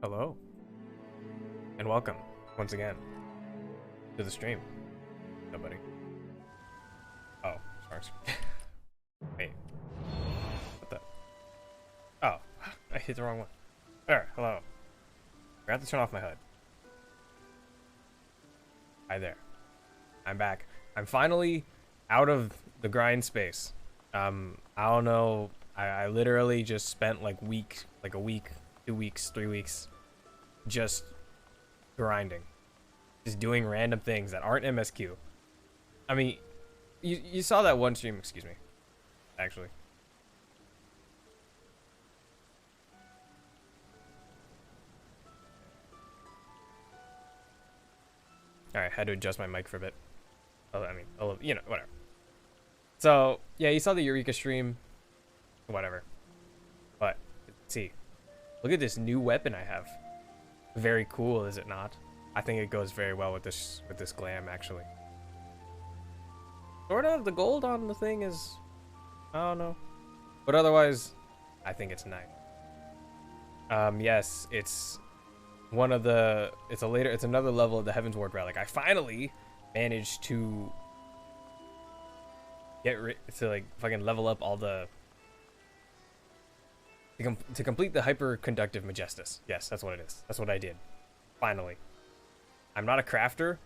Hello, and welcome once again to the stream. Nobody. Oh, sorry. Wait. What the? Oh, I hit the wrong one. There, hello. Forgot to turn off my HUD. Hi there. I'm back. I'm finally out of the grind space. I don't know. I literally just spent like a week, 2 weeks, 3 weeks just grinding. Just doing random things that aren't MSQ. I mean, you saw that one stream, excuse me, actually. Alright, had to adjust my mic for a bit. Oh, I mean, you know, whatever. So, yeah, you saw the Eureka stream. Whatever. But, let's see. Look at this new weapon I have. Very cool, is it not? I think it goes very well with this glam, actually. Sort of, the gold on the thing is, I don't know. But otherwise, I think it's nice. Yes, it's one of the, it's another level of the Heaven's Ward relic. I finally managed to like fucking level up all the, to complete the hyper-conductive Majestus. Yes, that's what it is. That's what I did. Finally. I'm not a crafter,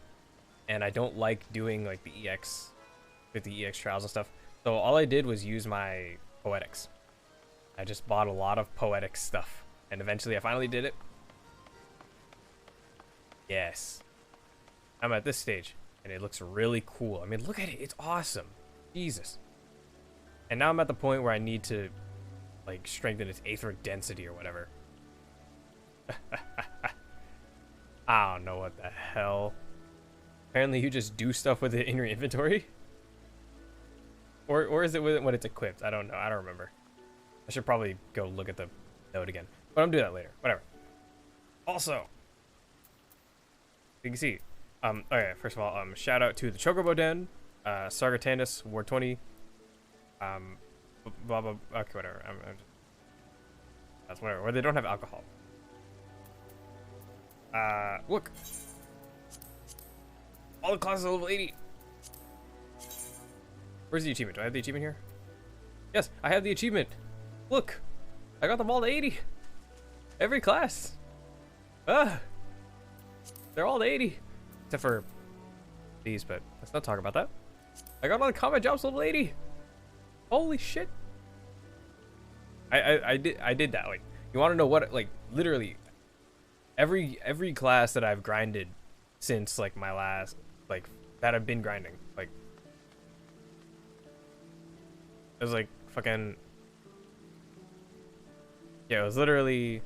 and I don't like doing like the EX, with the EX trials and stuff. So all I did was use my poetics. I just bought a lot of poetic stuff, and eventually I finally did it. Yes. I'm at this stage, and it looks really cool. I mean, look at it. It's awesome. Jesus. And now I'm at the point where I need to like strengthen its aetheric density or whatever. I don't know what the hell. Apparently you just do stuff with it in your inventory. Or is it with it when it's equipped? I don't know. I don't remember. I should probably go look at the note again. But I'm doing that later. Whatever. Also, you can see. Okay, first of all, shout out to the Chocobo Den, Sargatandus, Ward 20, blah blah. Okay, whatever. That's whatever. Where they don't have alcohol. Look. All the classes are level 80. Where's the achievement? Do I have the achievement here? Yes, I have the achievement. Look, I got them all to 80. Every class. They're all to 80, except for these. But let's not talk about that. I got all the combat jobs level 80. Holy shit. I did that. Like, you want to know what, like, literally every class that I've grinded since like my last, like, that I've been grinding, like, it was like fucking, yeah, it was literally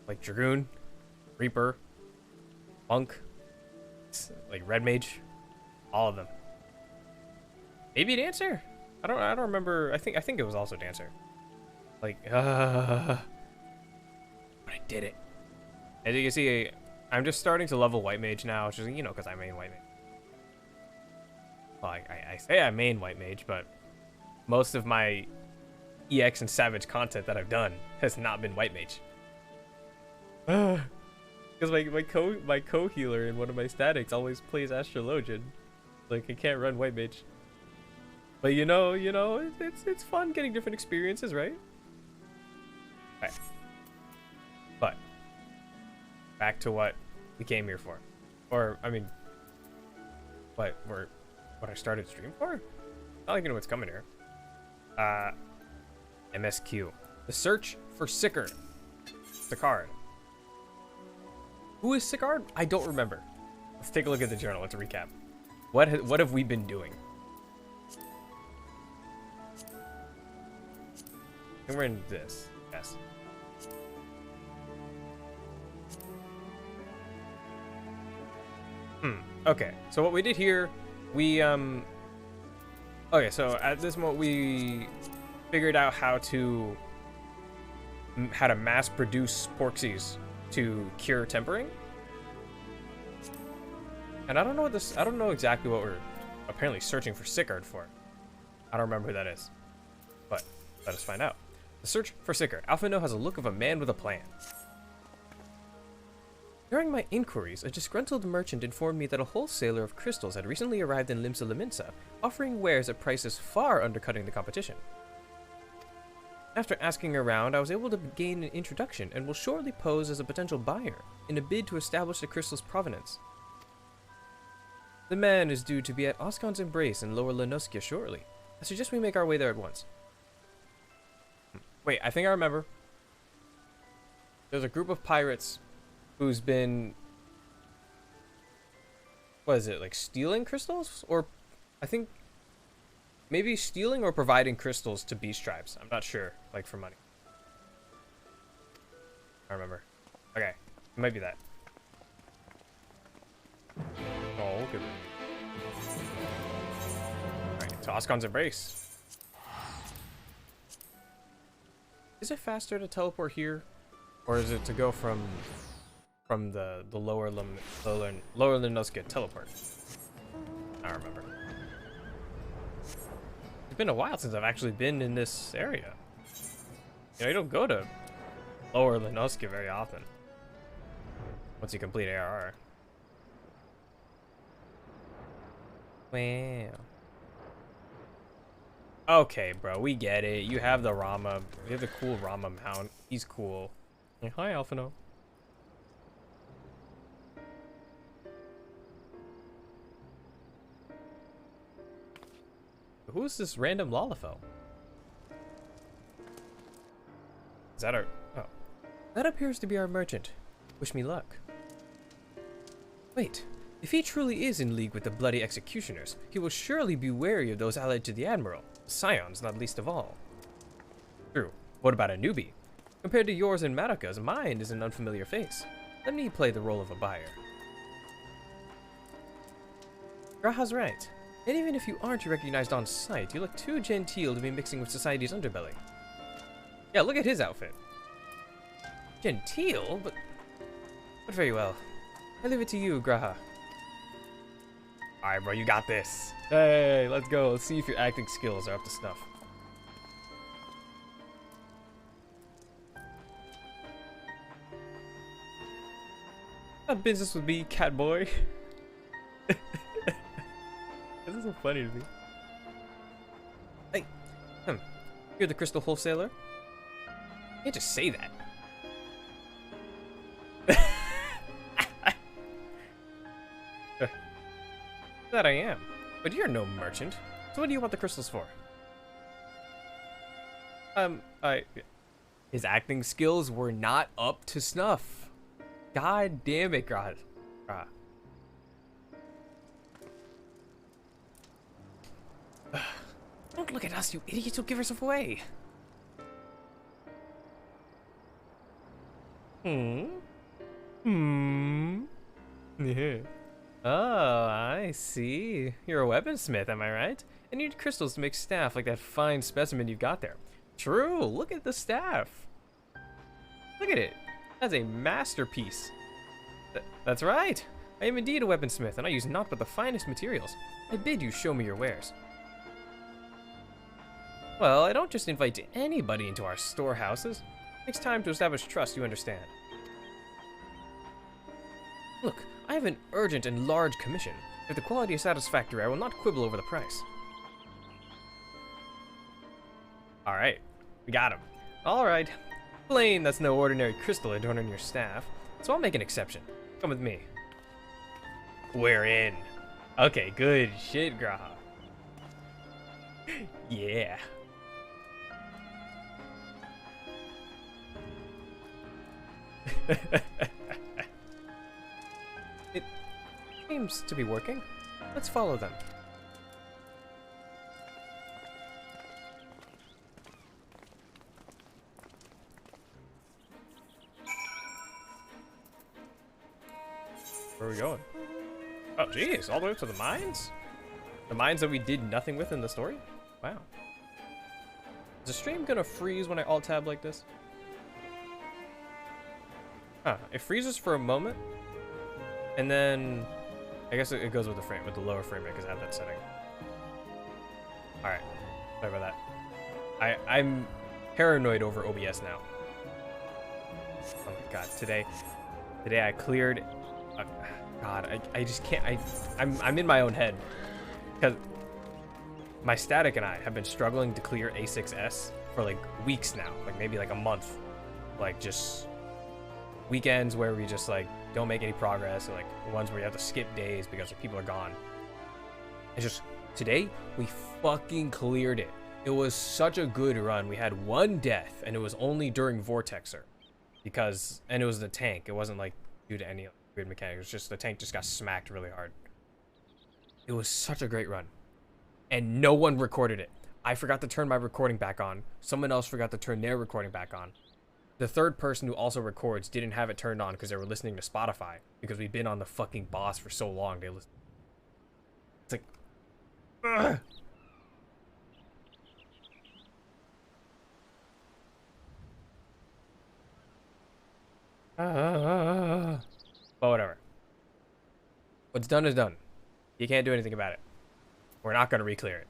like Dragoon, Reaper, Monk, like Red Mage, all of them. Maybe Dancer? I don't remember. I think it was also Dancer. Like, but I did it. As you can see, I'm just starting to level White Mage now, which is, you know, because I main White Mage. Well, I say I main White Mage, but most of my EX and Savage content that I've done has not been White Mage. Because my co-healer in one of my statics always plays Astrologian. Like, I can't run White Mage. But you know, it's fun getting different experiences, right? Okay. But back to what we came here for, or I mean, what I started stream for. Not like you know what's coming here. MSQ, the search for sicard. Who is Sicard? I don't remember. Let's take a look at the journal. Let's recap. What have we been doing? And we're in this. Yes. Okay, so what we did here, we okay, so at this moment we figured out how to mass produce porxies to cure tempering. And I don't know exactly what we're apparently searching for sicard for. I don't remember who that is, but let us find out. The search for sicard. Alphino has a look of a man with a plan. During my inquiries, a disgruntled merchant informed me that a wholesaler of crystals had recently arrived in Limsa Liminsa, offering wares at prices far undercutting the competition. After asking around, I was able to gain an introduction and will shortly pose as a potential buyer in a bid to establish the crystal's provenance. The man is due to be at Oscon's Embrace in Lower Lenuskia shortly. I suggest we make our way there at once. Wait, I think I remember. There's a group of pirates who's been... What is it, like stealing crystals? Or, I think, maybe stealing or providing crystals to beast tribes. I'm not sure, like for money. I remember. Okay, it might be that. Oh, good. Alright, to Oscon's Embrace. Is it faster to teleport here? Or is it to go from the lower Lenuskia teleport? I don't remember. It's been a while since I've actually been in this area. You know, you don't go to Lower Lenuskia very often. Once you complete ARR. Wow. Okay, bro, we get it. You have the Rama. You have the cool Rama mount. He's cool. Hey, hi, Alphino. Who is this random Lalafell? Is that our... Oh. That appears to be our merchant. Wish me luck. Wait. If he truly is in league with the bloody executioners, he will surely be wary of those allied to the Admiral. Scions, not least of all. True. What about a newbie? Compared to yours and Madoka's, mine is an unfamiliar face. Let me play the role of a buyer. Graha's right. And even if you aren't recognized on sight, you look too genteel to be mixing with society's underbelly. Yeah, look at his outfit. Genteel? But very well. I leave it to you, Graha. Alright, bro, you got this. Hey, let's go. Let's see if your acting skills are up to snuff. Not business with me, cat boy. This is so funny to me. Hey, you're the crystal wholesaler? You can't just say that. That I am, but you're no merchant. So what do you want the crystals for? His acting skills were not up to snuff. God damn it, God. Don't look at us, you idiots. You'll give yourself away. Yeah. Oh, I see. You're a weaponsmith, am I right? And you need crystals to make staff like that fine specimen you've got there. True, look at the staff. Look at it. That's a masterpiece. That's right. I am indeed a weaponsmith, and I use naught but the finest materials. I bid you show me your wares. Well, I don't just invite anybody into our storehouses. It takes time to establish trust, you understand. Look, I have an urgent and large commission. If the quality is satisfactory, I will not quibble over the price. Alright, we got him. Alright, plain that's no ordinary crystal adorning your staff, so I'll make an exception. Come with me. We're in. Okay, good shit, Graha. Yeah. It seems to be working. Let's follow them. Where are we going? Oh, geez, all the way up to the mines? The mines that we did nothing with in the story? Wow. Is the stream gonna freeze when I alt-tab like this? Huh, it freezes for a moment, and then I guess it goes with the frame, with the lower frame rate, because I have that setting. Alright, sorry about that. I'm paranoid over OBS now. Oh my god, today Today I cleared. God, I just can't. I'm in my own head because my static and I have been struggling to clear A6S for like weeks now, like maybe like a month, like just weekends where we just like don't make any progress, or like ones where you have to skip days because like, people are gone. It's just today we fucking cleared it. It was such a good run. We had one death, and it was only during Vortexer, and it was the tank. It wasn't like due to any weird mechanic. It was just the tank just got smacked really hard. It was such a great run, and no one recorded it. I forgot to turn my recording back on. Someone else forgot to turn their recording back on. The third person who also records didn't have it turned on because they were listening to Spotify, because we've been on the fucking boss for so long. They listen. It's like, ugh. But whatever. What's done is done. You can't do anything about it. We're not gonna re-clear it.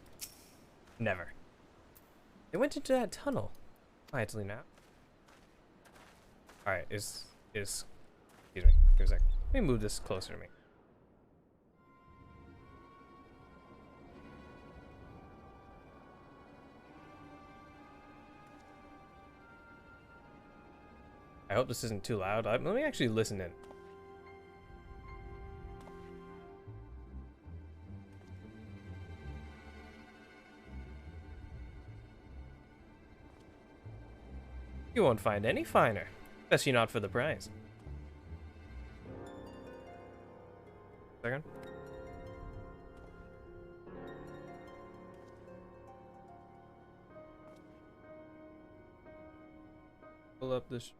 Never. They went into that tunnel quietly now. All right, excuse me. Give me a sec. Let me move this closer to me. I hope this isn't too loud. Let me actually listen in. You won't find any finer, especially not for the price. Second. Pull up this.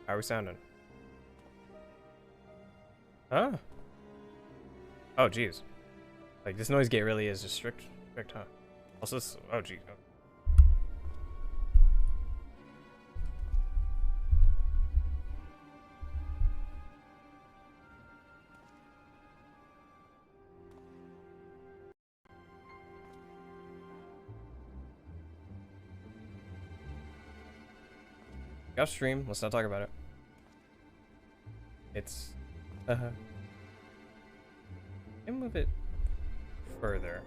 How are we sounding? Huh? Oh, geez. Like, this noise gate really is just strict, huh? Also, this, oh, geez. Oh. Off stream, let's not talk about it. It's can move it further.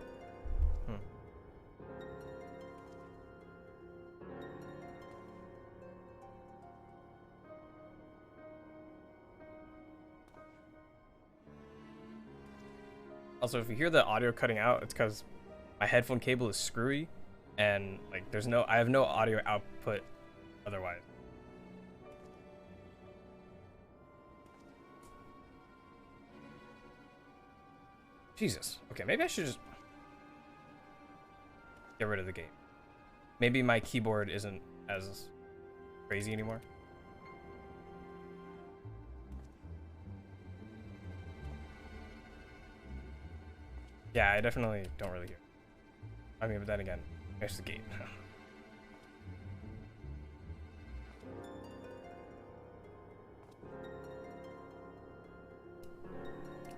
Also, if you hear the audio cutting out, it's because my headphone cable is screwy, and like I have no audio output otherwise. Jesus. Okay, maybe I should just get rid of the game. Maybe my keyboard isn't as crazy anymore. Yeah, I definitely don't really hear. I mean, but then again, there's the gate.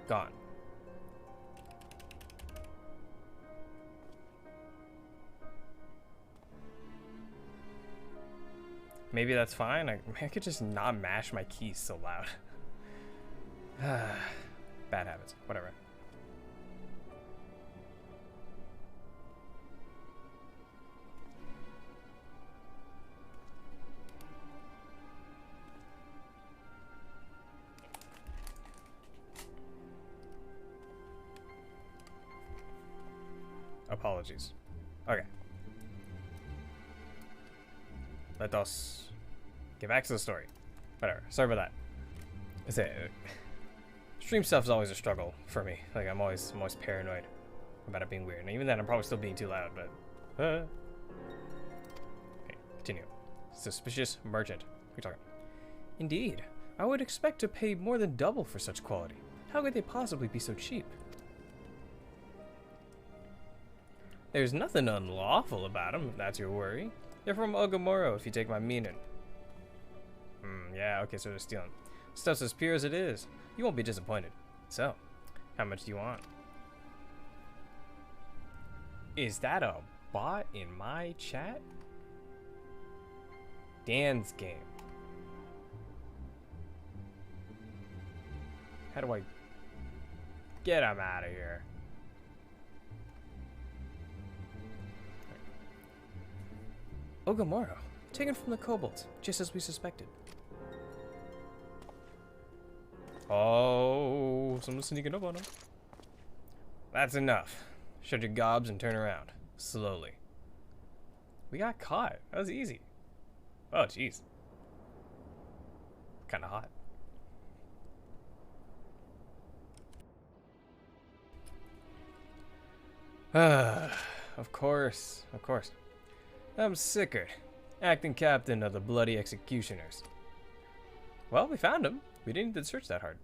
Gone. Maybe that's fine. I could just not mash my keys so loud. Bad habits. Whatever. Apologies. Okay. Let us get back to the story. Whatever. Sorry about that. I say, stream stuff is always a struggle for me. Like I'm always paranoid about it being weird. And even then, I'm probably still being too loud. But okay, continue. Suspicious merchant. What are you talking? Indeed, I would expect to pay more than double for such quality. How could they possibly be so cheap? There's nothing unlawful about them, if that's your worry. They're from Ogamoro, if you take my meaning. Yeah, okay, so they're stealing. Stuff's as pure as it is. You won't be disappointed. So, how much do you want? Is that a bot in my chat? Dan's game. How do I get him out of here? Ogamoro, taken from the kobolds, just as we suspected. Oh, someone's sneaking up on him. That's enough. Shut your gobs and turn around. Slowly. We got caught. That was easy. Oh, jeez. Kinda hot. Of course. I'm Sicard, acting captain of the Bloody Executioners. Well, we found him. We didn't need to search that hard.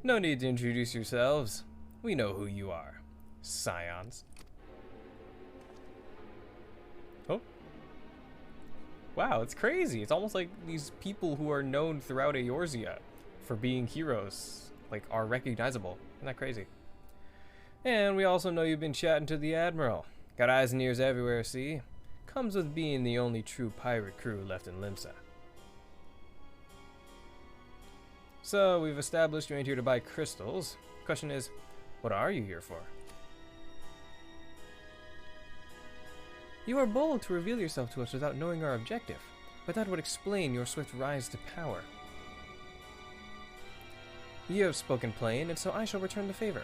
No need to introduce yourselves. We know who you are. Scions. Oh. Wow, it's crazy. It's almost like these people who are known throughout Eorzea for being heroes, like, are recognizable. Isn't that crazy? And we also know you've been chatting to the Admiral. Got eyes and ears everywhere, see? Comes with being the only true pirate crew left in Limsa. So, we've established you ain't here to buy crystals. Question is, what are you here for? You are bold to reveal yourself to us without knowing our objective, but that would explain your swift rise to power. You have spoken plain, and so I shall return the favor.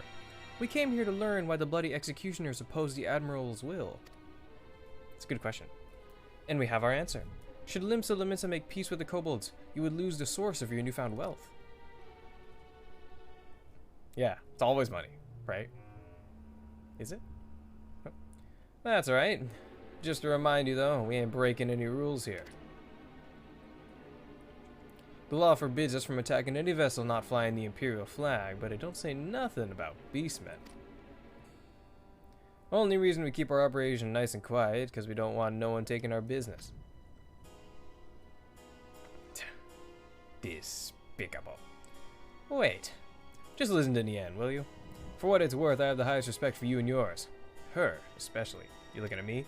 We came here to learn why the Bloody Executioners oppose the Admiral's will. It's a good question. And we have our answer. Should Limsa Lominsa make peace with the kobolds, you would lose the source of your newfound wealth. Yeah, it's always money, right? Is it? Oh. That's alright. Just to remind you though, we ain't breaking any rules here. The law forbids us from attacking any vessel not flying the Imperial flag, but it don't say nothing about beastmen. Only reason we keep our operation nice and quiet, because we don't want no one taking our business. Despicable. Wait. Just listen to the end, will you? For what it's worth, I have the highest respect for you and yours. Her, especially. You looking at me?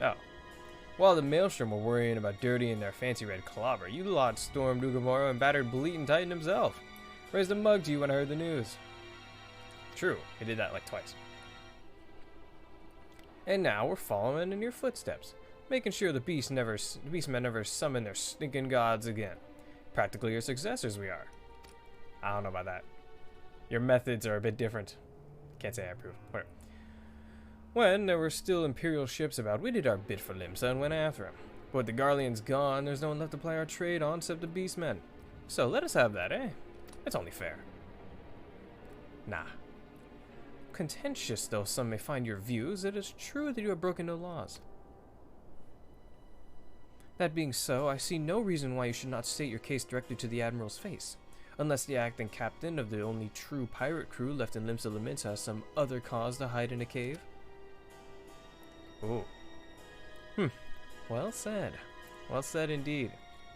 Oh. While the Maelstrom were worrying about dirtying their fancy red clobber, you lot stormed Ugamoro and battered Bleatin' Titan himself. Raised a mug to you when I heard the news. True, he did that like twice. And now we're following in your footsteps, making sure the beastmen never summon their stinking gods again. Practically your successors we are. I don't know about that. Your methods are a bit different. Can't say I approve. Whatever. When there were still Imperial ships about, we did our bit for Limsa and went after him. But with the Garleans gone, there's no one left to play our trade on except the beastmen. So let us have that, eh? It's only fair. Nah. Contentious though some may find your views, it is true that you have broken no laws. That being so, I see no reason why you should not state your case directly to the Admiral's face. Unless the acting captain of the only true pirate crew left in Limsa Lominsa has some other cause to hide in a cave. Ooh. Well said. Well said indeed.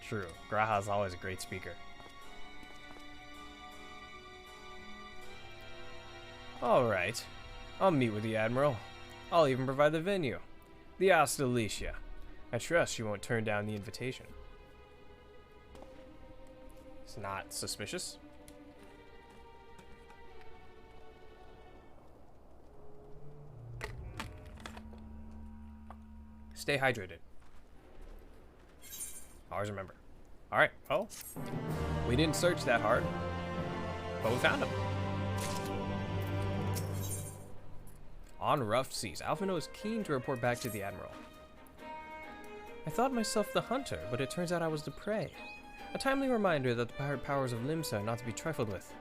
True. Graha's always a great speaker. Alright. I'll meet with the Admiral. I'll even provide the venue. The Astalicia. I trust she won't turn down the invitation. It's not suspicious. Stay hydrated. Always remember. Alright, well, we didn't search that hard, but we found him. On rough seas, Alphino is keen to report back to the Admiral. I thought myself the hunter, but it turns out I was the prey. A timely reminder that the pirate powers of Limsa are not to be trifled with.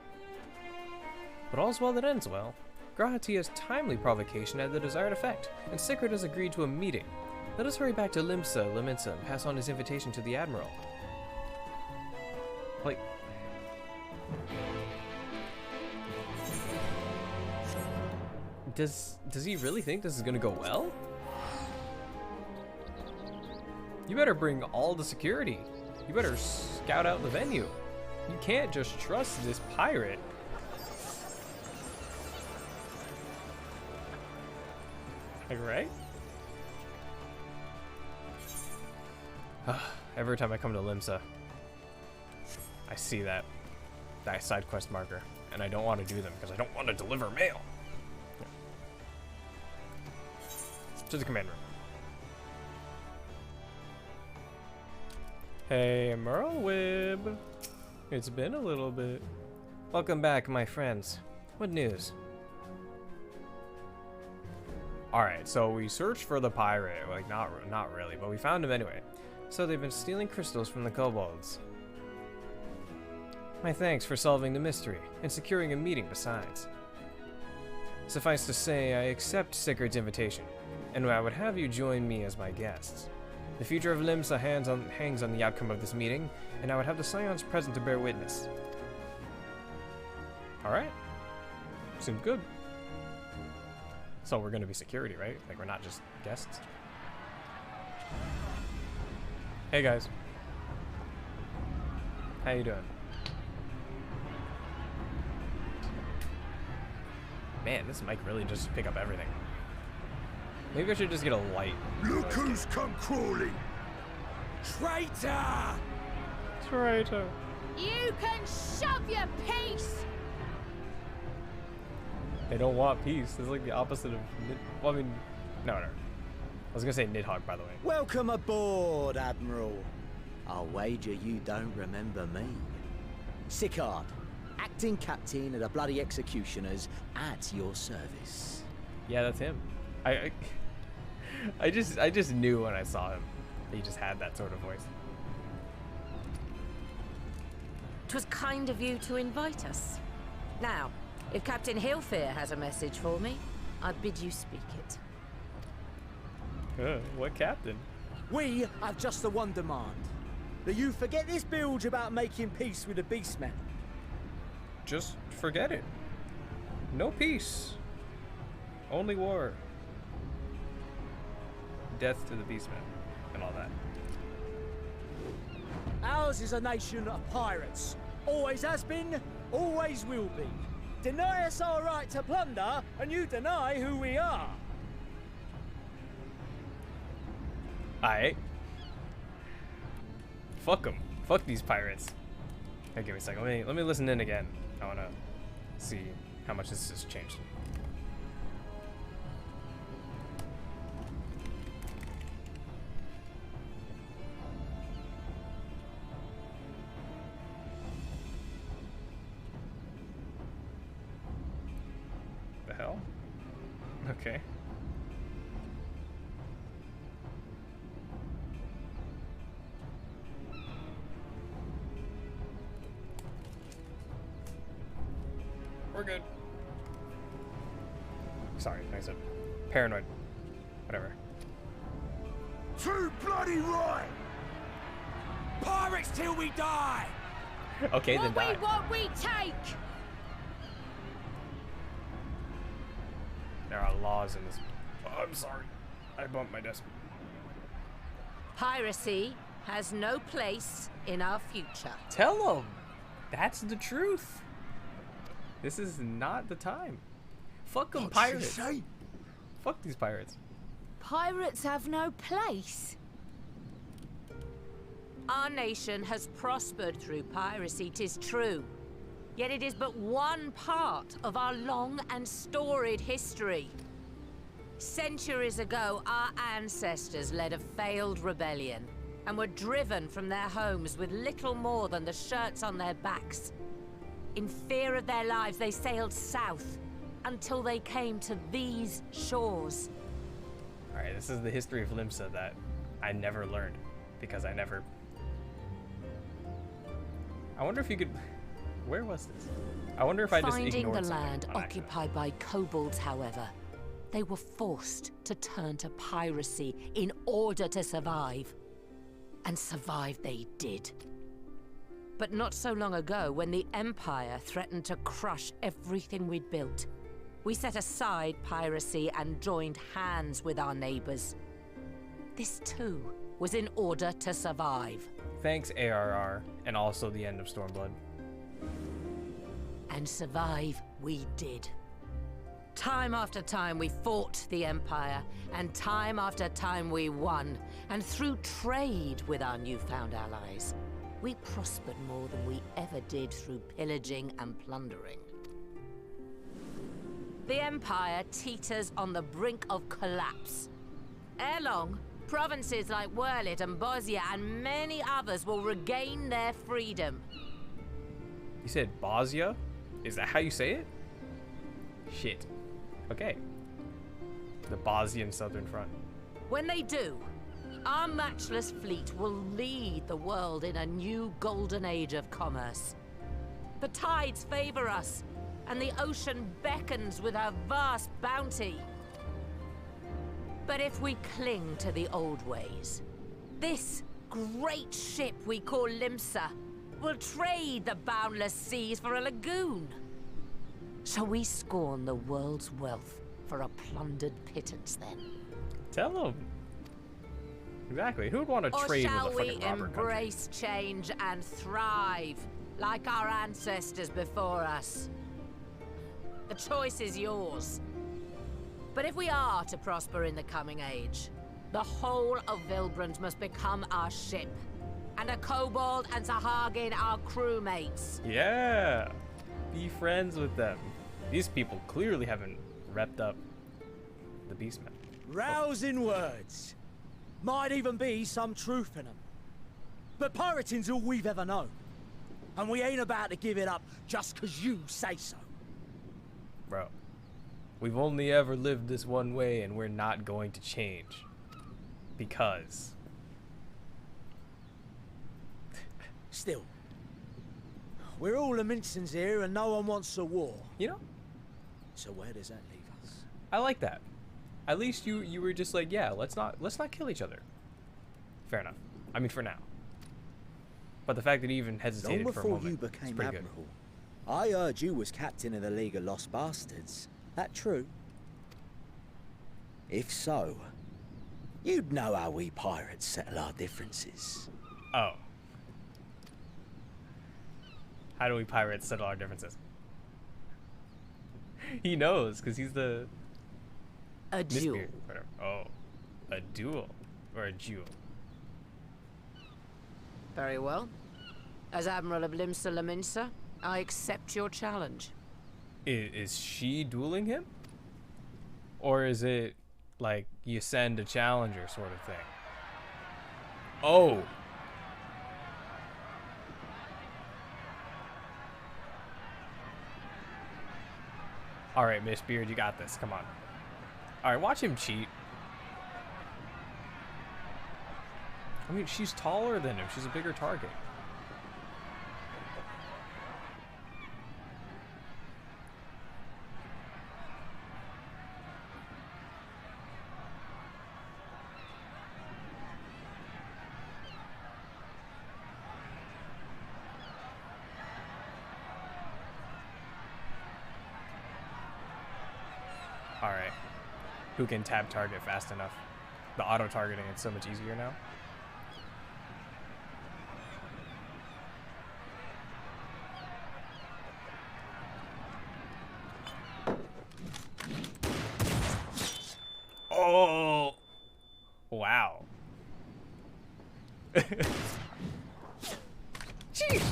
But all's well that ends well. Grahatia's timely provocation had the desired effect, and Sicard has agreed to a meeting. Let us hurry back to Limsa Lominsa and pass on his invitation to the Admiral. Like... Does he really think this is gonna go well? You better bring all the security. You better scout out the venue. You can't just trust this pirate. Like, right? Every time I come to Limsa, I see that. that side quest marker, and I don't want to do them because I don't want to deliver mail. Yeah. To the command room. Hey, Merlwib. It's been a little bit. Welcome back, my friends. What news? Alright, so we searched for the pirate. Like, not really, but we found him anyway. So they've been stealing crystals from the kobolds. My thanks for solving the mystery, and securing a meeting besides. Suffice to say, I accept Sicard's invitation, and I would have you join me as my guests. The future of Limsa hangs on the outcome of this meeting, and I would have the Scions present to bear witness. Alright. Seems good. So we're gonna be security, right? Like, we're not just guests? Hey guys. How you doing? Man, this mic really just pick up everything. Maybe I should just get a light. Look who's come crawling! Traitor! Traitor. You can shove your peace! They don't want peace. It's like the opposite of well, I mean, no. I was gonna say Nidhogg, by the way. Welcome aboard, Admiral. I'll wager you don't remember me. Sicard, acting captain of the bloody executioners, at your service. Yeah, that's him. I just knew when I saw him. He just had that sort of voice. 'Twas kind of you to invite us. Now, if Captain Hillfear has a message for me, I bid you speak it. What captain? We have just the one demand. That you forget this bilge about making peace with the Beastmen. Just forget it. No peace. Only war. Death to the Beastmen and all that. Ours is a nation of pirates. Always has been, always will be. Deny us our right to plunder, and you deny who we are. Aight. Fuck them. Fuck these pirates. Hey, give me a second. Let me listen in again. I wanna see how much this has changed. The hell? Okay. We're good. Sorry, like I said, paranoid. Whatever. Too bloody right! Pirates till we die! Okay, then die. What we take! There are laws in this. Oh, I'm sorry. I bumped my desk. Piracy has no place in our future. Tell them. That's the truth. This is not the time. Fuck them pirates. Fuck these pirates. Pirates have no place. Our nation has prospered through piracy, 'tis true. Yet it is but one part of our long and storied history. Centuries ago, our ancestors led a failed rebellion and were driven from their homes with little more than the shirts on their backs. In fear of their lives, they sailed south until they came to these shores. Alright, this is the history of Limsa that I never learned because I never... I wonder if you could... Where was this? I wonder if I just ignored Finding the something land on accident. occupied by kobolds, however, they were forced to turn to piracy in order to survive. And survive they did. But not so long ago, when the Empire threatened to crush everything we'd built, we set aside piracy and joined hands with our neighbors. This too was in order to survive. Thanks, ARR, and also the end of Stormblood. And survive we did. Time after time we fought the Empire, and time after time we won, and through trade with our newfound allies. we prospered more than we ever did through pillaging and plundering. The Empire teeters on the brink of collapse. Ere long, provinces like Wurlit and Bosnia and many others will regain their freedom. You said Bosnia? Is that how you say it? Shit. Okay. The Bosnian Southern Front. When they do, our matchless fleet will lead the world in a new golden age of commerce. The tides favor us, and the ocean beckons with her vast bounty. But if we cling to the old ways, this great ship we call Limsa will trade the boundless seas for a lagoon. Shall we scorn the world's wealth for a plundered pittance then? Tell them. Exactly. Who would want to trade with a fucking robber country? Or shall we embrace change and thrive like our ancestors before us? The choice is yours. But if we are to prosper in the coming age, the whole of Vilbrand must become our ship, and a kobold and Sahagin our crewmates. Yeah. Be friends with them. These people clearly haven't repped up the Beastmen. Rousing words. Might even be some truth in them. But pirating's all we've ever known. And we ain't about to give it up just 'cause you say so. Bro, we've only ever lived this one way and we're not going to change. Because. Still, we're all Laminsons here and no one wants a war. You know, So where does that leave us? I like that. At least you were just like, yeah, let's not kill each other. Fair enough. I mean, for now. But the fact that he even hesitated Long for a before moment, you it's became pretty good. admiral, I heard you was captain of the League of Lost Bastards. That true? If so, you'd know how we pirates settle our differences. Oh. How do we pirates settle our differences? He knows, because he's the... A duel. Mistbeard, whatever. Oh. A duel. Or a jewel. Very well. As Admiral of Limsa Laminsa, I accept your challenge. Is she dueling him? Or is it like you send a challenger sort of thing? Oh. All right, Miss Beard, you got this. Come on. All right, watch him cheat. I mean, she's taller than him. She's a bigger target. All right. Who can tab target fast enough? The auto targeting is so much easier now. Oh. Wow. Jeez.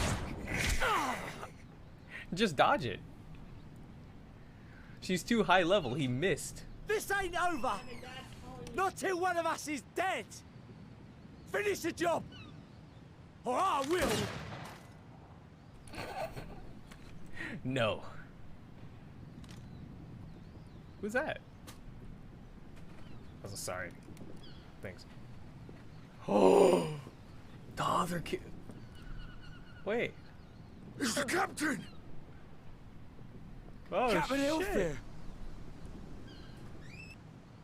Just dodge it. She's too high level. He missed. This ain't over! Not till one of us is dead! Finish the job! Or I will! No. Who's that? I'm so sorry. Thanks. Oh, the other kid. Wait. It's the captain! Oh, Captain shit. Ilfir!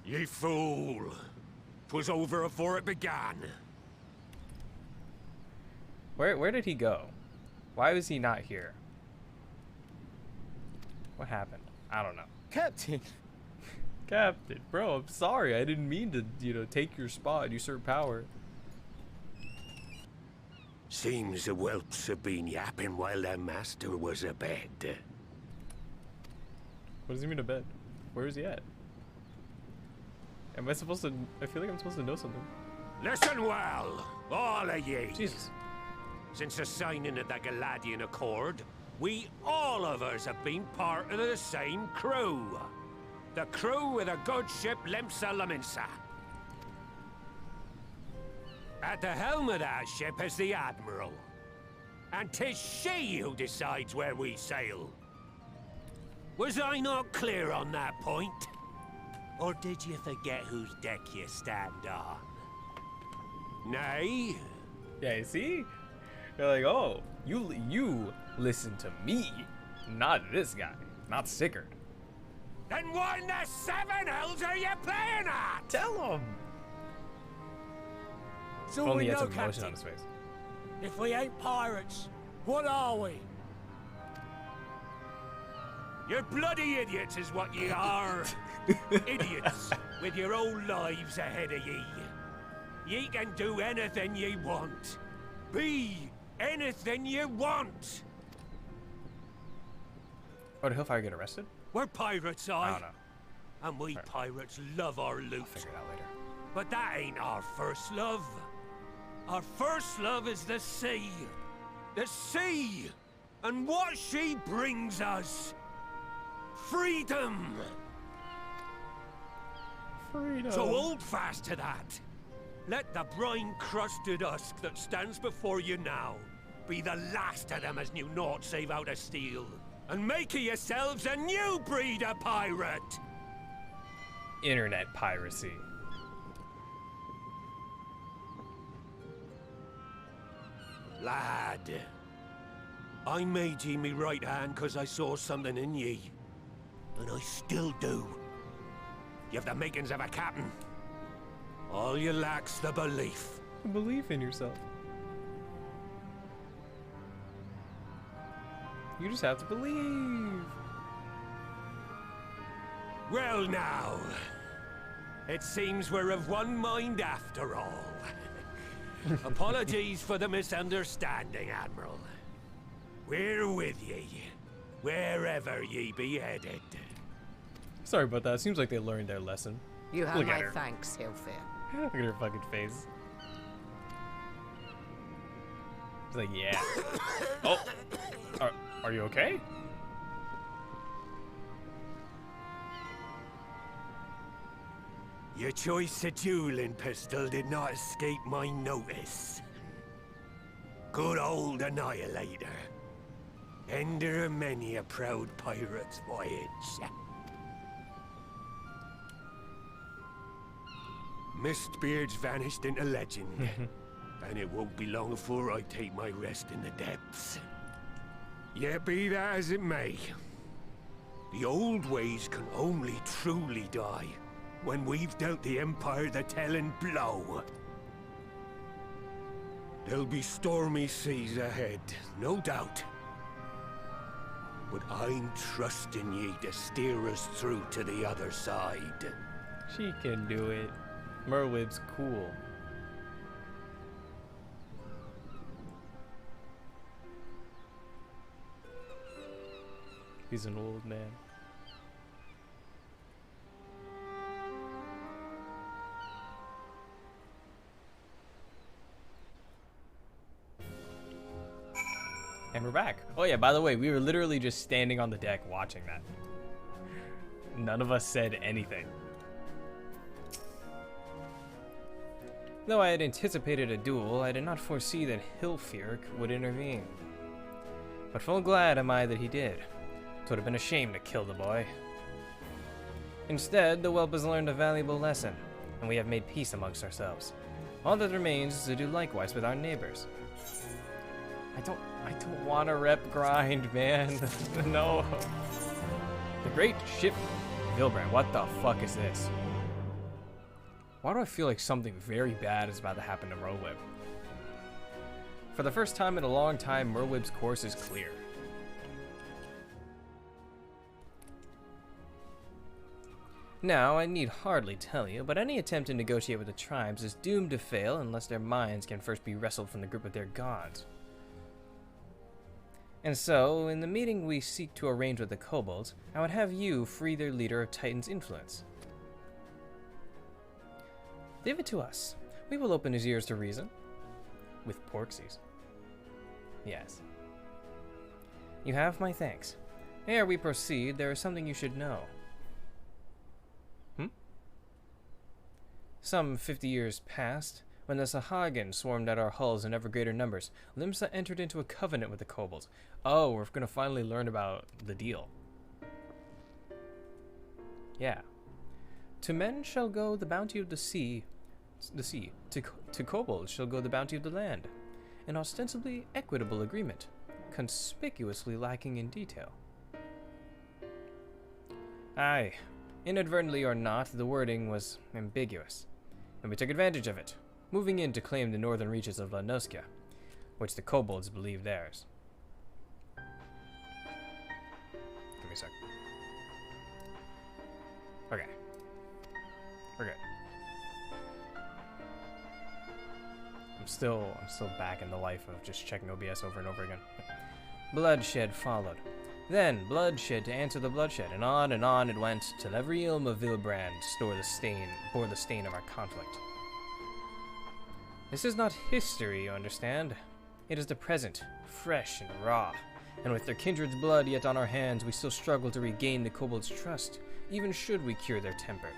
Ye fool! 'Twas over afore it began. Where did he go? Why was he not here? What happened? I don't know. Captain! Captain, bro, I'm sorry. I didn't mean to, take your spot, usurp power. Seems the whelps have been yapping while their master was abed. What does he mean a bed? Where is he at? Am I supposed to... I feel like I'm supposed to know something. Listen well, all of ye. Jesus. Since the signing of the Galadian Accord, we all of us have been part of the same crew. The crew with a good ship Limsa Laminsa. At the helm of that ship is the Admiral. And 'tis she who decides where we sail. Was I not clear on that point? Or did you forget whose deck you stand on? Nay? Yeah, you see? You're like, oh, you listen to me, not this guy, not Sicard. Then what in the seven hells are you playing at? Tell him. So Only we he had know, some emotion Captain. on his face. If we ain't pirates, what are we? You're bloody idiots is what ye are. Idiots with your own lives ahead of ye. Ye can do anything ye want. Be anything you want. Oh, did Hillfire get arrested? We're pirates, I I. don't know. And we pirates love our loot. Figure it out later. But that ain't our first love. Our first love is the sea. The sea! And what she brings us. Freedom! Freedom. So hold fast to that. Let the brine-crusted husk that stands before you now be the last of them as knew naught save out of steel. And make of yourselves a new breed of pirate! Internet piracy. Lad, I made ye me right hand 'cause I saw something in ye. And I still do. You've the makings of a captain. All you lack's the belief. Believe in yourself. You just have to believe. Well now, it seems we're of one mind after all. Apologies for the misunderstanding, Admiral. We're with ye, wherever ye be headed. Sorry about that. Seems like they learned their lesson. You have Look at my her. thanks, Hilfir. Look at her fucking face. It's like, yeah. Oh, are you okay? Your choice of dueling pistol did not escape my notice. Good old Annihilator. Ender of many a proud pirate's voyage. Mistbeard's vanished into legend. And it won't be long before I take my rest in the depths. Yet be that as it may, the old ways can only truly die when we've dealt the Empire the telling blow. There'll be stormy seas ahead, no doubt. But I'm trusting ye to steer us through to the other side. She can do it. Merwib's cool. He's an old man. And we're back. Oh yeah, by the way, we were literally just standing on the deck watching that. None of us said anything. Though I had anticipated a duel, I did not foresee that Hilfir would intervene. But full glad am I that he did. 'Twould have been a shame to kill the boy. Instead, the whelp has learned a valuable lesson, and we have made peace amongst ourselves. All that remains is to do likewise with our neighbors. I don't want to rep grind, man. No. The great ship Vilbrand, what the fuck is this? Why do I feel like something very bad is about to happen to Merwib? For the first time in a long time, Merwib's course is clear. Now, I need hardly tell you, but any attempt to negotiate with the tribes is doomed to fail unless their minds can first be wrestled from the grip of their gods. And so, in the meeting we seek to arrange with the kobolds, I would have you free their leader of Titan's influence. Leave it to us. We will open his ears to reason. With Porxies. Yes. You have my thanks. Ere we proceed, there is something you should know. Some 50 years past, when the Sahagin swarmed at our hulls in ever greater numbers, Limsa entered into a covenant with the kobolds. Oh, we're gonna finally learn about the deal. Yeah. To men shall go the bounty of the sea. To kobolds shall go the bounty of the land. An ostensibly equitable agreement, conspicuously lacking in detail. Aye, inadvertently or not, the wording was ambiguous, and we took advantage of it, moving in to claim the northern reaches of Lanoskia, which the kobolds believe theirs. Give me a sec. Okay. We're good. I'm still back in the life of just checking OBS over and over again. Bloodshed followed. Then bloodshed to answer the bloodshed, and on it went, till every ilm of Vilbrand bore the stain of our conflict. This is not history, you understand. It is the present, fresh and raw, and with their kindred's blood yet on our hands, we still struggle to regain the kobolds' trust, even should we cure their temper.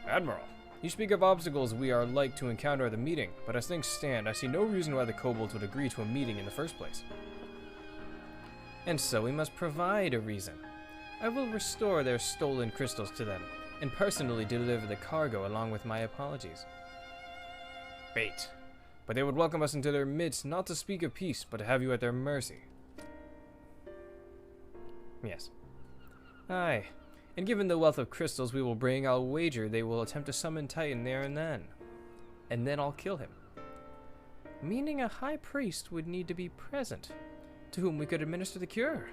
Admiral, you speak of obstacles we are like to encounter at the meeting, but as things stand, I see no reason why the kobolds would agree to a meeting in the first place. And so we must provide a reason. I will restore their stolen crystals to them, and personally deliver the cargo along with my apologies. Bait. But they would welcome us into their midst, not to speak of peace, but to have you at their mercy. Yes. Aye. And given the wealth of crystals we will bring, I'll wager they will attempt to summon Titan there and then. And then I'll kill him. Meaning a high priest would need to be present, to whom we could administer the cure.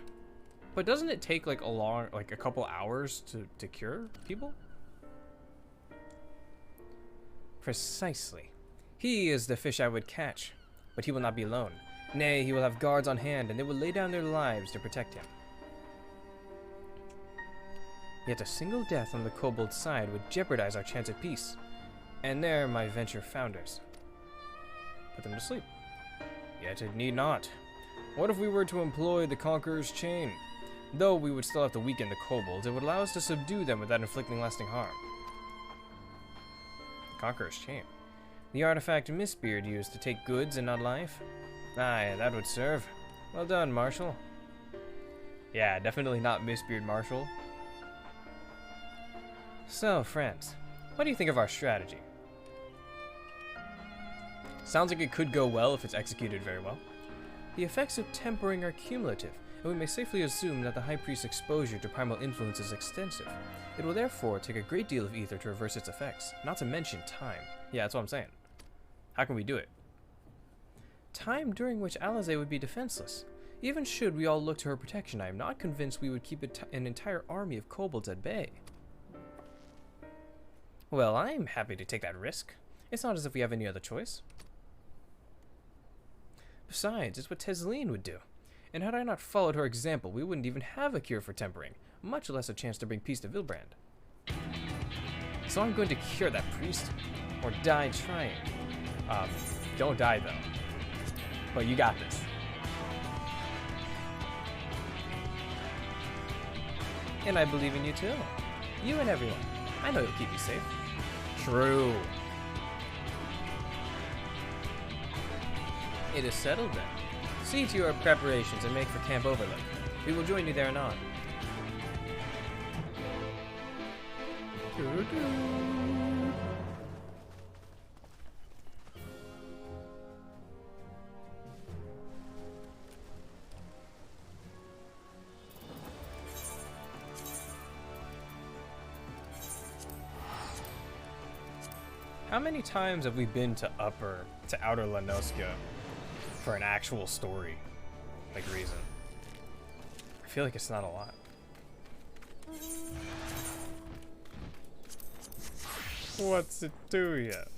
But doesn't it take like a couple hours to cure people? Precisely. He is the fish I would catch, but he will not be alone. Nay, he will have guards on hand, and they will lay down their lives to protect him. Yet a single death on the kobold side would jeopardize our chance at peace, and there my venture founders. Put them to sleep. Yet it need not. What if we were to employ the Conqueror's Chain? Though we would still have to weaken the kobolds, it would allow us to subdue them without inflicting lasting harm. The Conqueror's Chain. The artifact Mistbeard used to take goods and not life? Aye, that would serve. Well done, Marshal. Yeah, definitely not Mistbeard Marshal. So, friends, what do you think of our strategy? Sounds like it could go well if it's executed very well. The effects of tempering are cumulative, and we may safely assume that the High Priest's exposure to primal influence is extensive. It will therefore take a great deal of ether to reverse its effects, not to mention time. Yeah, that's what I'm saying. How can we do it? Time during which Alize would be defenseless. Even should we all look to her protection, I am not convinced we would keep an entire army of kobolds at bay. Well, I'm happy to take that risk. It's not as if we have any other choice. Besides, it's what Tesleen would do. And had I not followed her example, we wouldn't even have a cure for tempering, much less a chance to bring peace to Vilbrand. So I'm going to cure that priest, or die trying. Don't die though. But you got this. And I believe in you too. You and everyone. I know you'll keep you safe. True. It is settled then. See to your preparations and make for Camp Overlook. We will join you there anon. How many times have we been to Outer Lanoskia for an actual story, like, reason? I feel like it's not a lot. What's it do yet?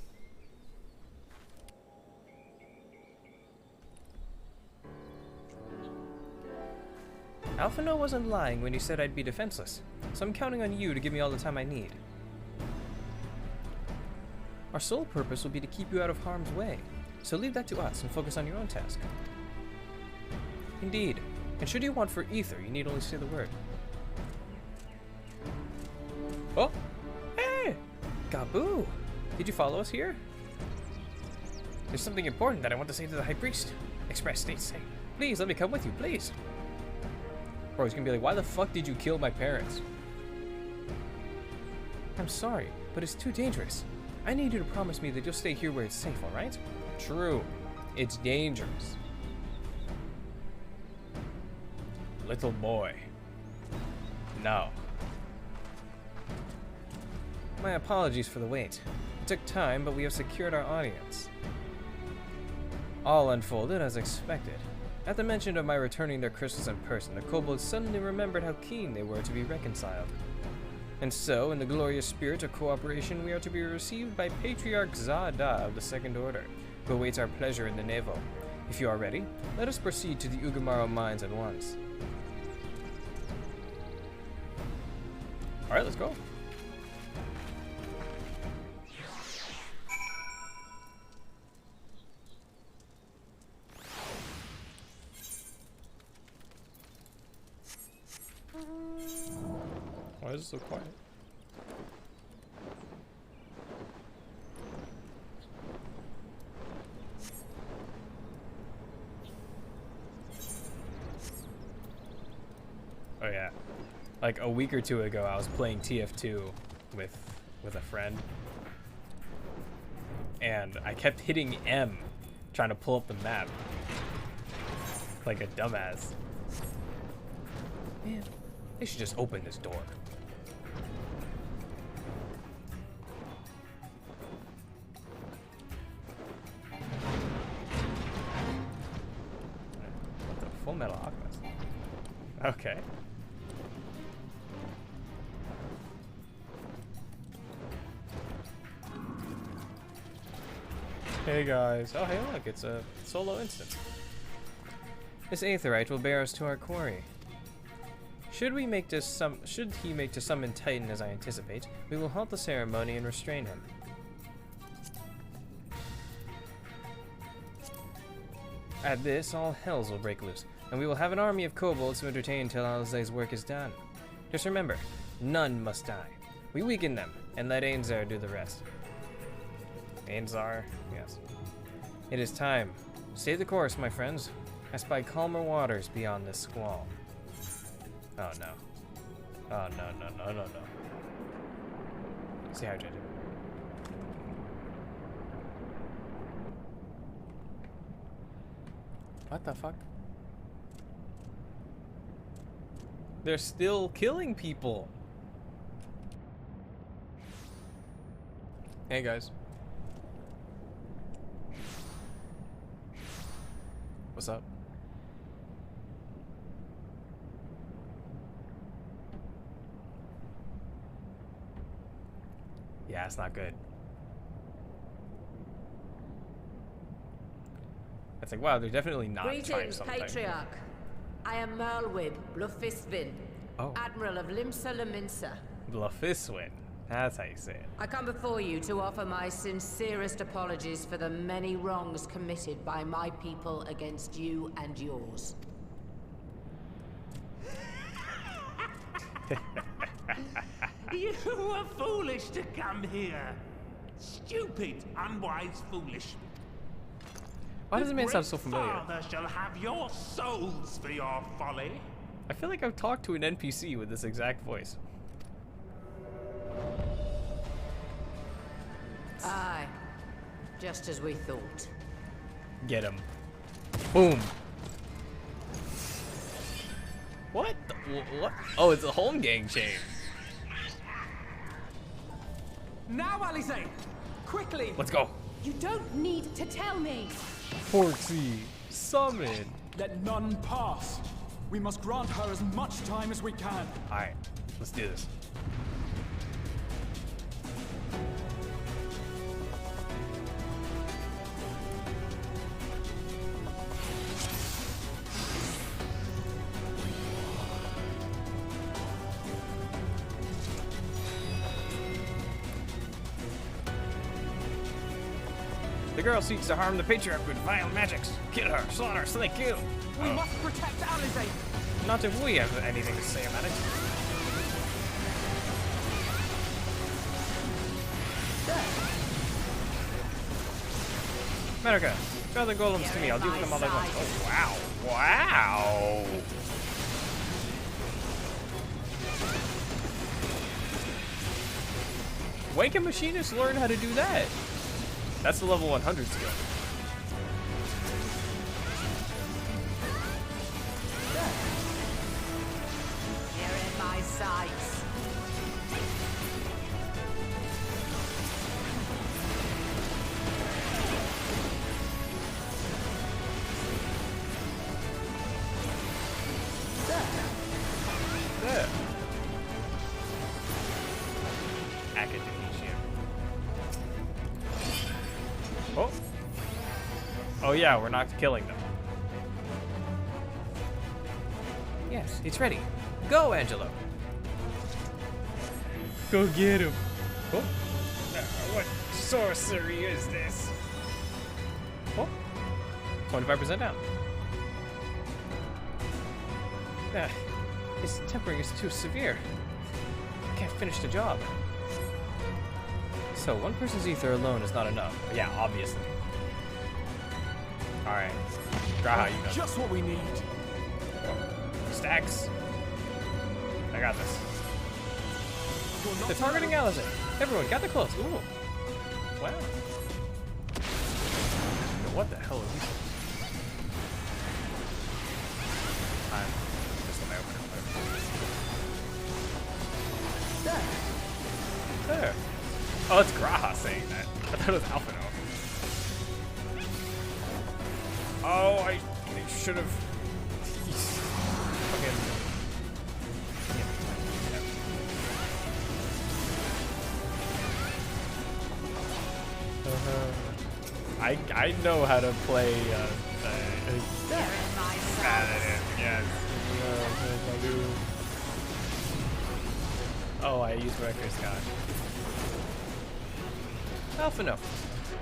Alphino wasn't lying when he said I'd be defenseless, so I'm counting on you to give me all the time I need. Our sole purpose will be to keep you out of harm's way. So leave that to us and focus on your own task. Indeed. And should you want for ether, you need only say the word. Oh! Hey! Gaboo! Did you follow us here? There's something important that I want to say to the High Priest. Express states say, please let me come with you, please. Bro, he's gonna be like, why the fuck did you kill my parents? I'm sorry, but it's too dangerous. I need you to promise me that you'll stay here where it's safe, alright? True. It's dangerous. Little boy. No. My apologies for the wait. It took time, but we have secured our audience. All unfolded as expected. At the mention of my returning their crystals in person, the kobolds suddenly remembered how keen they were to be reconciled. And so, in the glorious spirit of cooperation, we are to be received by Patriarch Zada of the Second Order, who awaits our pleasure in the Navel. If you are ready, let us proceed to the Ugamaro mines at once. Alright, let's go. Why is it so quiet? Oh yeah. Like a week or two ago, I was playing TF2 with a friend. And I kept hitting M trying to pull up the map. Like a dumbass. Man. They should just open this door. What the Full Metal Alchemist? Okay. Hey guys. Oh hey look, it's a solo instance. This aetherite will bear us to our quarry. Should he make to summon Titan as I anticipate, we will halt the ceremony and restrain him. At this, all hells will break loose, and we will have an army of kobolds to entertain until Alzay's work is done. Just remember, none must die. We weaken them, and let Ainzar do the rest. Ainzar? Yes. It is time. Stay the course, my friends. I spy calmer waters beyond this squall. Oh no. Oh no. Stay hydrated. What the fuck? They're still killing people. Hey guys. What's up? Yeah, it's not good. It's like, wow, they're definitely not trying Greetings, something. Patriarch. I am Merlwib Blufisvin, Admiral of Limsa Laminsa. Blufiswin. That's how you say it. I come before you to offer my sincerest apologies for the many wrongs committed by my people against you and yours. You were foolish to come here. Stupid, unwise, foolish. Why does the man sound so Great familiar? Father shall have your souls for your folly. I feel like I've talked to an NPC with this exact voice. Aye, just as we thought. Get him. Boom. What? What? Oh, it's a home gang chain. Now, Alize! Quickly! Let's go. You don't need to tell me. Portsy, summon. Let none pass. We must grant her as much time as we can. Alright, let's do this. The girl seeks to harm the patriarch with vile magics. Kill her, slaughter, slay, kill. We must protect Alizé. Not if we have anything to say about it. America, draw the golems to me. I'll deal with them all at once. Oh, wow. Wow. When can machinists learn how to do that? That's the level 100 skill. You're in my sights. There. Academia. Oh. Oh yeah, we're not killing them. Yes, it's ready. Go, Angelo. Go get him. Oh. What sorcery is this? Oh. 25% down. His tempering is too severe. I can't finish the job. So one person's ether alone is not enough. Yeah, obviously. Alright. Graha, you know. Just what we need. Stacks. I got this. They're targeting Alizé. Everyone, gather close. Ooh. Wow. What the hell are these? Just let me open it. There. Oh, it's Graha saying that. I thought it was Alphino. Oh, I should have. Fucking. I know how to play. Yes. Oh, I use Wrecker Scott. Alphino,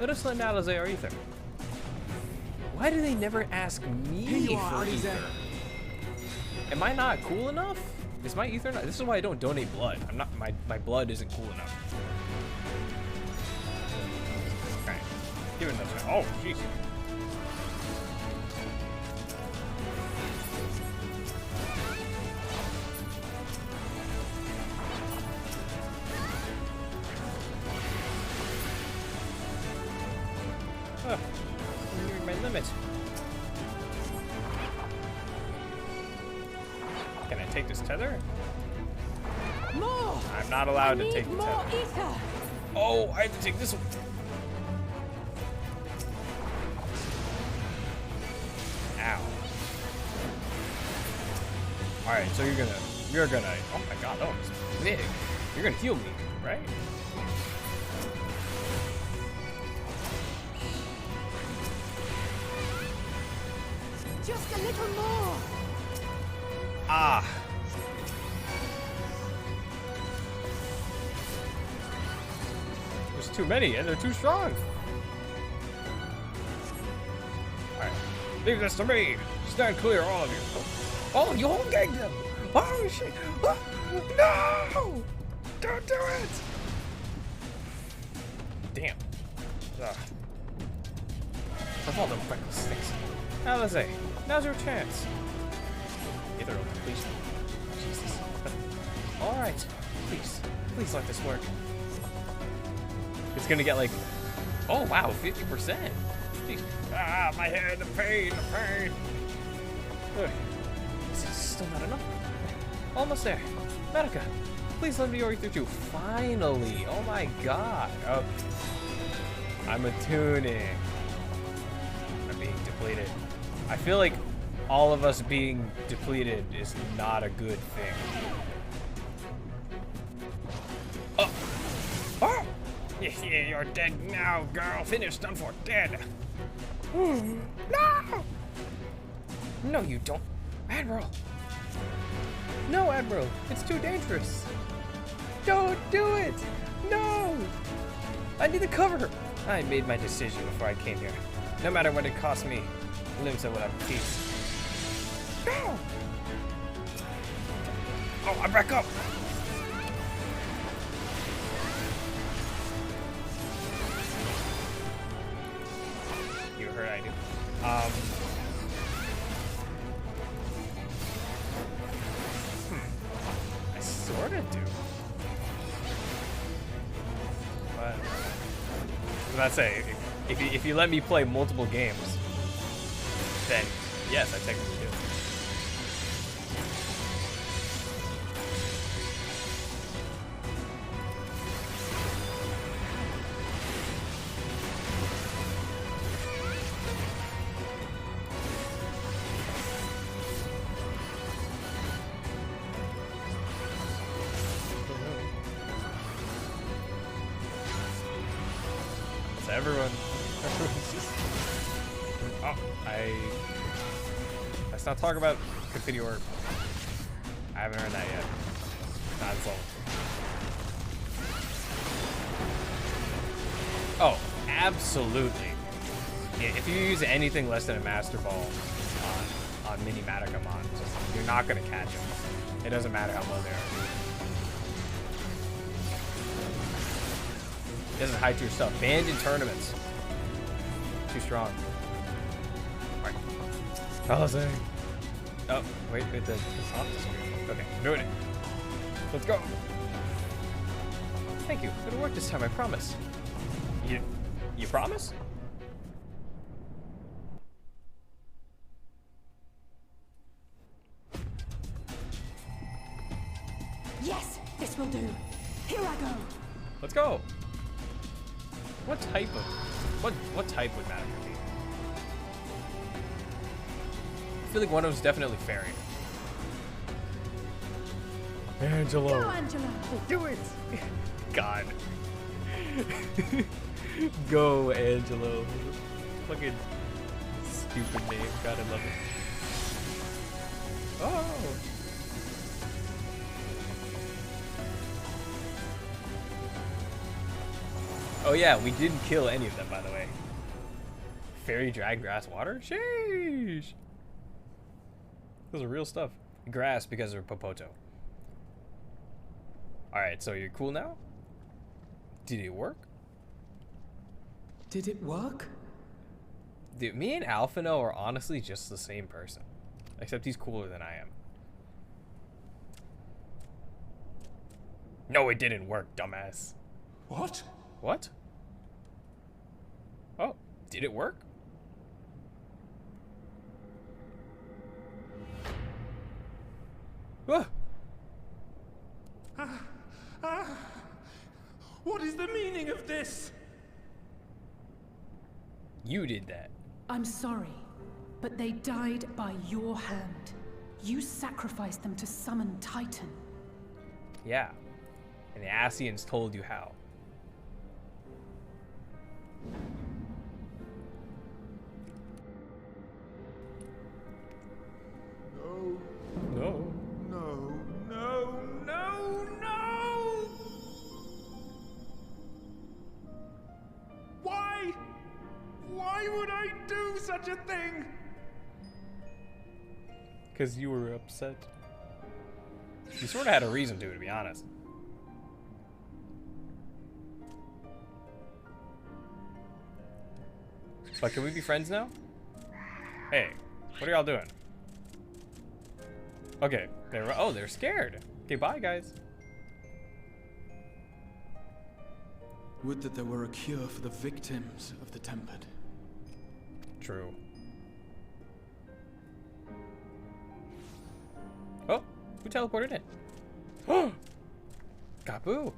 let us lend Alizé our ether. Why do they never ask me for ether? Am I not cool enough? Is my ether not? This is why I don't donate blood. I'm not. My blood isn't cool enough. Alright. Give it another shot. Oh, jeez. I'm nearing my limit. Can I take this tether? More! I'm not allowed to Need take the more tether. ether! Oh, I have to take this one. Ow. Alright, so you're gonna, oh my god, that one's big. You're gonna heal me, right? Just a little more! Ah. There's too many, and they're too strong. Alright. Leave this to me. Stand clear, all of you. Oh, you whole gang them. Oh, shit. Oh, no! Don't do it! Damn. Ugh. Of all the reckless things. Alizé, now's your chance. Either of them, please. Jesus. Alright. Please let this work. It's gonna get like, oh wow, 50%. Jeez. Ah, my head, the pain. Ugh. This is still not enough. Almost there. Medica, please lend me your ether too. Finally. Oh my god. Okay. I'm attuning. I'm being depleted. I feel like all of us being depleted is not a good thing. Oh! Oh! Yeah, you're dead now, girl. Finished, done for, dead. No! No, you don't. Admiral! No, Admiral. It's too dangerous. Don't do it! No! I need to cover her. I made my decision before I came here. No matter what it cost me, Limsa will have peace. Oh, I'm back up! You heard I do. I sorta do. But I was about to say, if you let me play multiple games, then yes, I technically do. Everyone's just... Oh, let's not talk about Confetti Orb. I haven't earned that yet. Not sold. Oh, absolutely. If you use anything less than a Master Ball on Mini Matagamon, you're not gonna catch them. It doesn't matter how low they are. This is high tier stuff. Banned in tournaments. Too strong. Alright. Pausing. Oh, wait, the soft screen. Okay, I'm doing it. Let's go. Thank you. It'll work this time, I promise. You promise? Yes, this will do. Here I go. Let's go. What type would matter for me? I feel like one of them's definitely fairy. Angelo. Go, Angelo. Do it. God. Go, Angelo. Fucking stupid name. God, I love it. Oh. Oh yeah, we didn't kill any of them, by the way. Fairy, drag, grass, water? Sheesh! Those are real stuff. Grass because of Popoto. Alright, so you're cool now? Did it work? Did it work? Dude, me and Alphino are honestly just the same person. Except he's cooler than I am. No, it didn't work, dumbass. What? What? Oh, did it work? Ah. What is the meaning of this? You did that. I'm sorry, but they died by your hand. You sacrificed them to summon Titan. Yeah. And the Asians told you how. No. No, no, no, no! Why? Why would I do such a thing? Because you were upset. You sort of had a reason to be honest. But can we be friends now? Hey, what are y'all doing? Okay, they're scared. Okay, bye guys. Would that there were a cure for the victims of the Tempered. True. Oh, who teleported in? Oh, Gabu.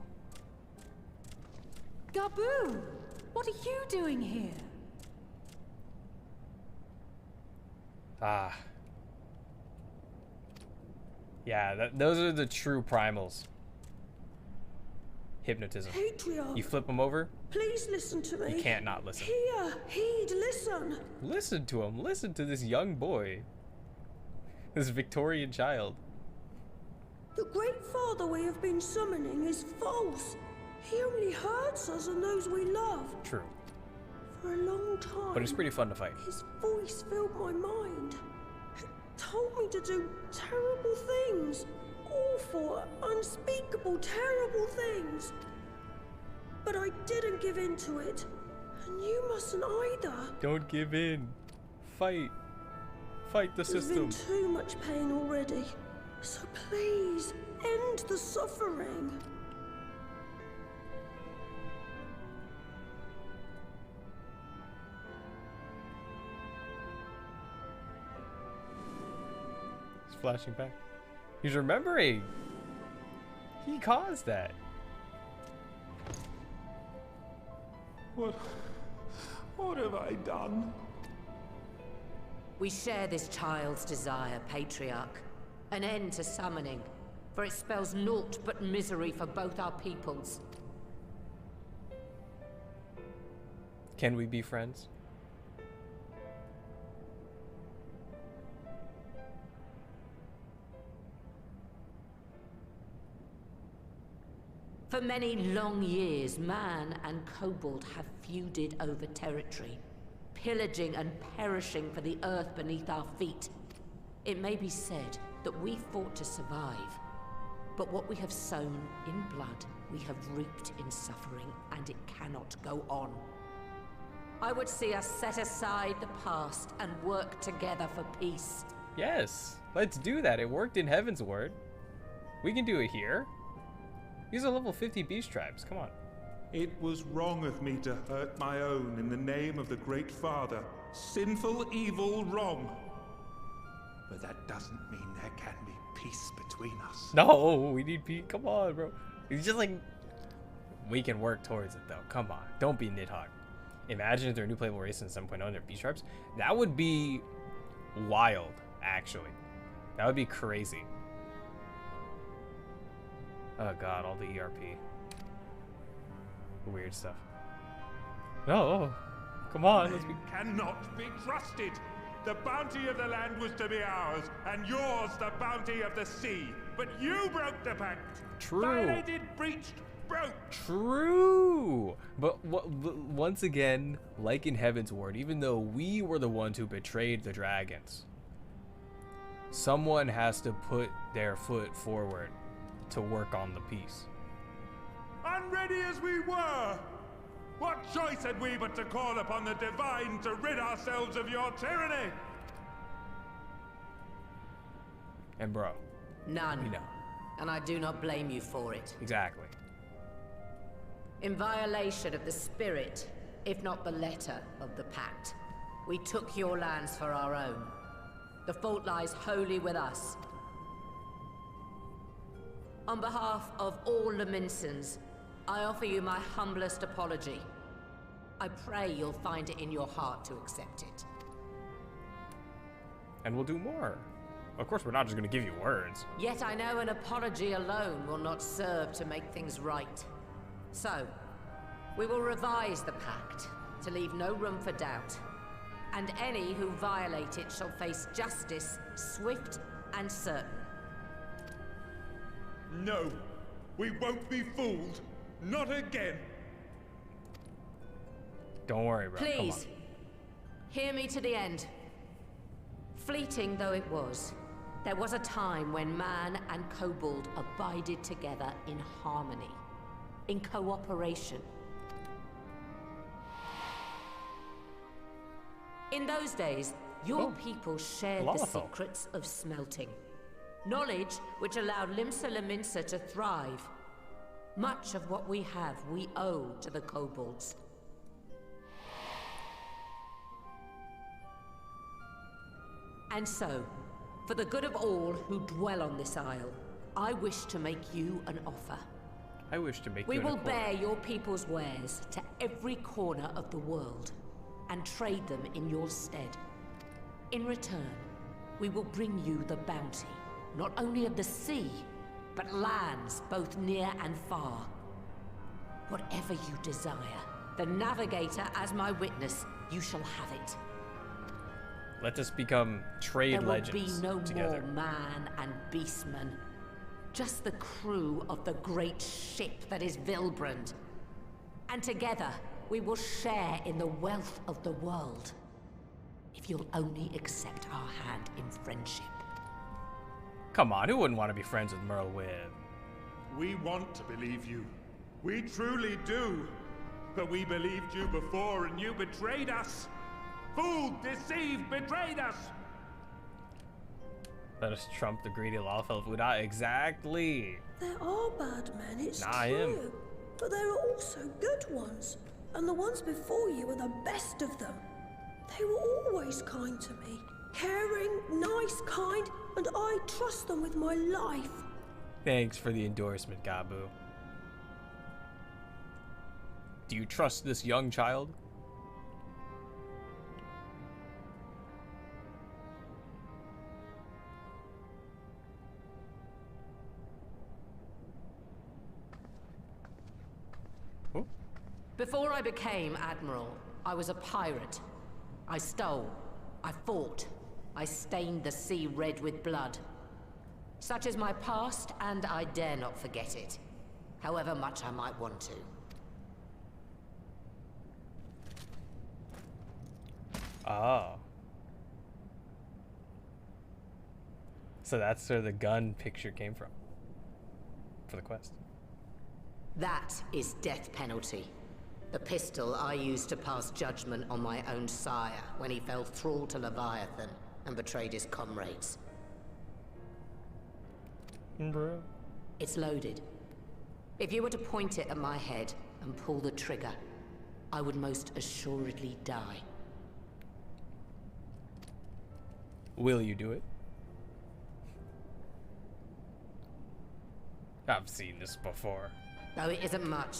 Gabu, what are you doing here? Ah. Yeah, those are the true primals. Hypnotism. Patriarch, You flip them over, please listen to me. you can't not listen. Hear, heed, listen. Listen to him. Listen to this young boy. This Victorian child. The great father we have been summoning is false. He only hurts us and those we love. True. For a long time. But it's pretty fun to fight. His voice filled my mind. It told me to do terrible things. Awful, unspeakable, terrible things. But I didn't give in to it. And you mustn't either. Don't give in. Fight. Fight the There's system. been too much pain already. So please, end the suffering. He's flashing back. He's remembering. He caused that. What have I done? We share this child's desire, Patriarch. An end to summoning, for it spells naught but misery for both our peoples. Can we be friends? For many long years, man and kobold have feuded over territory, pillaging and perishing for the earth beneath our feet. It may be said that we fought to survive, but what we have sown in blood, we have reaped in suffering, and it cannot go on. I would see us set aside the past and work together for peace. Yes, let's do that. It worked in Heaven's Word. We can do it here. These are level 50 beast tribes. Come on. It was wrong of me to hurt my own in the name of the Great Father. Sinful, evil, wrong. But that doesn't mean there can be peace between us. No, we need peace. Come on, bro. It's just like we can work towards it, though. Come on, don't be Nidhogg. Imagine if there are new playable races in 7.0 and they're beast tribes. That would be wild, actually. That would be crazy. Oh god, all the ERP. Weird stuff. No, come on. Let's be... Cannot be trusted. The bounty of the land was to be ours, and yours the bounty of the sea. But you broke the pact. True. Violated, breached, broke. True. But once again, like in Heaven's Word, even though we were the ones who betrayed the dragons, someone has to put their foot forward to work on the peace. Unready as we were, what choice had we but to call upon the divine to rid ourselves of your tyranny? And bro, None. we know. And I do not blame you for it. Exactly. In violation of the spirit, if not the letter of the pact, we took your lands for our own. The fault lies wholly with us. On behalf of all Laminsons, I offer you my humblest apology. I pray you'll find it in your heart to accept it. And we'll do more. Of course, we're not just going to give you words. Yet I know an apology alone will not serve to make things right. So, we will revise the pact to leave no room for doubt. And any who violate it shall face justice, swift and certain. No, we won't be fooled. Not again. Don't worry, bro. Please, hear me to the end. Fleeting though it was, there was a time when man and kobold abided together in harmony, in cooperation. In those days, your people shared the secrets of smelting. Knowledge which allowed Limsa Laminsa to thrive. Much of what we have, we owe to the kobolds. And so, for the good of all who dwell on this isle, I wish to make you an offer. I wish to make We you an will accord. bear your people's wares to every corner of the world and trade them in your stead. In return, we will bring you the bounty, not only of the sea, but lands both near and far. Whatever you desire, the Navigator as my witness, you shall have it. Let us become trade There will legends be no together. more man and beastman. Just the crew of the great ship that is Vilbrand. And together, we will share in the wealth of the world. If you'll only accept our hand in friendship. Come on, who wouldn't want to be friends with Merle Webb? We want to believe you. We truly do. But we believed you before and you betrayed us. Fooled, deceived, betrayed us. Let us trump the greedy lawful Vuda. Exactly. There are bad men, it's Nah, I true. am. But there are also good ones. And the ones before you are the best of them. They were always kind to me. Caring, nice, kind, and I trust them with my life. Thanks for the endorsement, Gabu. Do you trust this young child? Oh. Before I became Admiral, I was a pirate. I stole, I fought, I stained the sea red with blood. Such is my past, and I dare not forget it, however much I might want to. Oh. So that's where the gun picture came from. For the quest. That is death penalty. The pistol I used to pass judgment on my own sire when he fell thrall to Leviathan and betrayed his comrades. Bro. It's loaded. If you were to point it at my head and pull the trigger, I would most assuredly die. Will you do it? I've seen this before. Though it isn't much,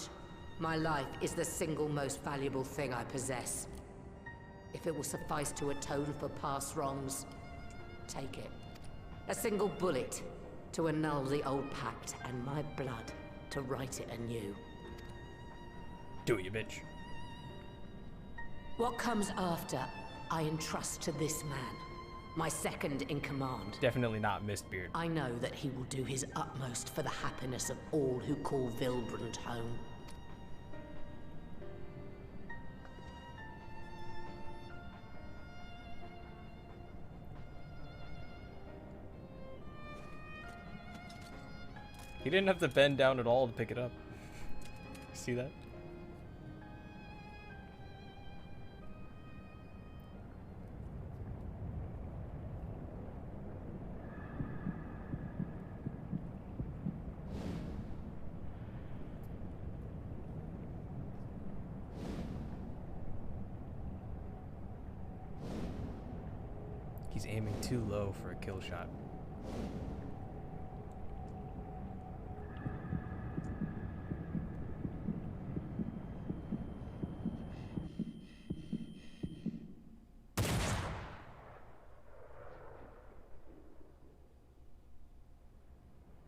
my life is the single most valuable thing I possess. If it will suffice to atone for past wrongs, take it. A single bullet to annul the old pact, and my blood to write it anew. Do it, you bitch. What comes after, I entrust to this man, my second in command. Definitely not Mistbeard. I know that he will do his utmost for the happiness of all who call Vilbrand home. He didn't have to bend down at all to pick it up. See that? He's aiming too low for a kill shot.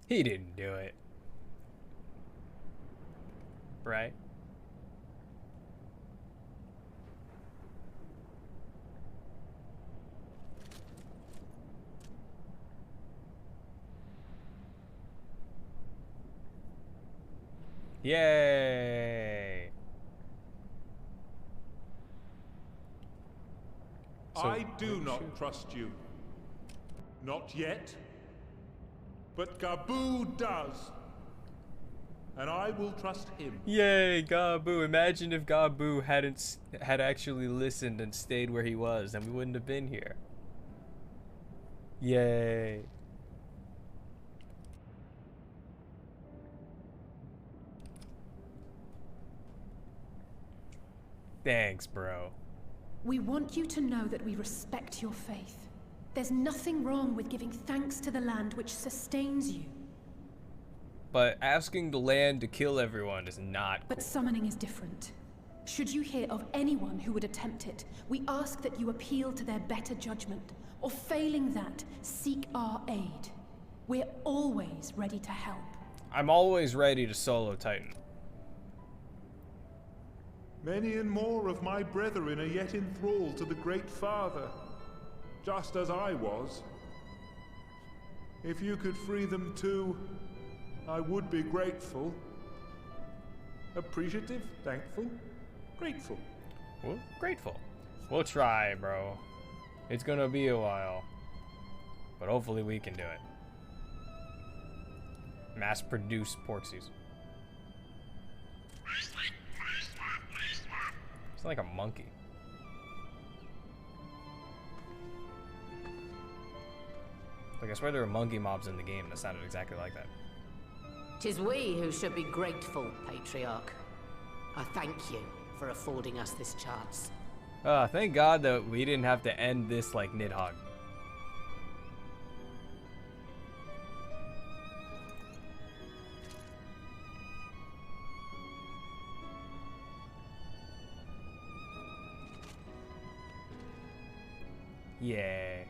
He didn't do it. Right? Yay! I do not trust you. Not yet. But Gabu does. And I will trust him. Yay, Gabu. Imagine if Gabu had actually listened and stayed where he was, then we wouldn't have been here. Yay. Thanks, bro. We want you to know that we respect your faith. There's nothing wrong with giving thanks to the land which sustains you. But asking the land to kill everyone is not But summoning is different. Should you hear of anyone who would attempt it, we ask that you appeal to their better judgment, or failing that, seek our aid. We're always ready to help. I'm always ready to solo Titan. Many and more of my brethren are yet enthralled to the Great Father, just as I was. If you could free them too, I would be grateful. Appreciative, thankful, Grateful. Well, grateful. We'll try, bro. It's gonna be a while. But hopefully we can do it. Mass-produced porksies. It's like a monkey. Like, I swear there were monkey mobs in the game that sounded exactly like that. 'Tis we who should be grateful, Patriarch. I thank you for affording us this chance. Thank God that we didn't have to end this like Nidhogg. Yeah.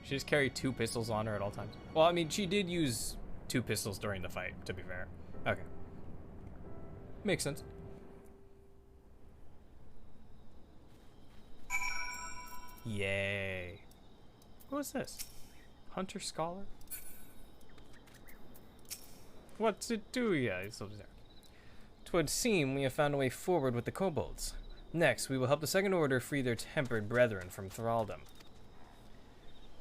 She just carried 2 pistols on her at all times. Well, I mean, she did use 2 pistols during the fight, to be fair. Okay. Makes sense. Yay. What was this? Hunter Scholar? What's it do? Yeah, it's over there. 'Twould seem we have found a way forward with the kobolds. Next, we will help the Second Order free their tempered brethren from thraldom.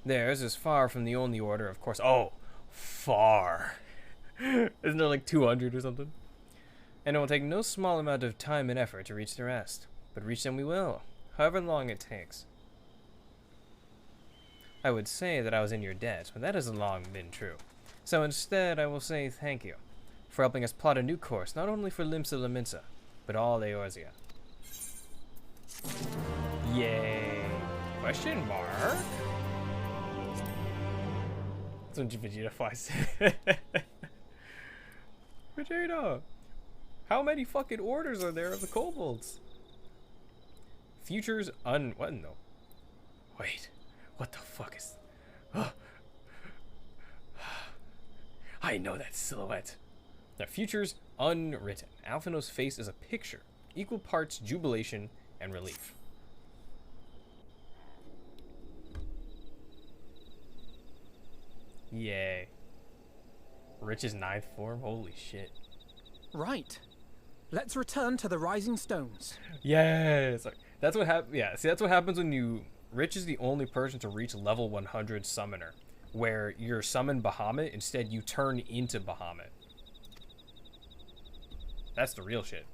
Theirs is far from the only order, of course. Oh, far. Isn't there like 200 or something? And it will take no small amount of time and effort to reach the rest. But reach them we will, however long it takes. I would say that I was in your debt, but that has long been true. So instead, I will say thank you for helping us plot a new course, not only for Limsa Laminsa, but all Eorzea. Yay. Question mark? That's when Vegeta flies. Vegeta! How many fucking orders are there of the kobolds? Futures what no? Wait. What the fuck is... I know that silhouette. The future's unwritten. Alphino's face is a picture. Equal parts jubilation and relief. Yay. Rich's 9th form? Holy shit. Right. Let's return to the Rising Stones. Yes! That's what happens. Yeah, see, that's what happens when you... Rich is the only person to reach level 100 summoner, where you're summoned Bahamut, instead you turn into Bahamut. That's the real shit.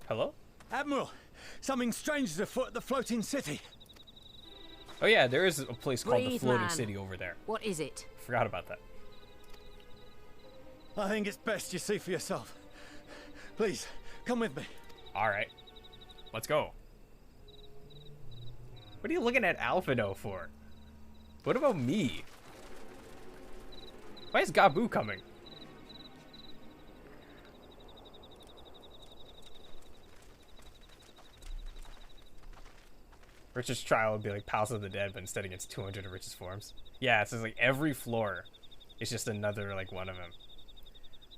Hello? Admiral, something strange is afoot at the floating city. Oh yeah, there is a place called the Breathe, Floating man. City over there. What is it? Forgot about that. I think it's best you see for yourself. Please, come with me. Alright. Let's go. What are you looking at Alphino for? What about me? Why is Gabu coming? Rich's trial would be like Palace of the Dead, but instead it gets 200 of Rich's forms. Yeah, it's just like every floor is just another like one of them.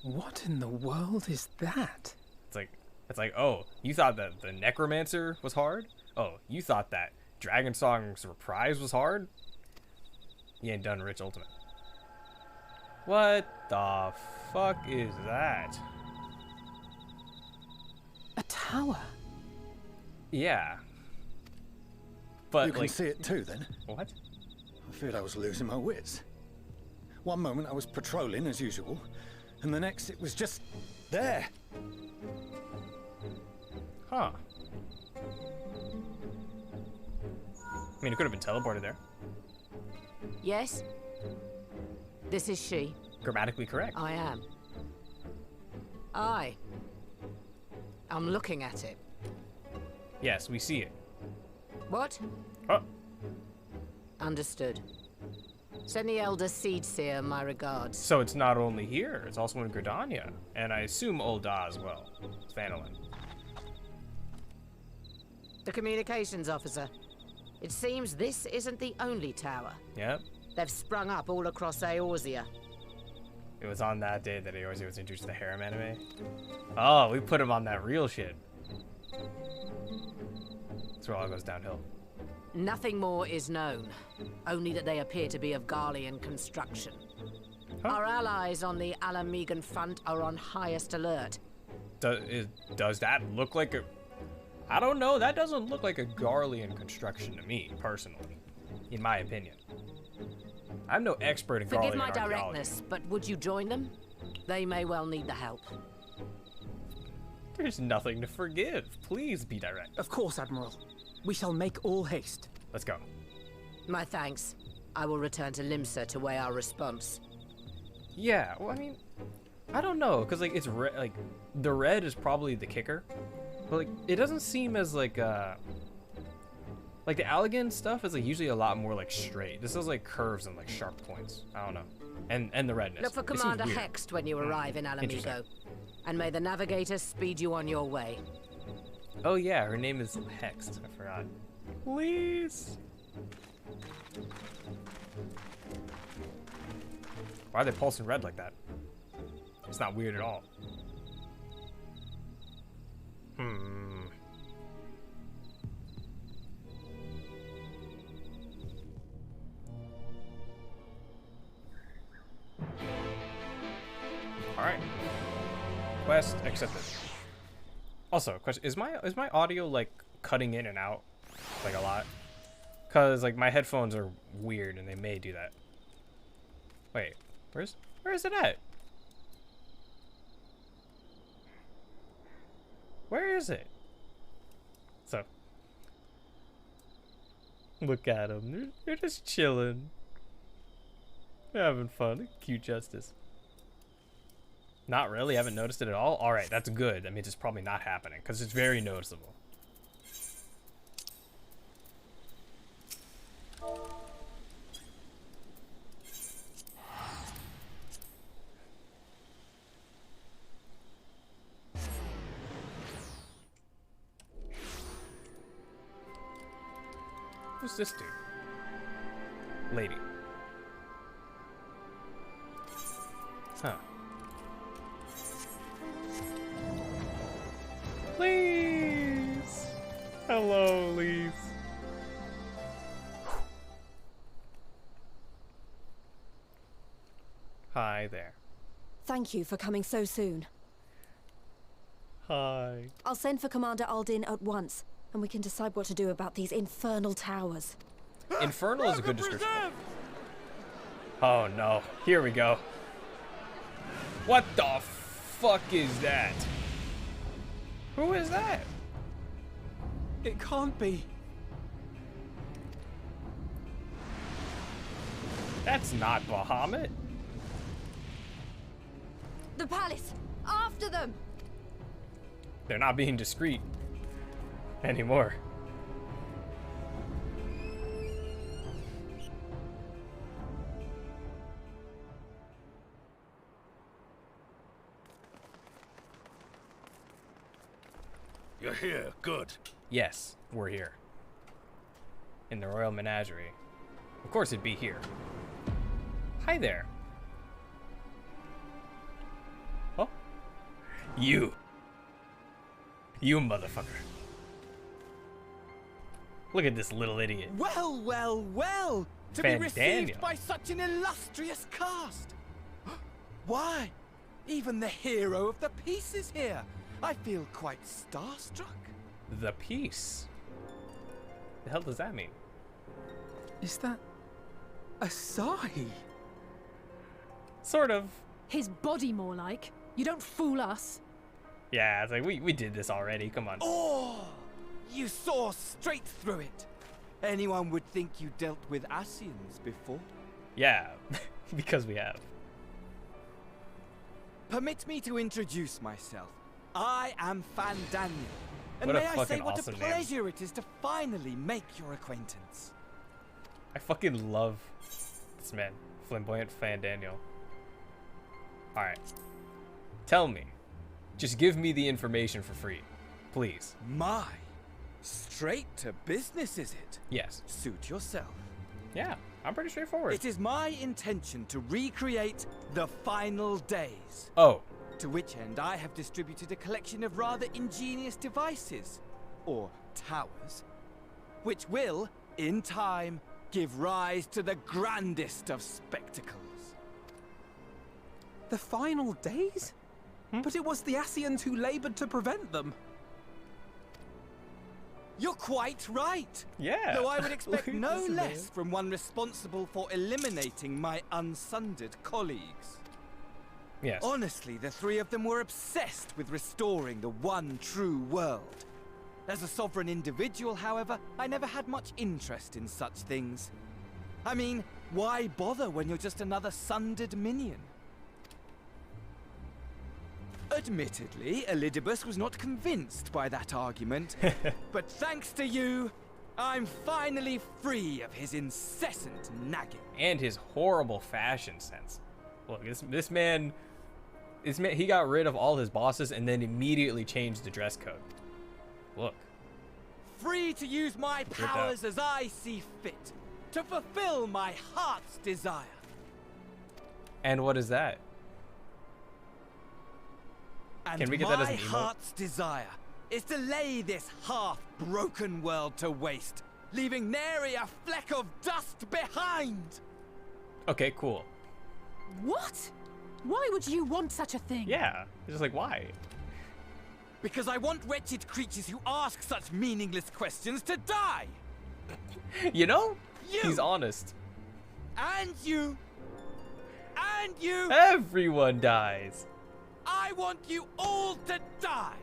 What in the world is that? It's like, oh, you thought that the Necromancer was hard? Oh, you thought that Dragon Song's Reprise was hard? You ain't done Rich Ultimate. What the fuck is that? A tower. Yeah. But you can see it too, then? What? I feared I was losing my wits. One moment I was patrolling as usual, and the next it was just there. Huh. I mean, it could have been teleported there. Yes? This is she. Grammatically correct. I am. I'm looking at it. Yes, we see it. What? Oh. Understood. Send the Elder Seedseer my regards. So it's not only here, it's also in Gridania. And I assume Ul'dah as well. Svanilin. The communications officer. It seems this isn't the only tower. Yep. They've sprung up all across Eorzea. It was on that day that Eorzea was introduced to the harem anime. Oh, we put him on that real shit. That's where it all goes downhill. Nothing more is known. Only that they appear to be of Garlean construction. Huh? Our allies on the Alamegan front are on highest alert. Does that look like a... I don't know. That doesn't look like a Garlean construction to me, personally. In my opinion. I'm no expert in Garlean Forgive my archaeology. directness, but would you join them? They may well need the help. There's nothing to forgive. Please be direct. Of course, Admiral. We shall make all haste. Let's go. My thanks. I will return to Limsa to weigh our response. Yeah, well, I mean, I don't know, because, like, it's red, like, the red is probably the kicker, but, like, it doesn't seem as, like the Allegan stuff is, like, usually a lot more, like, straight. This is, like, curves and, like, sharp points. I don't know. And the redness. Look for It seems Commander weird. Hext when you arrive in Alamigo. And may the Navigator speed you on your way. Oh, yeah, her name is Hext. I forgot. Please. Why are they pulsing red like that? It's not weird at all. All right. Quest accepted. Also, question: is my audio like cutting in and out like a lot? Cause like my headphones are weird and they may do that. Wait, where is it at? Where is it? So, look at them. They're just chilling. They're having fun. Cute justice. Not really. I haven't noticed it at all. All right, that's good. That means it's probably not happening because it's very noticeable. Who's this dude? Lady. Huh. Please. Hello, Lise. Hi there. Thank you for coming so soon. Hi. I'll send for Commander Aldin at once, and we can decide what to do about these infernal towers. Infernal is a good description. Oh no, here we go. What the fuck is that? Who is that? It can't be. That's not Bahamut. The palace! After them! They're not being discreet anymore. You're here, good. Yes, we're here. In the Royal Menagerie. Of course it'd be here. Hi there. Oh? You motherfucker. Look at this little idiot. Well, well, well! To be received by such an illustrious cast! Why? Even the hero of the piece is here! I feel quite starstruck. The piece? The hell does that mean? Is that Asahi? Sort of. His body more like. You don't fool us. Yeah, it's like we did this already. Come on. Oh! You saw straight through it. Anyone would think you dealt with Asians before. Yeah, because we have. Permit me to introduce myself. I am Fandaniel. And What a may I say fucking what awesome a name. pleasure it is to finally make your acquaintance. I fucking love this man. Flamboyant Fandaniel. Alright. Tell me. Just give me the information for free. Please. My. Straight to business, is it? Yes. Suit yourself. Yeah, I'm pretty straightforward. It is my intention to recreate the final days. Oh. To which end I have distributed a collection of rather ingenious devices, or towers, which will, in time, give rise to the grandest of spectacles. The final days? But it was the Ascians who labored to prevent them. You're quite right. Yeah. Though I would expect no Listen, less man. from one responsible for eliminating my unsundered colleagues. Yes. Honestly, the three of them were obsessed with restoring the one true world. As a sovereign individual, however, I never had much interest in such things. I mean, why bother when you're just another sundered minion? Admittedly, Elidibus was not convinced by that argument, but thanks to you, I'm finally free of his incessant nagging. And his horrible fashion sense. Look, this man, he got rid of all his bosses and then immediately changed the dress code. Look. Free to use my powers as I see fit, to fulfill my heart's desire. And what is that? And Can we get that as an my emote? heart's desire is to lay this half-broken world to waste, leaving nary a fleck of dust behind. Okay, cool. What? Why would you want such a thing? Yeah, it's just like, why? Because I want wretched creatures who ask such meaningless questions to die. You know? You. He's honest. And you. And you. Everyone dies. I want you all to die.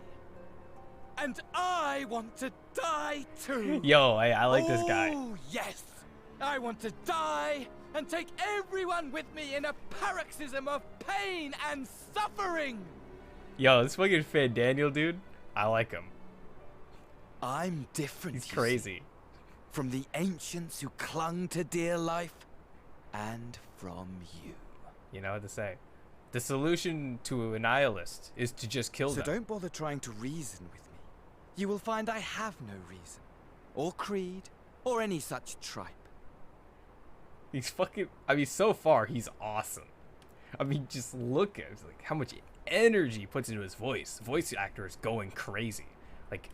And I want to die too. Yo, I like this guy. Oh, yes. I want to die and take everyone with me in a paroxysm of pain and suffering. Yo, this fucking Fan Daniel dude, I like him. I'm different. He's crazy. From the ancients who clung to dear life, and from you. You know what to say. The solution to a nihilist is to just kill them. So don't bother trying to reason with me. You will find I have no reason, or creed, or any such tripe. He's fucking, I mean, so far, he's awesome. I mean, just look at like how much energy he puts into his voice. The voice actor is going crazy. Like,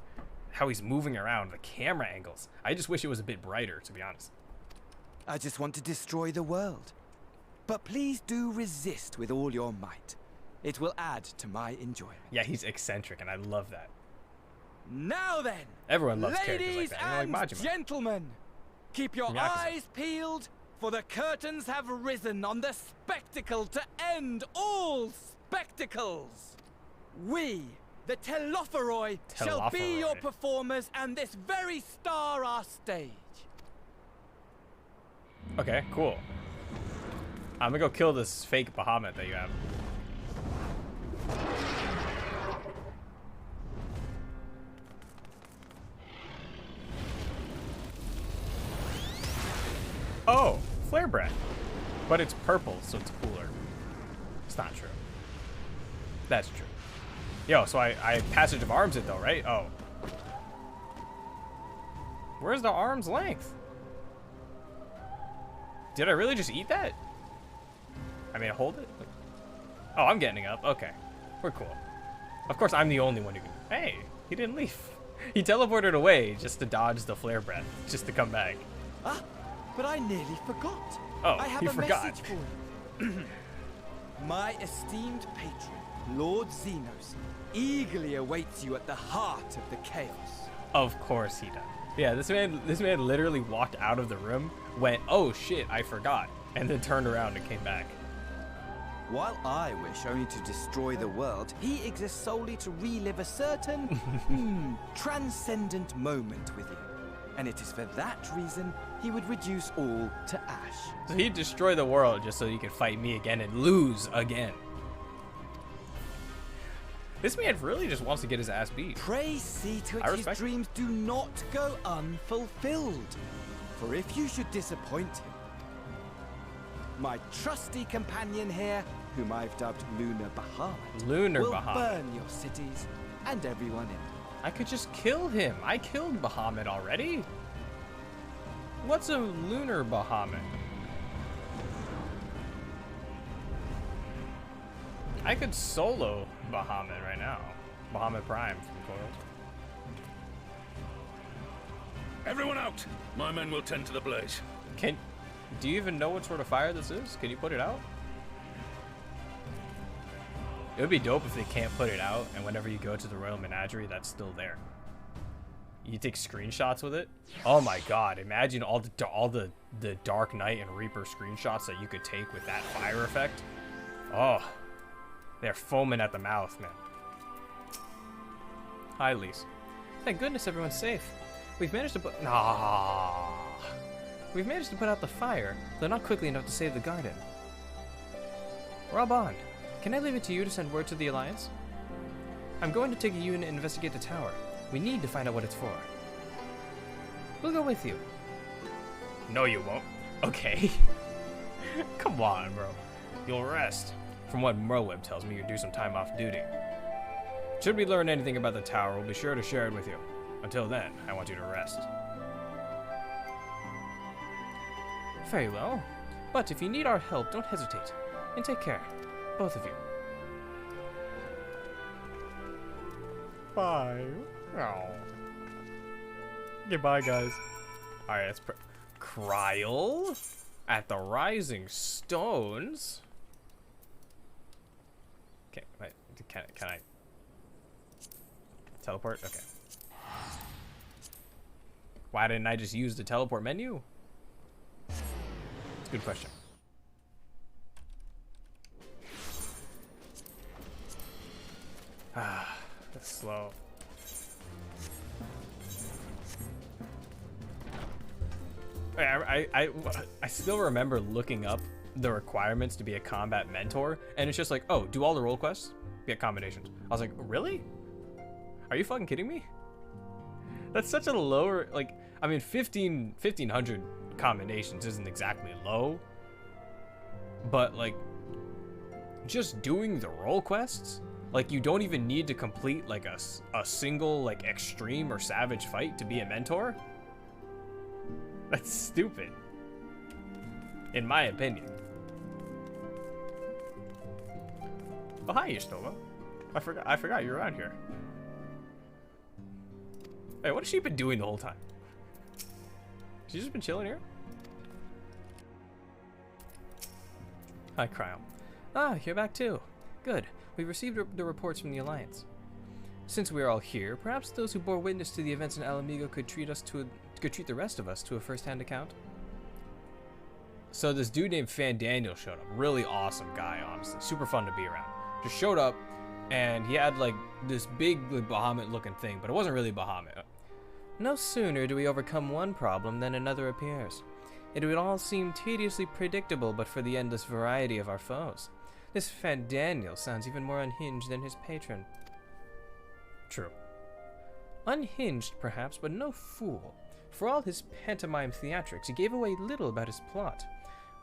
how he's moving around, the camera angles. I just wish it was a bit brighter, to be honest. I just want to destroy the world. But please do resist with all your might. It will add to my enjoyment. Yeah, he's eccentric, and I love that. Now then, everyone loves characters like ladies that. You know, like and Majima. gentlemen, keep your Yakuza. eyes peeled, for the curtains have risen on the spectacle to end all spectacles. We, the Telophoroi, shall be your performers, and this very star our stage. Okay, cool. I'm gonna go kill this fake Bahamut that you have. Oh, flare breath. But it's purple, so it's cooler. It's not true. That's true. Yo, so I passage of arms it though, right? Oh. Where's the arm's length? Did I really just eat that? I mean, hold it? Oh, I'm getting up. Okay. We're cool. Of course, I'm the only one who can... Hey, he didn't leave. He teleported away just to dodge the flare breath, just to come back. Ah, but I nearly forgot. Oh, I have you a forgot. message for you. My esteemed patron, Lord Xenos, eagerly awaits you at the heart of the chaos. Of course he does. Yeah, this man literally walked out of the room, went, oh shit, I forgot, and then turned around and came back. While I wish only to destroy the world, he exists solely to relive a certain transcendent moment with you. And it is for that reason he would reduce all to ash. So he'd destroy the world just so he could fight me again and lose again. This man really just wants to get his ass beat. Pray see to it his dreams do not go unfulfilled. For if you should disappoint him, my trusty companion here, whom I've dubbed Lunar Bahamut, will burn your cities and everyone in them. I could just kill him. I killed Bahamut already. What's a Lunar Bahamut? I could solo Bahamut right now. Bahamut Prime from Coiled. Everyone out! My men will tend to the blaze. Do you even know what sort of fire this is? Can you put it out? It would be dope if they can't put it out, and whenever you go to the Royal Menagerie, that's still there. You take screenshots with it. Oh my god, imagine all the Dark Knight and Reaper screenshots that you could take with that fire effect. Oh, they're foaming at the mouth, man. Hi, Lise. Thank goodness everyone's safe. We've managed to put We've managed to put out the fire, though not quickly enough to save the garden. Rauband, can I leave it to you to send word to the Alliance? I'm going to take a unit and investigate the tower. We need to find out what it's for. We'll go with you. No, you won't. Okay. Come on, bro. You'll rest. From what Merweb tells me, you'll do some time off duty. Should we learn anything about the tower, we'll be sure to share it with you. Until then, I want you to rest. Very well. But if you need our help, don't hesitate. And take care. Both of you. Bye. Oh. Goodbye, guys. Alright, that's Kryl at the Rising Stones. Okay, wait, can I teleport? Okay. Why didn't I just use the teleport menu? It's a good question. Ah, that's slow. I still remember looking up the requirements to be a combat mentor, and it's just like, oh, do all the role quests, get combinations. I was like, really? Are you fucking kidding me? That's such a lower, like, I mean, 1,500 combinations isn't exactly low, but like, just doing the role quests, like, you don't even need to complete like a single like extreme or savage fight to be a mentor. That's stupid, in my opinion. Oh, hi, Yustova. I forgot you're around here. Hey, what has she been doing the whole time? She's just been chilling here? Hi, Kryl. Ah, you're back too. Good. We've received the reports from the Alliance. Since we are all here, perhaps those who bore witness to the events in Alamigo could treat the rest of us to a first-hand account. So this dude named Fan Daniel showed up. Really awesome guy, honestly. Super fun to be around. Just showed up, and he had like this big like, Bahamut-looking thing, but it wasn't really Bahamut. No sooner do we overcome one problem than another appears. It would all seem tediously predictable but for the endless variety of our foes. This Fan Daniel sounds even more unhinged than his patron. True. Unhinged, perhaps, but no fool. For all his pantomime theatrics, he gave away little about his plot.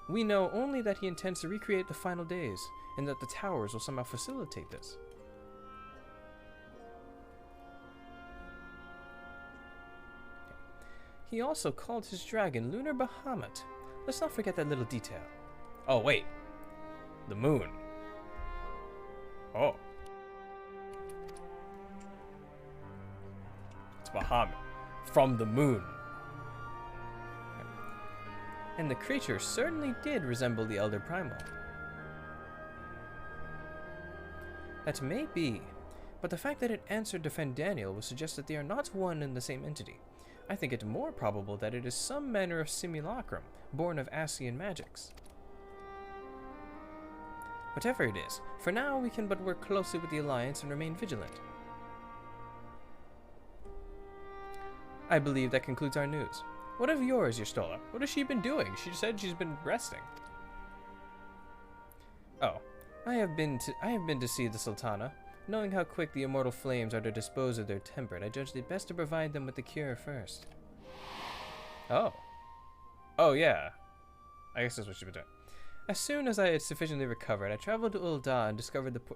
We know only that he intends to recreate the final days, and that the towers will somehow facilitate this. He also called his dragon Lunar Bahamut. Let's not forget that little detail. Oh, wait. The moon. Oh. It's Bahamut. From the moon. And the creature certainly did resemble the Elder Primal. That may be, but the fact that it answered to Fandaniel would suggest that they are not one and the same entity. I think it more probable that it is some manner of simulacrum, born of Asian magics. Whatever it is, for now we can but work closely with the Alliance and remain vigilant. I believe that concludes our news. What of yours, Yustola? What has she been doing? She said she's been resting. Oh, I have been to see the Sultana. Knowing how quick the immortal flames are to dispose of their temperate, I judged it best to provide them with the cure first. Oh. Oh, yeah. I guess that's what she's been doing. As soon as I had sufficiently recovered, I traveled to Ul'dah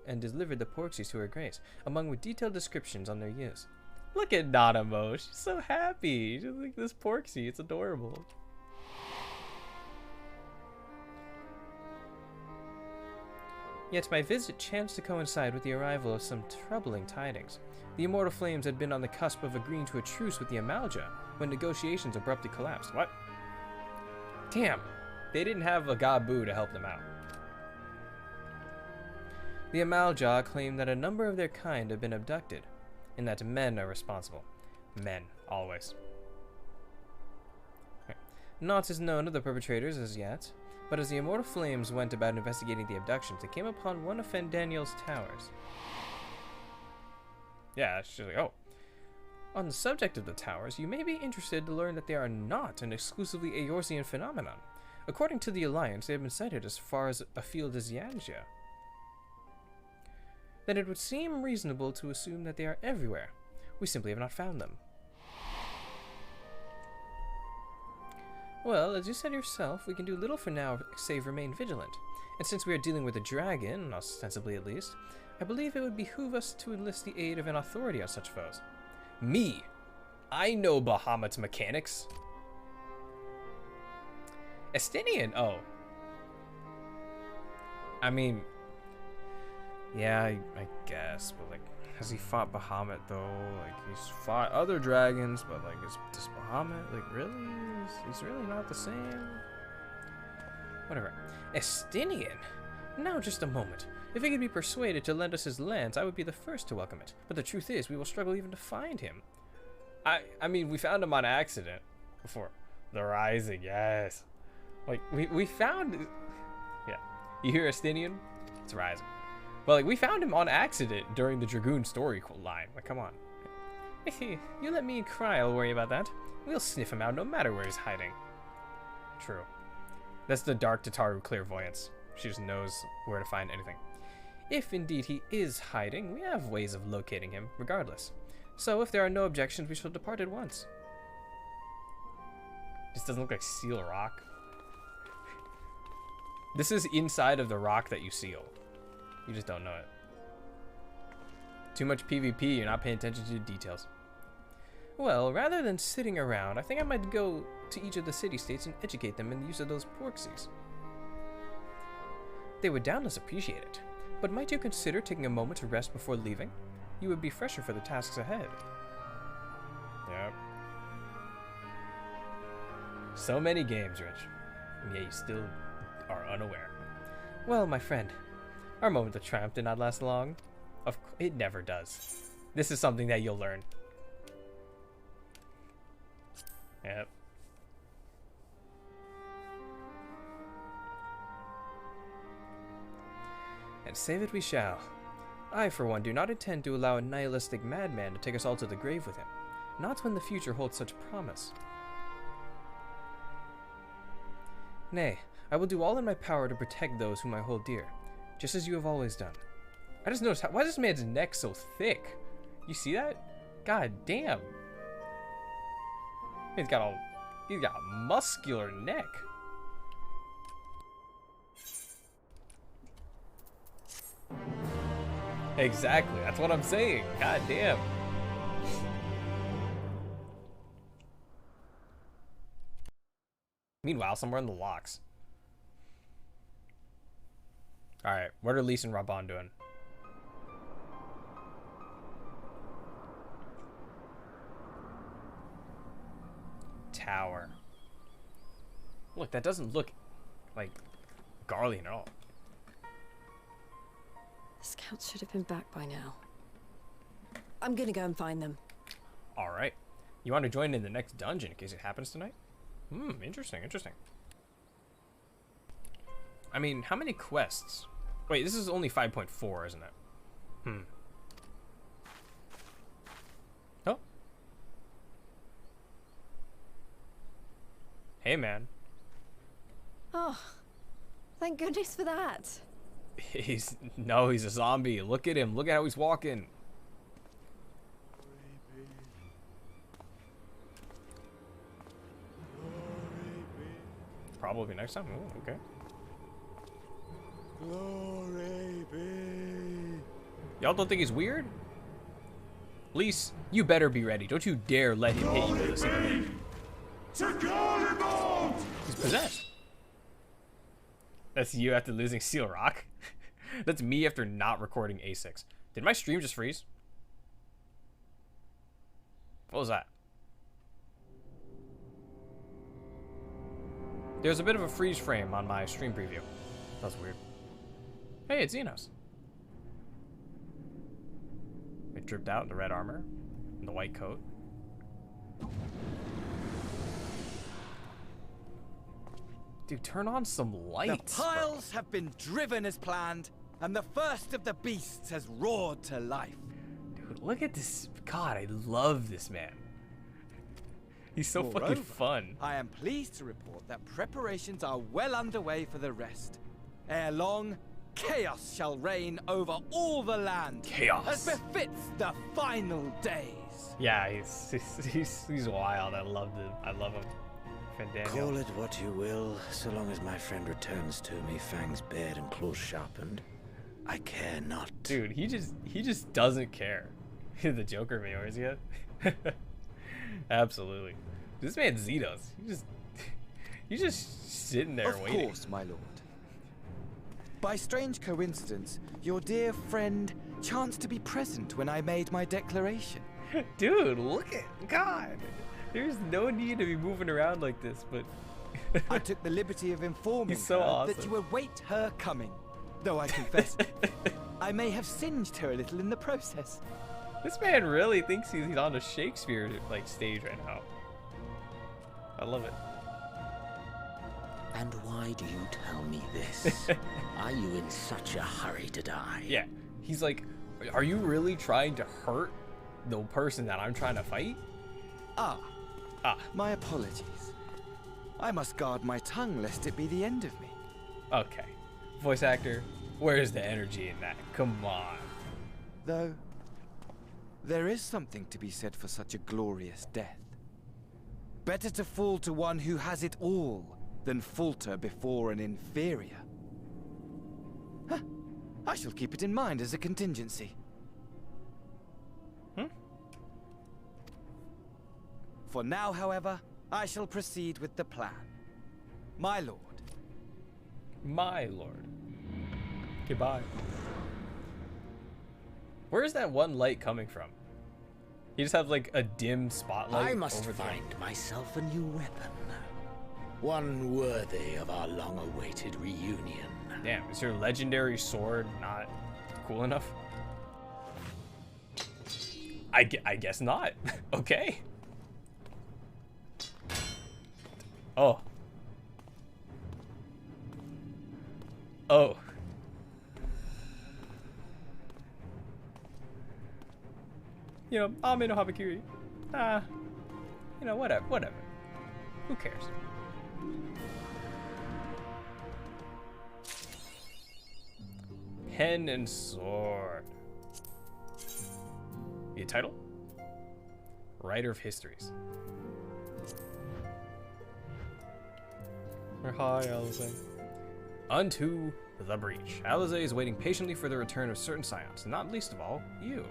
and delivered the porksies to her grace, among with detailed descriptions on their use. Look at Nanamo. She's so happy. She's like this porksy. It's adorable. Yet my visit chanced to coincide with the arrival of some troubling tidings. The immortal flames had been on the cusp of agreeing to a truce with the Amalja when negotiations abruptly collapsed. What? Damn. They didn't have a Gabu to help them out. The Amalja claim that a number of their kind have been abducted, and that men are responsible. Men, always. Okay. Naught is known of the perpetrators as yet, but as the Immortal Flames went about investigating the abductions, they came upon one of Fandaniel's towers. Yeah, she's like, oh. On the subject of the towers, you may be interested to learn that they are not an exclusively Eorzean phenomenon. According to the Alliance, they have been sighted as far as afield as Yanjia. Then it would seem reasonable to assume that they are everywhere. We simply have not found them. Well, as you said yourself, we can do little for now save remain vigilant. And since we are dealing with a dragon, ostensibly at least, I believe it would behoove us to enlist the aid of an authority on such foes. Me! I know Bahamut's mechanics. Estinian? Oh. I mean... yeah, I guess, but like, has he fought Bahamut though? Like, he's fought other dragons, but like, is Bahamut, like, really? He's really not the same? Whatever. Estinian? Now, just a moment. If he could be persuaded to lend us his lands, I would be the first to welcome it. But the truth is, we will struggle even to find him. I mean, we found him on accident before. The Rising, yes. Like, we found... yeah. You hear Estinian? It's Rising. But, like, we found him on accident during the Dragoon story line. Like, come on. You let me cry, I'll worry about that. We'll sniff him out no matter where he's hiding. True. That's the Dark Tataru clairvoyance. She just knows where to find anything. If indeed he is hiding, we have ways of locating him, regardless. So if there are no objections, we shall depart at once. This doesn't look like seal rock. This is inside of the rock that you seal. You just don't know it. Too much PvP, you're not paying attention to the details. Well, rather than sitting around, I think I might go to each of the city-states and educate them in the use of those porxies. They would doubtless appreciate it, but might you consider taking a moment to rest before leaving? You would be fresher for the tasks ahead. Yep. So many games, Rich. And yet you still are unaware. Well, my friend, our moment of triumph did not last long. It never does. This is something that you'll learn. Yep. And save it we shall. I, for one, do not intend to allow a nihilistic madman to take us all to the grave with him. Not when the future holds such promise. Nay, I will do all in my power to protect those whom I hold dear, just as you have always done. I just noticed, why is this man's neck so thick? You see that? God damn. He's got a muscular neck. Exactly, that's what I'm saying. God damn. Meanwhile, somewhere in the locks. Alright, what are Lise and Raban doing? Tower. Look, that doesn't look like Garlean at all. The scouts should have been back by now. I'm gonna go and find them. Alright. You want to join in the next dungeon in case it happens tonight? Interesting, interesting. I mean, how many quests? Wait, this is only 5.4, isn't it? Oh. Hey, man. Oh, thank goodness for that. He's a zombie. Look at him. Look at how he's walking. Probably next time. Ooh, okay. Glory be. Y'all don't think he's weird? Lise, you better be ready. Don't you dare let him hit you with a single hit. He's possessed. That's you after losing Seal Rock. That's me after not recording A6. Did my stream just freeze? What was that? There's a bit of a freeze frame on my stream preview. That's weird. Hey, it's Xenos. dripped out in the red armor and the white coat. Dude, turn on some lights. The piles have been driven as planned, and the first of the beasts has roared to life. Dude, look at this. God, I love this man. He's so fucking fun. I am pleased to report that preparations are well underway for the rest. Ere long, chaos shall reign over all the land. Chaos. As befits the final days. Yeah, he's wild. I love him. I love him. Fandango. Call it what you will, so long as my friend returns to me, fangs bared and claws sharpened. I care not. Dude, he just doesn't care. The Joker Mayor's yet? Absolutely. This man Zetos. He's just sitting there waiting. Of course, my lord. By strange coincidence, your dear friend chanced to be present when I made my declaration. Dude, look at God. There's no need to be moving around like this, but I took the liberty of informing so her awesome. that you await her coming. Though I confess, I may have singed her a little in the process. This man really thinks he's on a Shakespeare like stage right now. I love it. And why do you tell me this? Are you in such a hurry to die? Yeah, he's like, are you really trying to hurt the person that I'm trying to fight? My apologies. I must guard my tongue lest it be the end of me. Okay. Voice actor, where's the energy in that? Come on. Though, there is something to be said for such a glorious death. Better to fall to one who has it all than falter before an inferior. Huh. I shall keep it in mind as a contingency. For now, however, I shall proceed with the plan. My lord. My lord. Goodbye. Where's that one light coming from? You just have like a dim spotlight. I must over find myself a new weapon. One worthy of our long-awaited reunion. Damn, is your legendary sword not cool enough? I guess not. Okay. Oh. Oh. You know, Ame no Habakiri. You know, whatever. Who cares? Pen and sword. Your title? Writer of Histories. Hi, Alize. Unto the breach. Alize is waiting patiently for the return of certain scions, not least of all, you.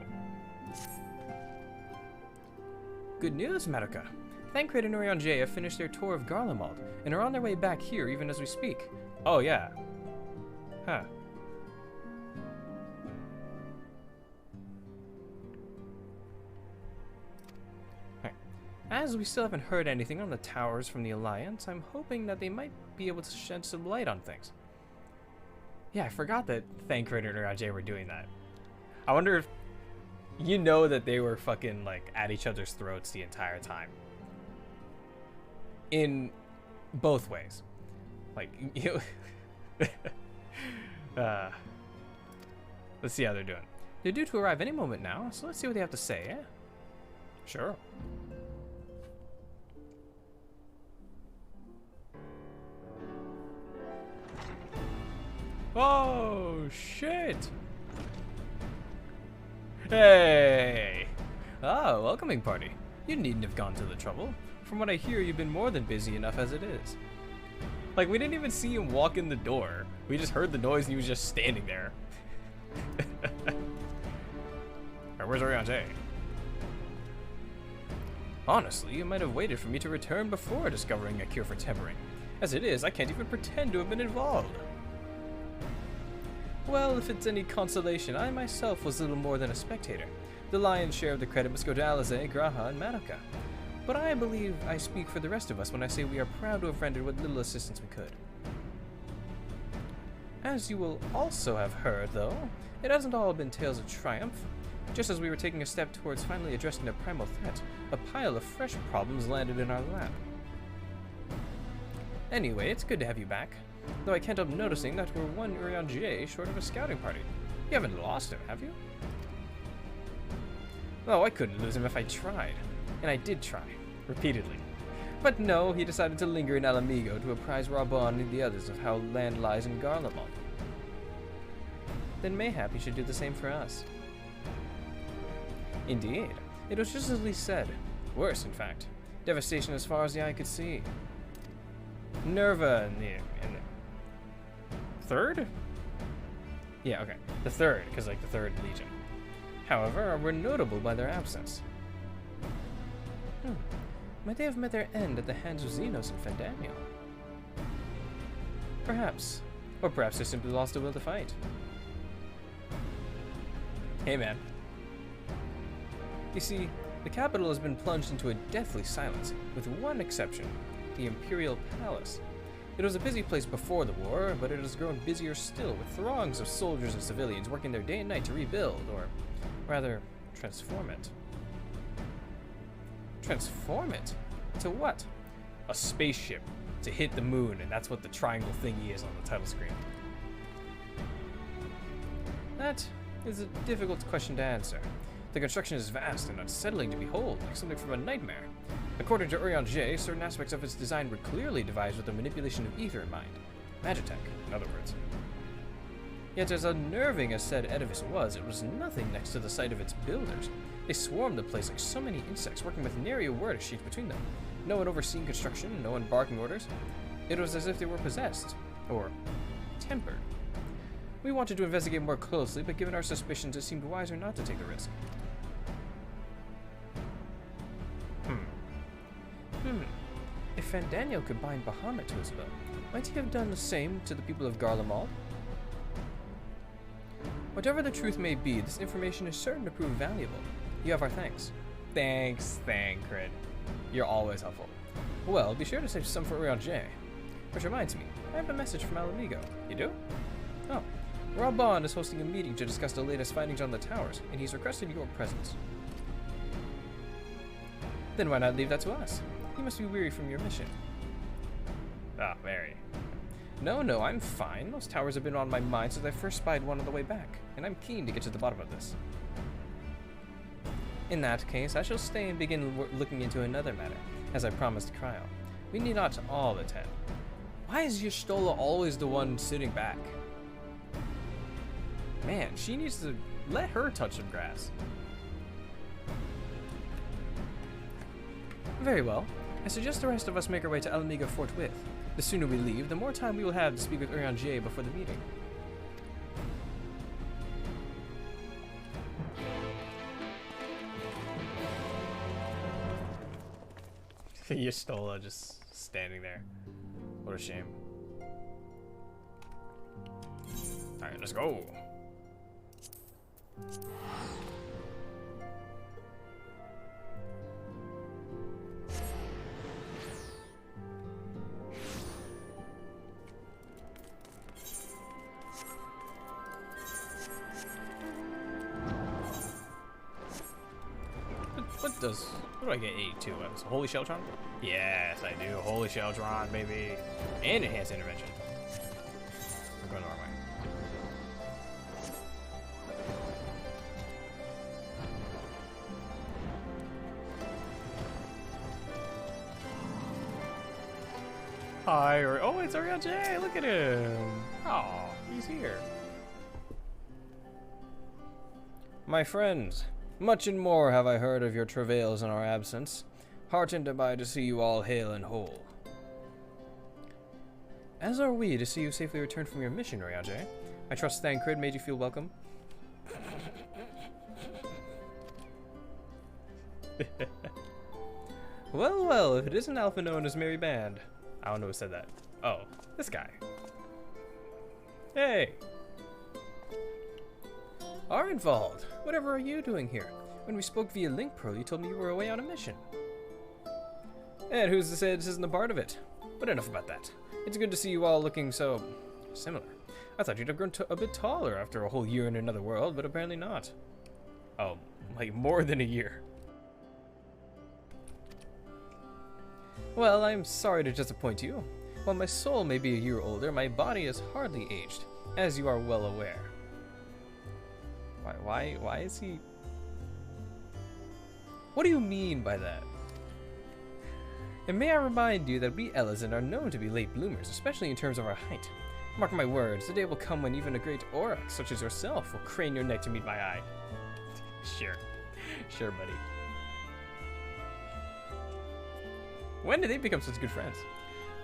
Good news, Madoka. Thancred and Urianger have finished their tour of Garlemald and are on their way back here even as we speak. Oh, yeah. Huh. As we still haven't heard anything on the towers from the Alliance, I'm hoping that they might be able to shed some light on things. Yeah, I forgot that Thancred and Urianger were doing that. I wonder if you know that they were fucking like at each other's throats the entire time. In both ways. Like, you let's see how they're doing. They're due to arrive any moment now, so let's see what they have to say, eh? Sure. Oh, shit. Hey. Ah, welcoming party. You needn't have gone to the trouble. From what I hear, you've been more than busy enough as it is. Like, we didn't even see him walk in the door. We just heard the noise and he was just standing there. Alright, where's Urianger? Honestly, you might have waited for me to return before discovering a cure for tempering. As it is, I can't even pretend to have been involved. Well, if it's any consolation, I myself was little more than a spectator. The lion's share of the credit must go to Alize, Graha, and Madoka. But I believe I speak for the rest of us when I say we are proud to have rendered what little assistance we could. As you will also have heard, though, it hasn't all been tales of triumph. Just as we were taking a step towards finally addressing the primal threat, a pile of fresh problems landed in our lap. Anyway, it's good to have you back. Though I can't help noticing that we're one Urianger short of a scouting party. You haven't lost him, have you? Oh, I couldn't lose him if I tried. And I did try. Repeatedly. But no, he decided to linger in Alamigo to apprise Rabon and the others of how land lies in Garlemald. Then mayhap he should do the same for us. Indeed. It was just as Lee said. Worse, in fact. Devastation as far as the eye could see. Nerva in the third? Yeah, okay. The third, because like the third legion. However, were notable by their absence. Might they have met their end at the hands of Xenos and Fandaniel? Perhaps. Or perhaps they simply lost the will to fight. Hey man. You see, the capital has been plunged into a deathly silence, with one exception, the Imperial Palace. It was a busy place before the war, but it has grown busier still, with throngs of soldiers and civilians working their day and night to rebuild, or rather, transform it. Transform it? To what? A spaceship to hit the moon, and that's what the triangle thingy is on the title screen. That is a difficult question to answer. The construction is vast and unsettling to behold, like something from a nightmare. According to Urianger, certain aspects of its design were clearly devised with the manipulation of ether in mind. Magitech, in other words. Yet as unnerving as said edifice was, it was nothing next to the sight of its builders. They swarmed the place like so many insects, working with nary a word exchanged between them. No one overseeing construction, no one barking orders. It was as if they were possessed, or tempered. We wanted to investigate more closely, but given our suspicions, it seemed wiser not to take the risk. If Fandaniel could bind Bahamut to his will, might he have done the same to the people of Garlemald? Whatever the truth may be, this information is certain to prove valuable. You have our thanks. Thanks, Thancred. You're always helpful. Well, be sure to save some for Urianger. Which reminds me, I have a message from Alamigo. You do? Oh. Rabon is hosting a meeting to discuss the latest findings on the towers, and he's requested your presence. Then why not leave that to us? You must be weary from your mission. Ah, very. No, I'm fine. Those towers have been on my mind since I first spied one on the way back, and I'm keen to get to the bottom of this. In that case, I shall stay and begin looking into another matter, as I promised Cryo. We need not all attend. Why is Y'shtola always the one sitting back? Man, she needs to let her touch some grass. Very well. I suggest the rest of us make our way to Alamigo forthwith. The sooner we leave, the more time we will have to speak with Urianger before the meeting. Y'shtola just standing there. What a shame. Alright, let's go. What do I get 82 of? Holy Sheltron? Yes, I do. Holy Sheltron, baby. And Enhanced Intervention. We're going the wrong way. Hi, oh, it's Urianger. Look at him. Oh, he's here. My friends, much and more have I heard of your travails in our absence. Heartened am I to see you all hale and whole. As are we to see you safely return from your mission, Urianger. I trust Thancred made you feel welcome. Well, if it isn't Alpha known as Merry Band. I don't know who said that. Oh, this guy. Hey! Arenvald, whatever are you doing here? When we spoke via Link Pro, you told me you were away on a mission. And who's to say this isn't a part of it? But enough about that. It's good to see you all looking so similar. I thought you'd have grown a bit taller after a whole year in another world, but apparently not. Oh, like more than a year. Well, I'm sorry to disappoint you. While my soul may be a year older, my body is hardly aged, as you are well aware. Why is he... What do you mean by that? And may I remind you that we Ellison are known to be late bloomers, especially in terms of our height. Mark my words, the day will come when even a great Auroch such as yourself will crane your neck to meet my eye. Sure. Sure, buddy. When did they become such good friends?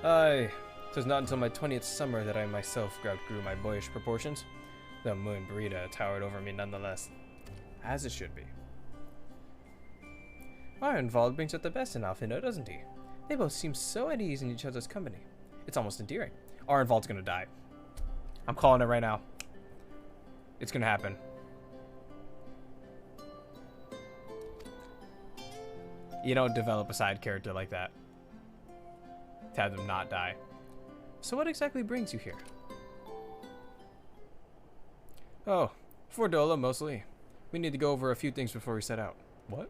It was not until my 20th summer that I myself outgrew my boyish proportions. The moon burrito towered over me nonetheless. As it should be. Arnvald brings out the best in Alfino, doesn't he? They both seem so at ease in each other's company. It's almost endearing. Arnvald's gonna die. I'm calling it right now. It's gonna happen. You don't develop a side character like that to have them not die. So what exactly brings you here? Oh, for Dola mostly. We need to go over a few things before we set out. What?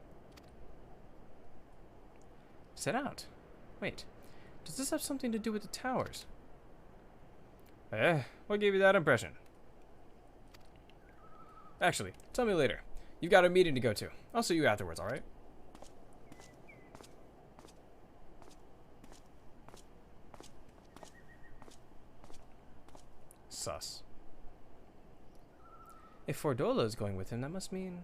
Set out? Wait, does this have something to do with the towers? What gave you that impression? Actually, tell me later. You've got a meeting to go to. I'll see you afterwards, alright? Sus. If Fordola is going with him, that must mean...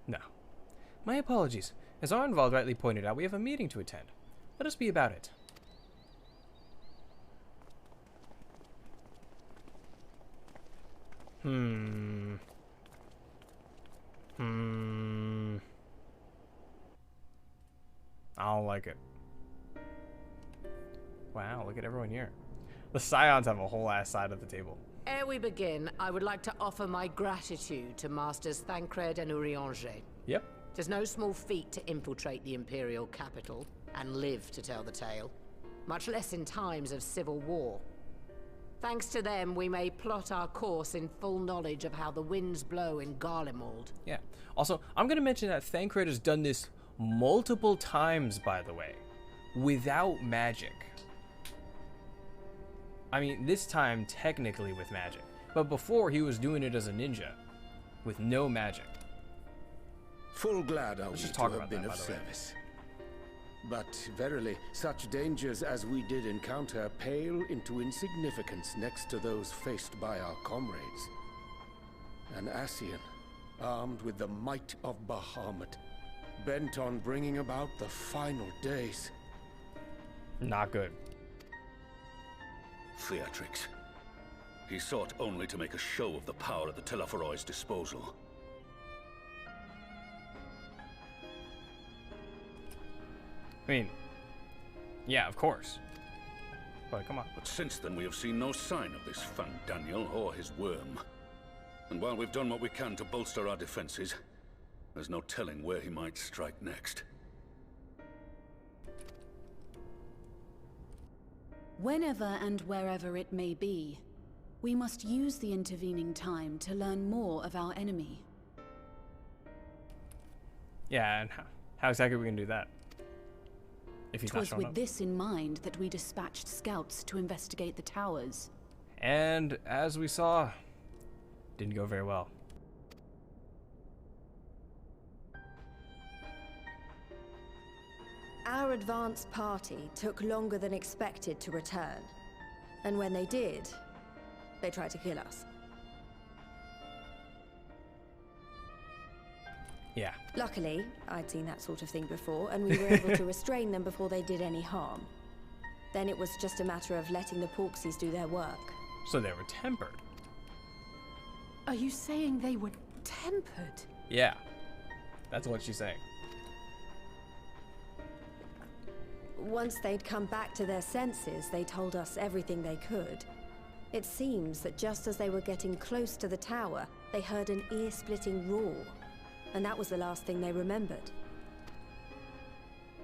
No. My apologies. As Arnvald rightly pointed out, we have a meeting to attend. Let us be about it. I don't like it. Wow, look at everyone here. The Scions have a whole ass side of the table. Ere we begin, I would like to offer my gratitude to Masters Thancred and Urianger. Yep. Tis no small feat to infiltrate the Imperial capital and live to tell the tale, much less in times of civil war. Thanks to them, we may plot our course in full knowledge of how the winds blow in Garlemald. Yeah. Also, I'm going to mention that Thancred has done this multiple times, by the way, without magic. I mean, this time technically with magic, but before he was doing it as a ninja, with no magic. Full glad are we just to talk have about been that, of by the way. service. But verily, such dangers as we did encounter pale into insignificance next to those faced by our comrades. An Ascian, armed with the might of Bahamut, bent on bringing about the final days. Not good. Theatrix. He sought only to make a show of the power at the Teleforoi's disposal. I mean, yeah, of course. But come on. But since then, we have seen no sign of this Fan Daniel or his worm. And while we've done what we can to bolster our defenses, there's no telling where he might strike next. Whenever and wherever it may be, we must use the intervening time to learn more of our enemy. Yeah, and how exactly are we going to do that? If he's not Twas showing with up. this in mind that we dispatched scouts to investigate the towers. And as we saw, didn't go very well. Our advance party took longer than expected to return. And when they did, they tried to kill us. Yeah. Luckily, I'd seen that sort of thing before, and we were able to restrain them before they did any harm. Then it was just a matter of letting the Porksies do their work. So they were tempered. Are you saying they were tempered? Yeah. That's what she's saying. Once they'd come back to their senses, they told us everything they could. It seems that just as they were getting close to the tower, they heard an ear-splitting roar. And that was the last thing they remembered.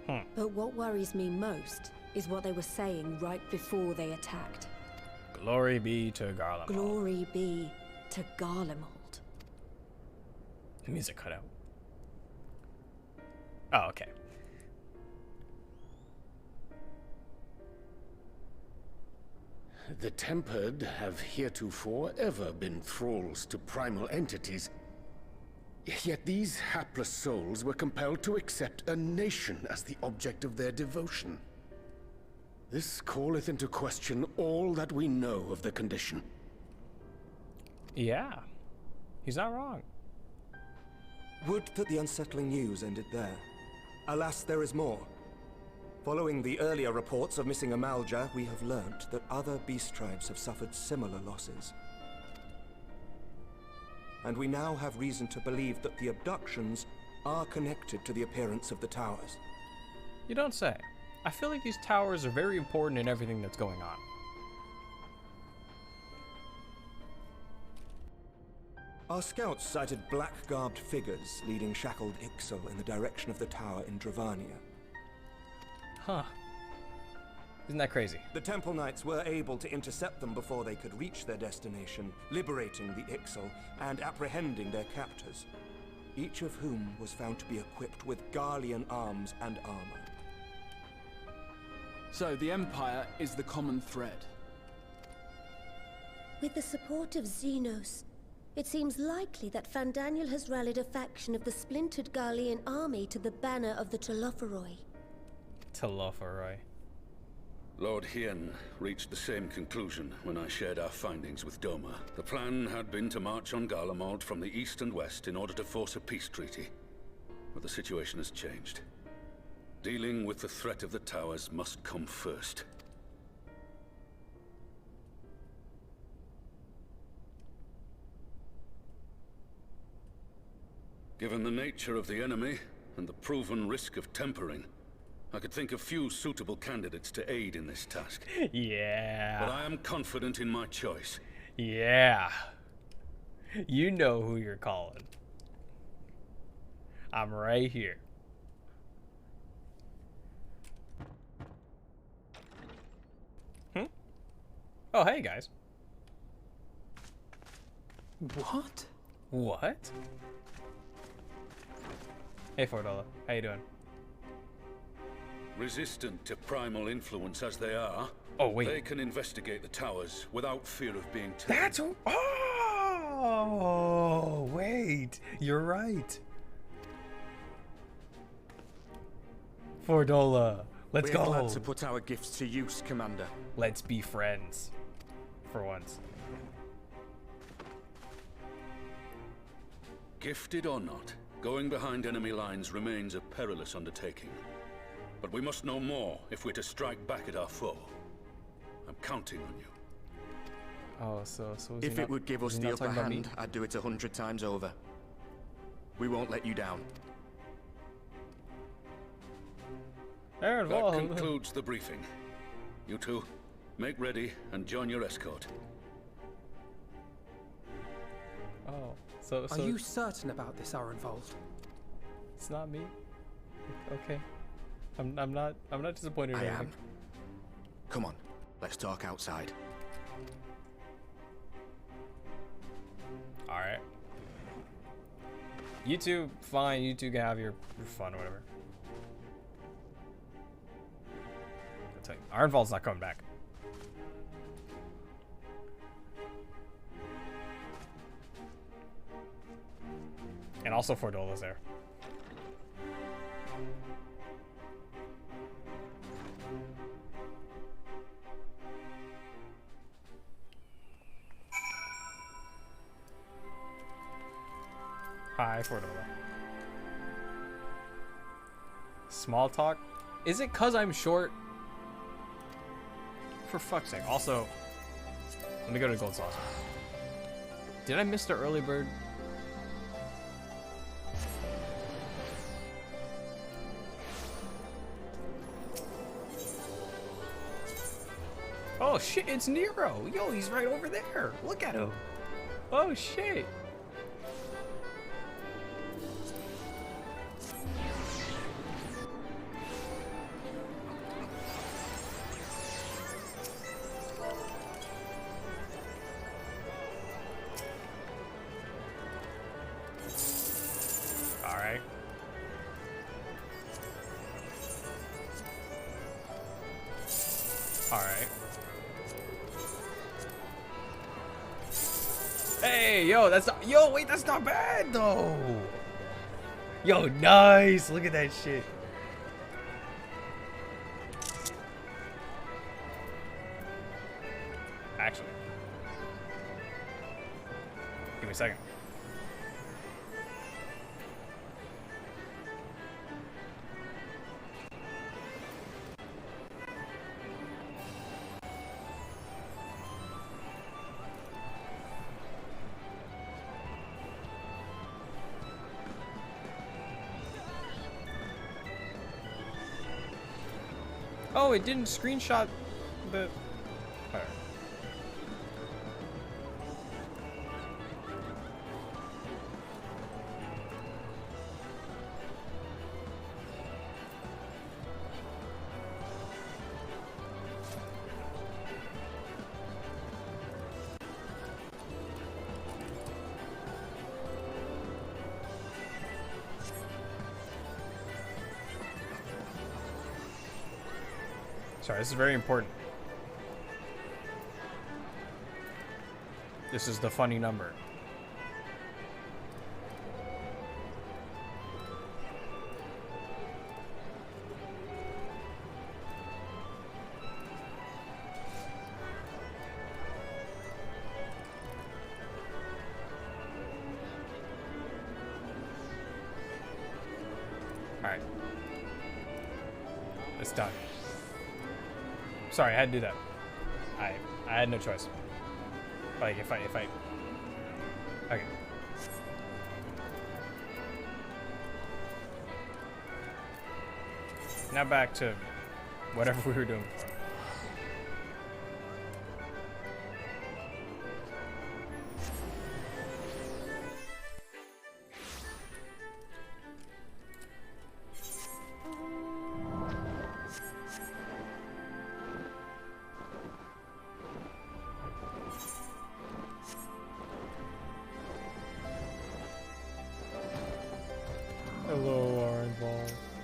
But what worries me most is what they were saying right before they attacked. Glory be to Garlemald. Glory be. to Garlemald. The music cut out. Oh, okay. The Tempered have heretofore ever been thralls to primal entities. Yet these hapless souls were compelled to accept a nation as the object of their devotion. This calleth into question all that we know of the condition. Yeah, he's not wrong. Would that the unsettling news ended there. Alas, there is more. Following the earlier reports of missing Amalja, we have learnt that other beast tribes have suffered similar losses. And we now have reason to believe that the abductions are connected to the appearance of the towers. You don't say. I feel like these towers are very important in everything that's going on. Our scouts sighted black-garbed figures leading shackled Ixal in the direction of the tower in Dravania. Huh. Isn't that crazy? The Temple Knights were able to intercept them before they could reach their destination, liberating the Ixal and apprehending their captors, each of whom was found to be equipped with Garlean arms and armor. So the Empire is the common thread. With the support of Xenos, it seems likely that Fandaniel has rallied a faction of the splintered Garlean army to the banner of the Telophoroi. Telophoroi. Lord Hien reached the same conclusion when I shared our findings with Doma. The plan had been to march on Garlemald from the east and west in order to force a peace treaty. But the situation has changed. Dealing with the threat of the towers must come first. Given the nature of the enemy and the proven risk of tempering, I could think of few suitable candidates to aid in this task. Yeah. But I am confident in my choice. Yeah. You know who you're calling. I'm right here. Oh, hey, guys. What? What? Hey, Fordola. How you doing? Resistant to primal influence as they are, they can investigate the towers without fear of being taken. That's... Oh, wait. You're right. Fordola, let's go. We're glad to put our gifts to use, Commander. Let's be friends. For once. Gifted or not, going behind enemy lines remains a perilous undertaking. But we must know more if we're to strike back at our foe. I'm counting on you. Oh, so if it would give us the upper hand, I'd do it 100 times over. We won't let you down. That concludes the briefing. You two, make ready and join your escort. Oh, so Are you certain about this, Arenvold? It's not me. Okay. I'm not disappointed. I am. Come on, let's talk outside. All right. You two, fine. You two can have your fun or whatever. I'll tell you, Arenvold's not coming back. And also Fordola's there. Hi, Fordola. Small talk? Is it 'cause I'm short? For fuck's sake. Also, let me go to Gold Saucer. Did I miss the early bird? Oh shit, it's Nero! Yo, he's right over there! Look at him! Oh shit! Alright. Alright. Hey, yo, that's not, yo, wait, that's not bad though. Yo, nice. Look at that shit. Actually, give me a second. Oh, it didn't screenshot the... Alright. Sorry, this is very important. This is the funny number. All right. It's done. Sorry, I had to do that. I had no choice. Like if I okay. Now back to whatever we were doing before.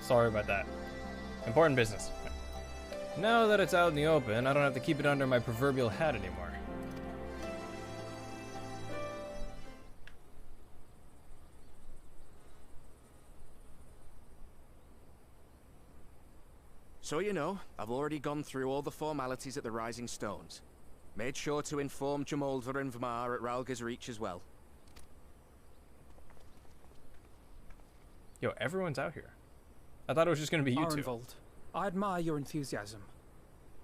Sorry about that. Important business. Now that it's out in the open, I don't have to keep it under my proverbial hat anymore. So you know, I've already gone through all the formalities at the Rising Stones. Made sure to inform Jamoldva and Vamar at Ralga's Reach as well. Yo, everyone's out here. I thought it was just going to be you two. Arenvold, I admire your enthusiasm,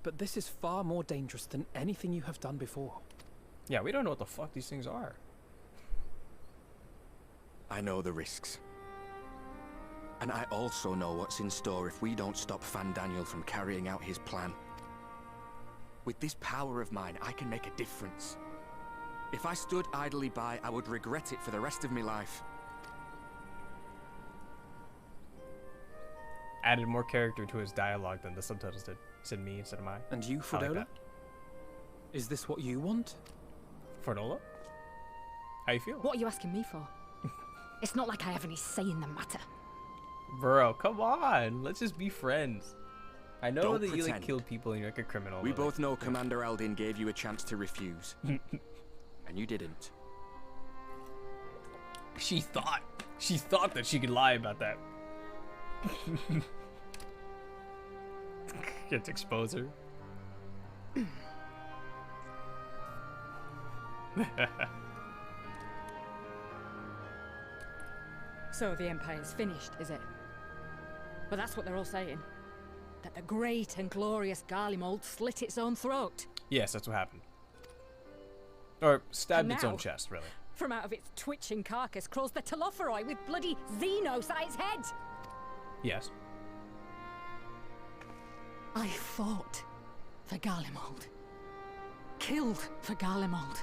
but this is far more dangerous than anything you have done before. Yeah, we don't know what the fuck these things are. I know the risks. And I also know what's in store if we don't stop Fandaniel from carrying out his plan. With this power of mine, I can make a difference. If I stood idly by, I would regret it for the rest of my life. Added more character to his dialogue than the subtitles did. Said me instead of mine. And you, Fredola? Like is this what you want? Fredola? How you feel? What are you asking me for? It's not like I have any say in the matter. Bro, come on. Let's just be friends. I know Don't that pretend. you like killed people and you're like a criminal. We both know Commander Aldin gave you a chance to refuse. And you didn't. She thought that she could lie about that. Get to expose her. So the Empire's finished, is it? But that's what they're all saying. That the great and glorious Garlemald slit its own throat. Yes, that's what happened. Or stabbed its own now, chest, really. From out of its twitching carcass crawls the Telophoroi with bloody Xenos at its head. Yes. I fought for Garlemald. Killed for Garlemald.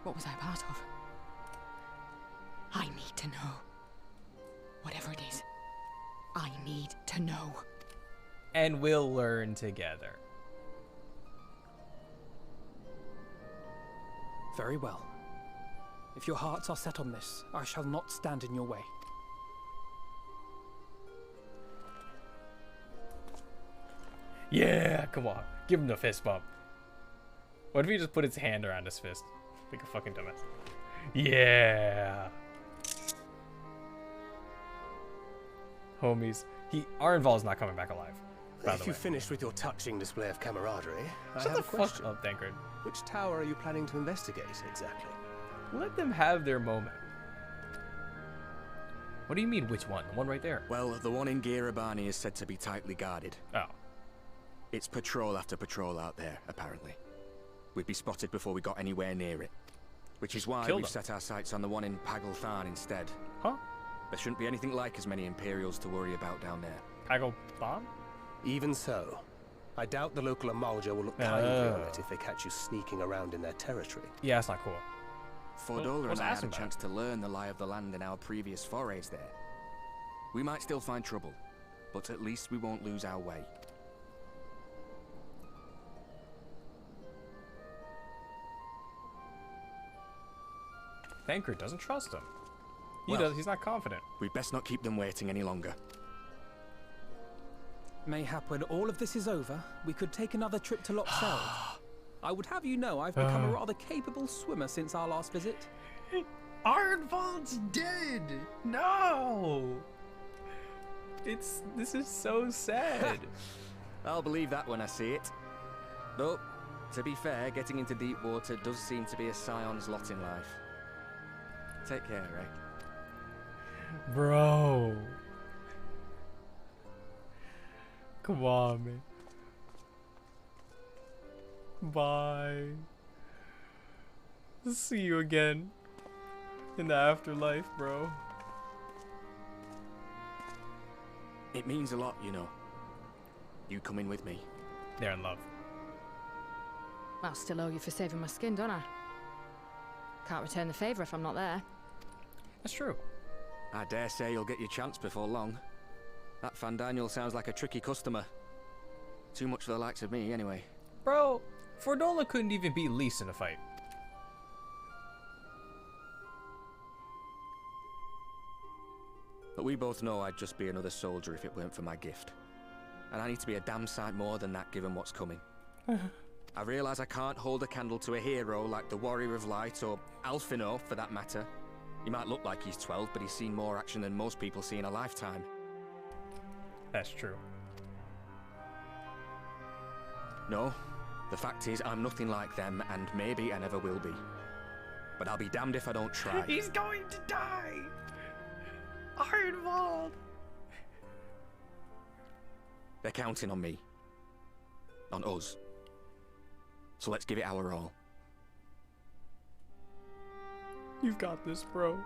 What was I a part of? I need to know. Whatever it is, I need to know. And we'll learn together. Very well. If your hearts are set on this, I shall not stand in your way. Yeah, come on. Give him the fist bump. What if he just put his hand around his fist? Like a fucking dumbass. Yeah. Homies. Arnval's not coming back alive. If you finished with your touching display of camaraderie, I Shut have the a question. fuck up, Tancred. Which tower are you planning to investigate exactly? Let them have their moment. What do you mean, which one? The one right there? Well, the one in Girabani is said to be tightly guarded. Oh. It's patrol after patrol out there, apparently. We'd be spotted before we got anywhere near it. Which is why we've set our sights on the one in Pagalthan instead. Huh? There shouldn't be anything like as many Imperials to worry about down there. Pagalthan? Even so, I doubt the local Amalja will look kindly on it if they catch you sneaking around in their territory. Yeah, that's not cool. Fordola and I had a chance to learn the lie of the land in our previous forays there. We might still find trouble, but at least we won't lose our way. Tancred doesn't trust him. He's not confident. We'd best not keep them waiting any longer. Mayhap when all of this is over, we could take another trip to Loxeld. I would have you know I've become a rather capable swimmer since our last visit. Arnvald's dead! No! This is so sad. I'll believe that when I see it. Though, to be fair, getting into deep water does seem to be a scion's lot in life. Take care, Ray. Bro. Come on, man. Bye. See you again in the afterlife, bro. It means a lot, you know. You coming with me. They're in love. I'll still owe you for saving my skin, don't I? Can't return the favour if I'm not there. That's true. I dare say you'll get your chance before long. That Fandaniel sounds like a tricky customer. Too much for the likes of me, anyway. Bro, Fordola couldn't even beat Lys in a fight. But we both know I'd just be another soldier if it weren't for my gift. And I need to be a damn sight more than that given what's coming. I realise I can't hold a candle to a hero like the Warrior of Light or Alphino, for that matter. He might look like he's 12, but he's seen more action than most people see in a lifetime. That's true. No, the fact is I'm nothing like them, and maybe I never will be. But I'll be damned if I don't try. He's going to die! Arnvald! They're counting on me. On us. So let's give it our all. You've got this, bro.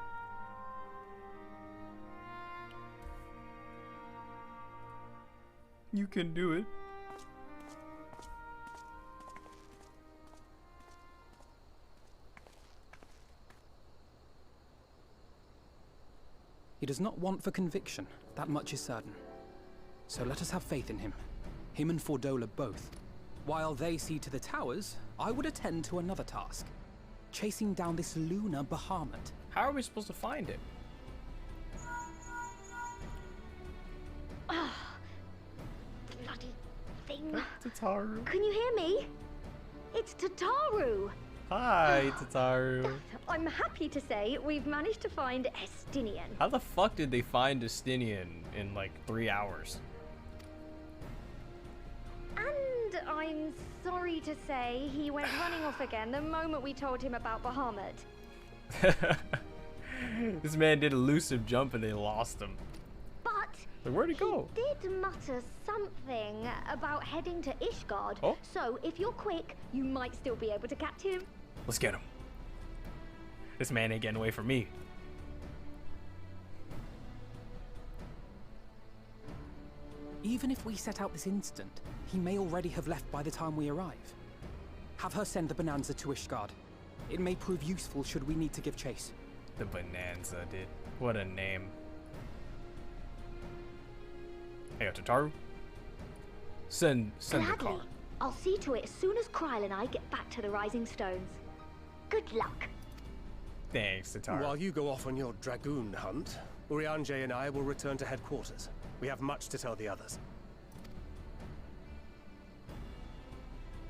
You can do it. He does not want for conviction, that much is certain. So let us have faith in him. Him and Fordola both. While they see to the towers, I would attend to another task. Chasing down this lunar Bahamut. How are we supposed to find it? Bloody thing. Tataru. Can you hear me? It's Tataru. Hi, Tataru. I'm happy to say we've managed to find Estinian. How the fuck did they find Justinian in like 3 hours? And I'm sorry to say he went running off again the moment we told him about Bahamut. This man did elusive jump and they lost him. But like, where'd he go? He did mutter something about heading to Ishgard. Oh? So if you're quick, you might still be able to catch him. Let's get him. This man ain't getting away from me. Even if we set out this instant, he may already have left by the time we arrive. Have her send the Bonanza to Ishgard. It may prove useful should we need to give chase. The Bonanza, dude. What a name. Hey, Tataru. Send the car. I'll see to it as soon as Kryl and I get back to the Rising Stones. Good luck. Thanks, Tataru. While you go off on your dragoon hunt, Urianger and I will return to headquarters. We have much to tell the others.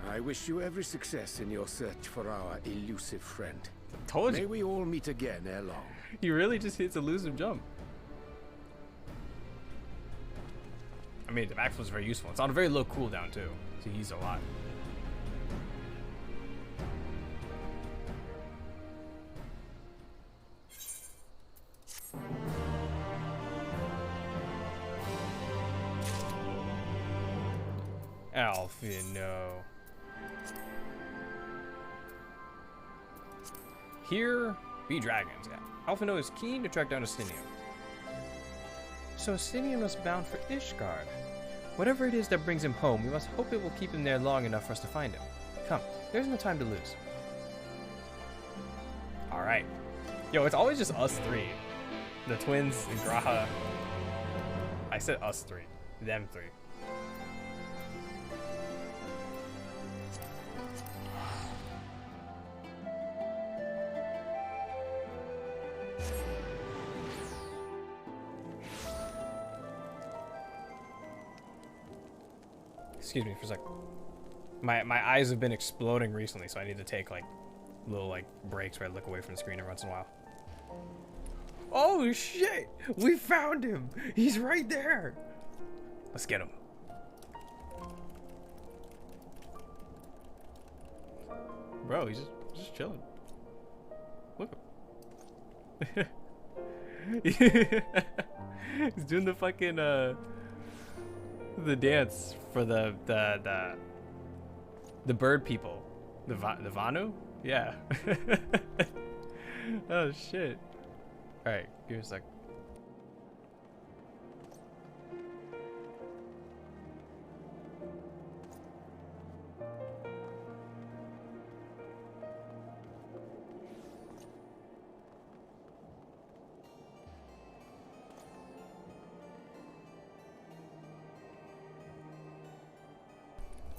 I wish you every success in your search for our elusive friend. Told you. May we all meet again ere long. He really just hits elusive jump. I mean, the backflip is very useful. It's on a very low cooldown too, so he's a lot. Alphino. Here be dragons. Yeah. Alphino is keen to track down Astinian. So Astinian was bound for Ishgard. Whatever it is that brings him home, we must hope it will keep him there long enough for us to find him. Come, there's no time to lose. Alright. Yo, it's always just us three. The twins and Graha. I said us three. Them three. Excuse me for a sec. My eyes have been exploding recently, so I need to take like little like breaks where I look away from the screen every once in a while. Oh shit! We found him! He's right there! Let's get him. Bro, he's just chilling. Look. He's doing the fucking the dance for the bird people. The Vanu? Yeah. Oh shit. Alright, give me a sec.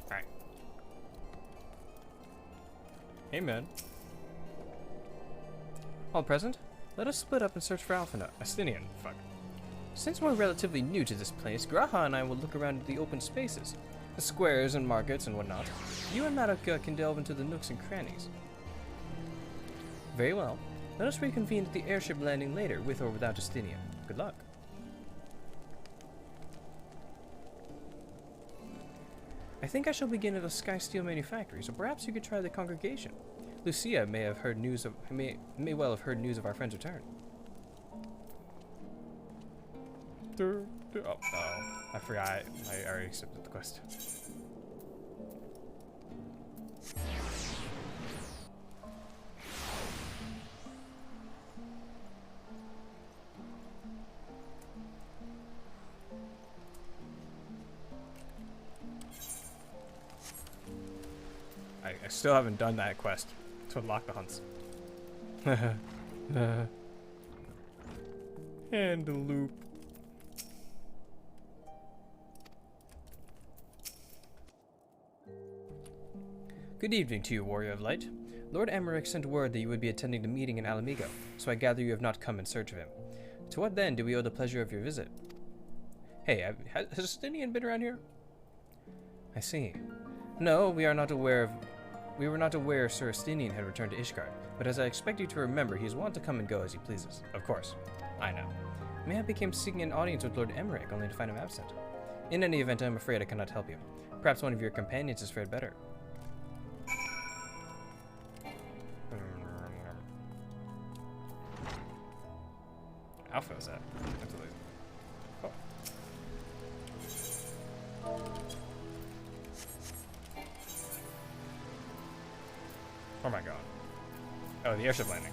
Alright. Hey man. All present? Let us split up and search for Astinian. Fuck. Since we're relatively new to this place, Graha and I will look around the open spaces, the squares and markets and whatnot. You and Madoka can delve into the nooks and crannies. Very well. Let us reconvene at the airship landing later, with or without Astinian. Good luck. I think I shall begin at the Sky Steel Manufactory, so perhaps you could try the congregation. Lucia may have heard news of may well have heard news of our friend's return. Oh, I forgot. I already accepted the quest. I still haven't done that quest to unlock the hunts. And the loop. Good evening to you, Warrior of Light. Lord Emmerich sent word that you would be attending the meeting in Alamigo, so I gather you have not come in search of him. To what then do we owe the pleasure of your visit? Hey, has Astinian been around here? I see. No, we were not aware Sir Astinian had returned to Ishgard, but as I expect you to remember, he is wont to come and go as he pleases. Of course. I know. Mayhap became seeking an audience with Lord Emmerich, only to find him absent. In any event, I am afraid I cannot help you. Perhaps one of your companions has fared better. Alpha is that? Absolutely. Oh. Oh my god. Oh, the airship landing.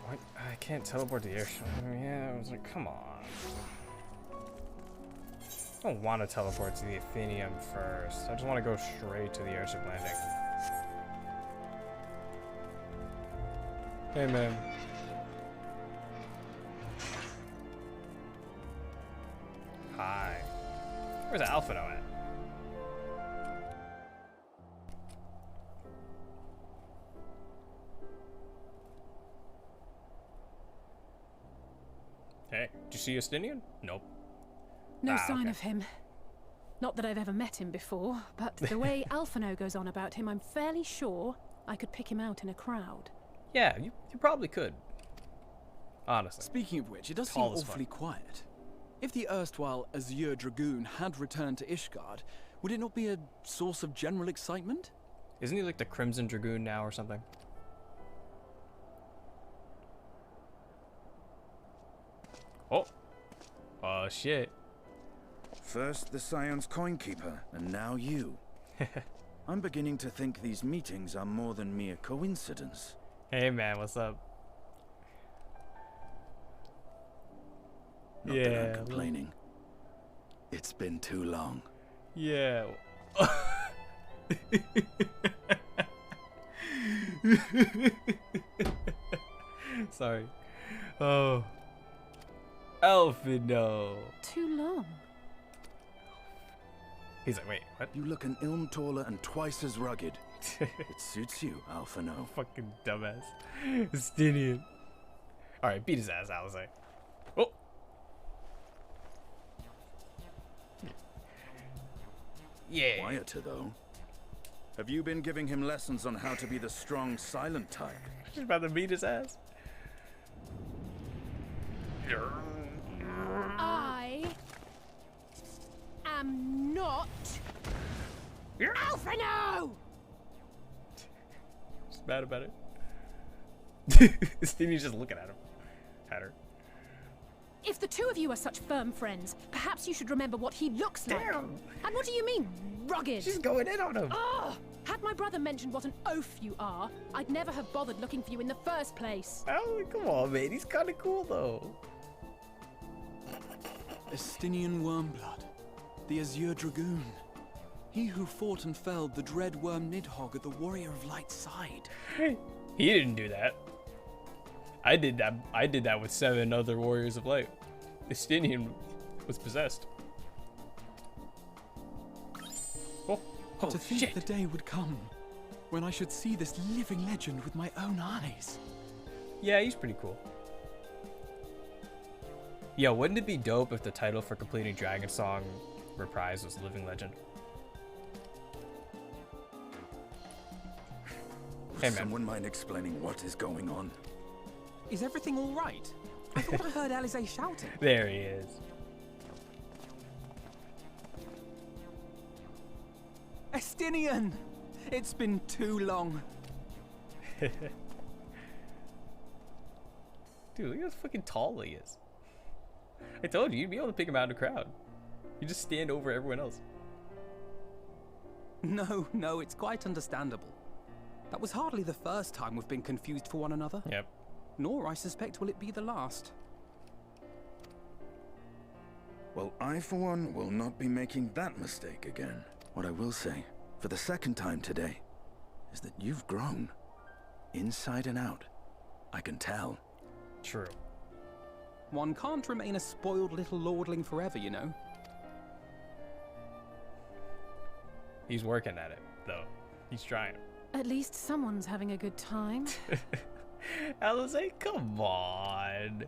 What? I can't teleport the airship. Yeah, I was like, come on. I don't want to teleport to the Athenium first. I just want to go straight to the airship landing. Hey, man. Hi. Where's Alphino at? Hey, did you see Justinian? Nope. No sign of him. Not that I've ever met him before, but the way Alphino goes on about him, I'm fairly sure I could pick him out in a crowd. Yeah, you probably could. Honestly. Speaking of which, it does seem awfully quiet. If the erstwhile Azure Dragoon had returned to Ishgard, would it not be a source of general excitement? Isn't he like the Crimson Dragoon now or something? Oh. Oh, shit. First the Scion's Coinkeeper, and now you. I'm beginning to think these meetings are more than mere coincidence. Hey man, what's up? Not that I'm complaining. It's been too long. Yeah. Sorry. Oh. Alphino. Too long. He's like, wait, what? You look an ilm taller and twice as rugged. It suits you, Alphino. Fucking dumbass. Justinian. Alright, beat his ass, Alizé. Oh! Yeah. Quieter, though. Have you been giving him lessons on how to be the strong, silent type? She's about to beat his ass. I am not Alphino! She's mad about it. Stevie's just looking at him. At her. If the two of you are such firm friends, perhaps you should remember what he looks like. Damn. And what do you mean, rugged? She's going in on him. Oh! Had my brother mentioned what an oaf you are, I'd never have bothered looking for you in the first place. Oh, come on, man. He's kind of cool, though. Estinian Wormblood, the Azure Dragoon. He who fought and felled the dread worm Nidhogg at the Warrior of Light's side. He didn't do that. I did that. I did that with 7 other Warriors of Light. Estinian was possessed. Oh, to think the day would come when I should see this living legend with my own eyes. Yeah, he's pretty cool. Yeah, wouldn't it be dope if the title for completing Dragon Song Reprise was Living Legend? Hey, man. Someone mind explaining what is going on? Is everything all right? I thought I heard Alizé shouting. There he is. Estinian! It's been too long. Dude, look how fucking tall he is. I told you, you'd be able to pick him out in a crowd. You just stand over everyone else. No, it's quite understandable. That was hardly the first time we've been confused for one another. Yep. Nor, I suspect, will it be the last. Well, I, for one, will not be making that mistake again. What I will say, for the second time today, is that you've grown. Inside and out. I can tell. True. One can't remain a spoiled little lordling forever, you know. He's working at it, though. He's trying. At least someone's having a good time. Alizé, come on.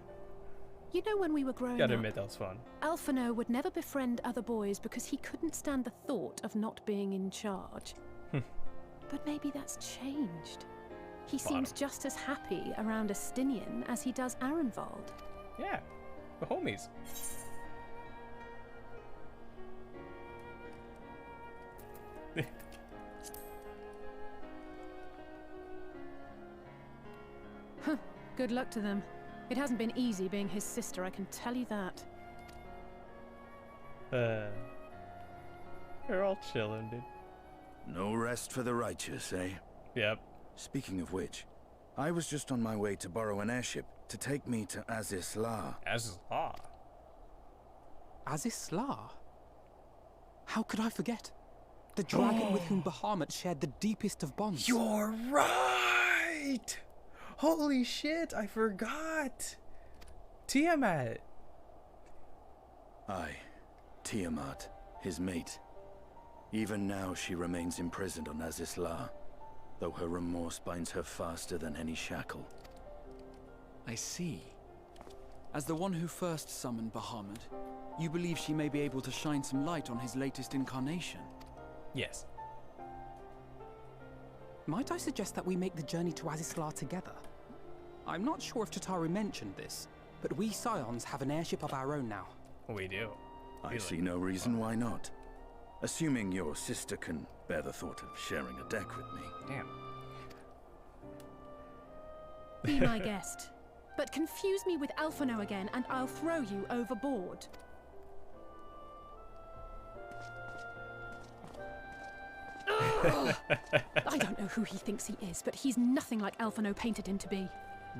You know, when we were growing Gotta up, admit that was fun. Alphino would never befriend other boys because he couldn't stand the thought of not being in charge. But maybe that's changed. He seems just as happy around Estinian as he does Arenvald. Yeah, the homies. Good luck to them. It hasn't been easy being his sister, I can tell you that. They're all chilling, dude. No rest for the righteous, eh? Yep. Speaking of which, I was just on my way to borrow an airship to take me to Azis La. Azis La? Azis La? How could I forget? The dragon with whom Bahamut shared the deepest of bonds. You're right! Holy shit, I forgot! Tiamat! Aye, Tiamat, his mate. Even now she remains imprisoned on Azis La, though her remorse binds her faster than any shackle. I see. As the one who first summoned Bahamut, you believe she may be able to shine some light on his latest incarnation? Yes. Might I suggest that we make the journey to Azisla together? I'm not sure if Chitauri mentioned this, but we Scions have an airship of our own now. We do. I see no reason why not. Assuming your sister can bear the thought of sharing a deck with me. Damn. Be my guest. But confuse me with Alphino again and I'll throw you overboard. I don't know who he thinks he is, but he's nothing like Alphino painted him to be.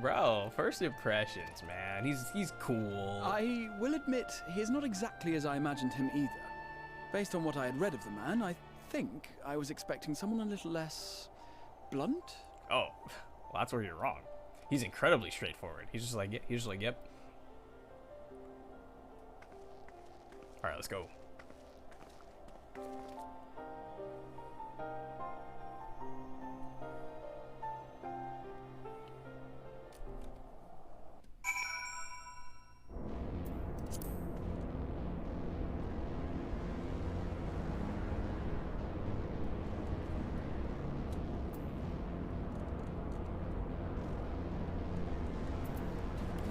Bro, first impressions, man. He's cool. I will admit, he is not exactly as I imagined him either. Based on what I had read of the man, I think I was expecting someone a little less blunt. Oh, well, that's where you're wrong. He's incredibly straightforward. He's just like, yep. All right, let's go.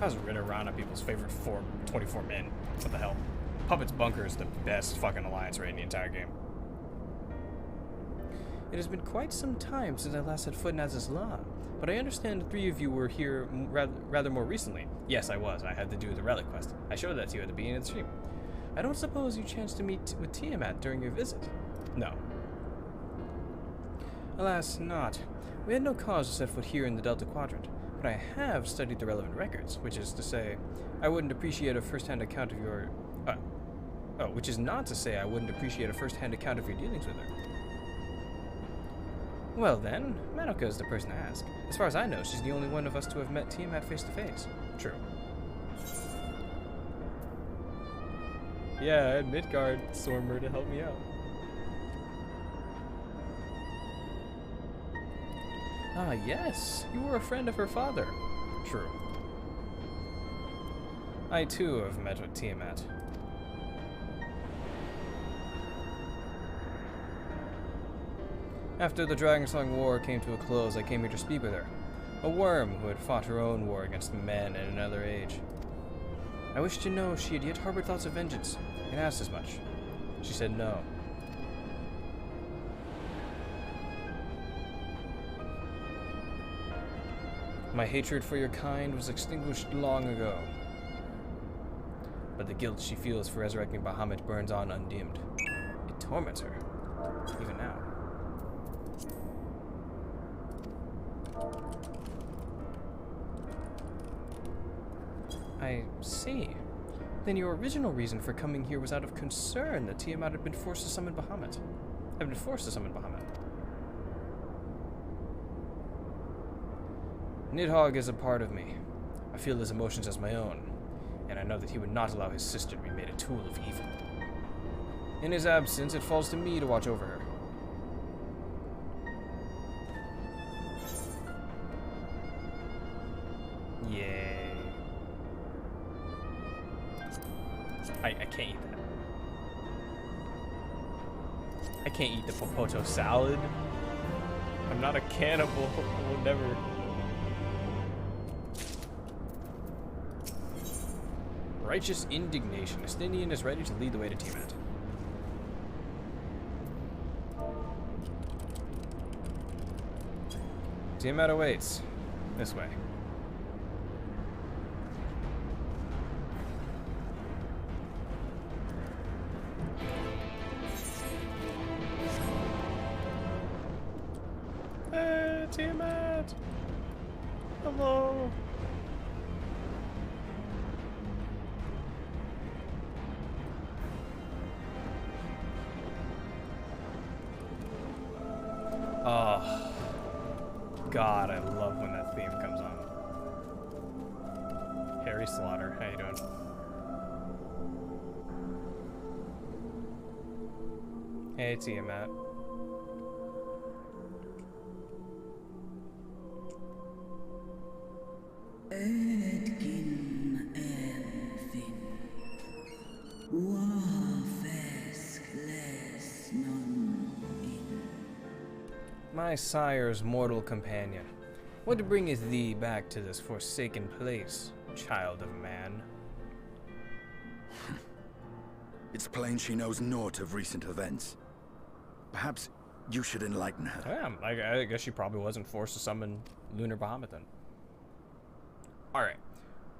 I was running around on people's favorite 24 men. What the hell? Puppet's Bunker is the best fucking alliance raid in the entire game. It has been quite some time since I last set foot in Azisla, but I understand the three of you were here rather more recently. Yes, I was. I had to do the relic quest. I showed that to you at the beginning of the stream. I don't suppose you chanced to meet with Tiamat during your visit? No. Alas, not. We had no cause to set foot here in the Delta Quadrant. But I have studied the relevant records, which is to say, I wouldn't appreciate a first-hand account of your... which is not to say I wouldn't appreciate a first-hand account of your dealings with her. Well then, Madoka is the person to ask. As far as I know, she's the only one of us to have met Tiamat face-to-face. True. Yeah, I had Midgard Stormer to help me out. Ah, yes. You were a friend of her father. True. I, too, have met with Tiamat. After the Dragonsong War came to a close, I came here to speak with her. A worm who had fought her own war against men in another age. I wished to know if she had yet harbored thoughts of vengeance, and asked as much. She said no. My hatred for your kind was extinguished long ago. But the guilt she feels for resurrecting Bahamut burns on undimmed. It torments her, even now. I see. Then your original reason for coming here was out of concern that Tiamat had been forced to summon Bahamut. Nidhogg is a part of me. I feel his emotions as my own, and I know that he would not allow his sister to be made a tool of evil. In his absence, it falls to me to watch over her. Yay. I can't eat that. I can't eat the popoto salad. I'm not a cannibal. I will never... Righteous indignation. Estinian is ready to lead the way to Tiamat. Tiamat awaits. This way. Hey, Tiamat! Hello! Oh, God, I love when that theme comes on. Harry Slaughter, how you doing? Hey, Tiamat. Edgin thy sire's mortal companion. What bringeth thee back to this forsaken place, child of man? It's plain she knows naught of recent events. Perhaps you should enlighten her. Yeah, I guess she probably wasn't forced to summon Lunar Bahamut then. Alright.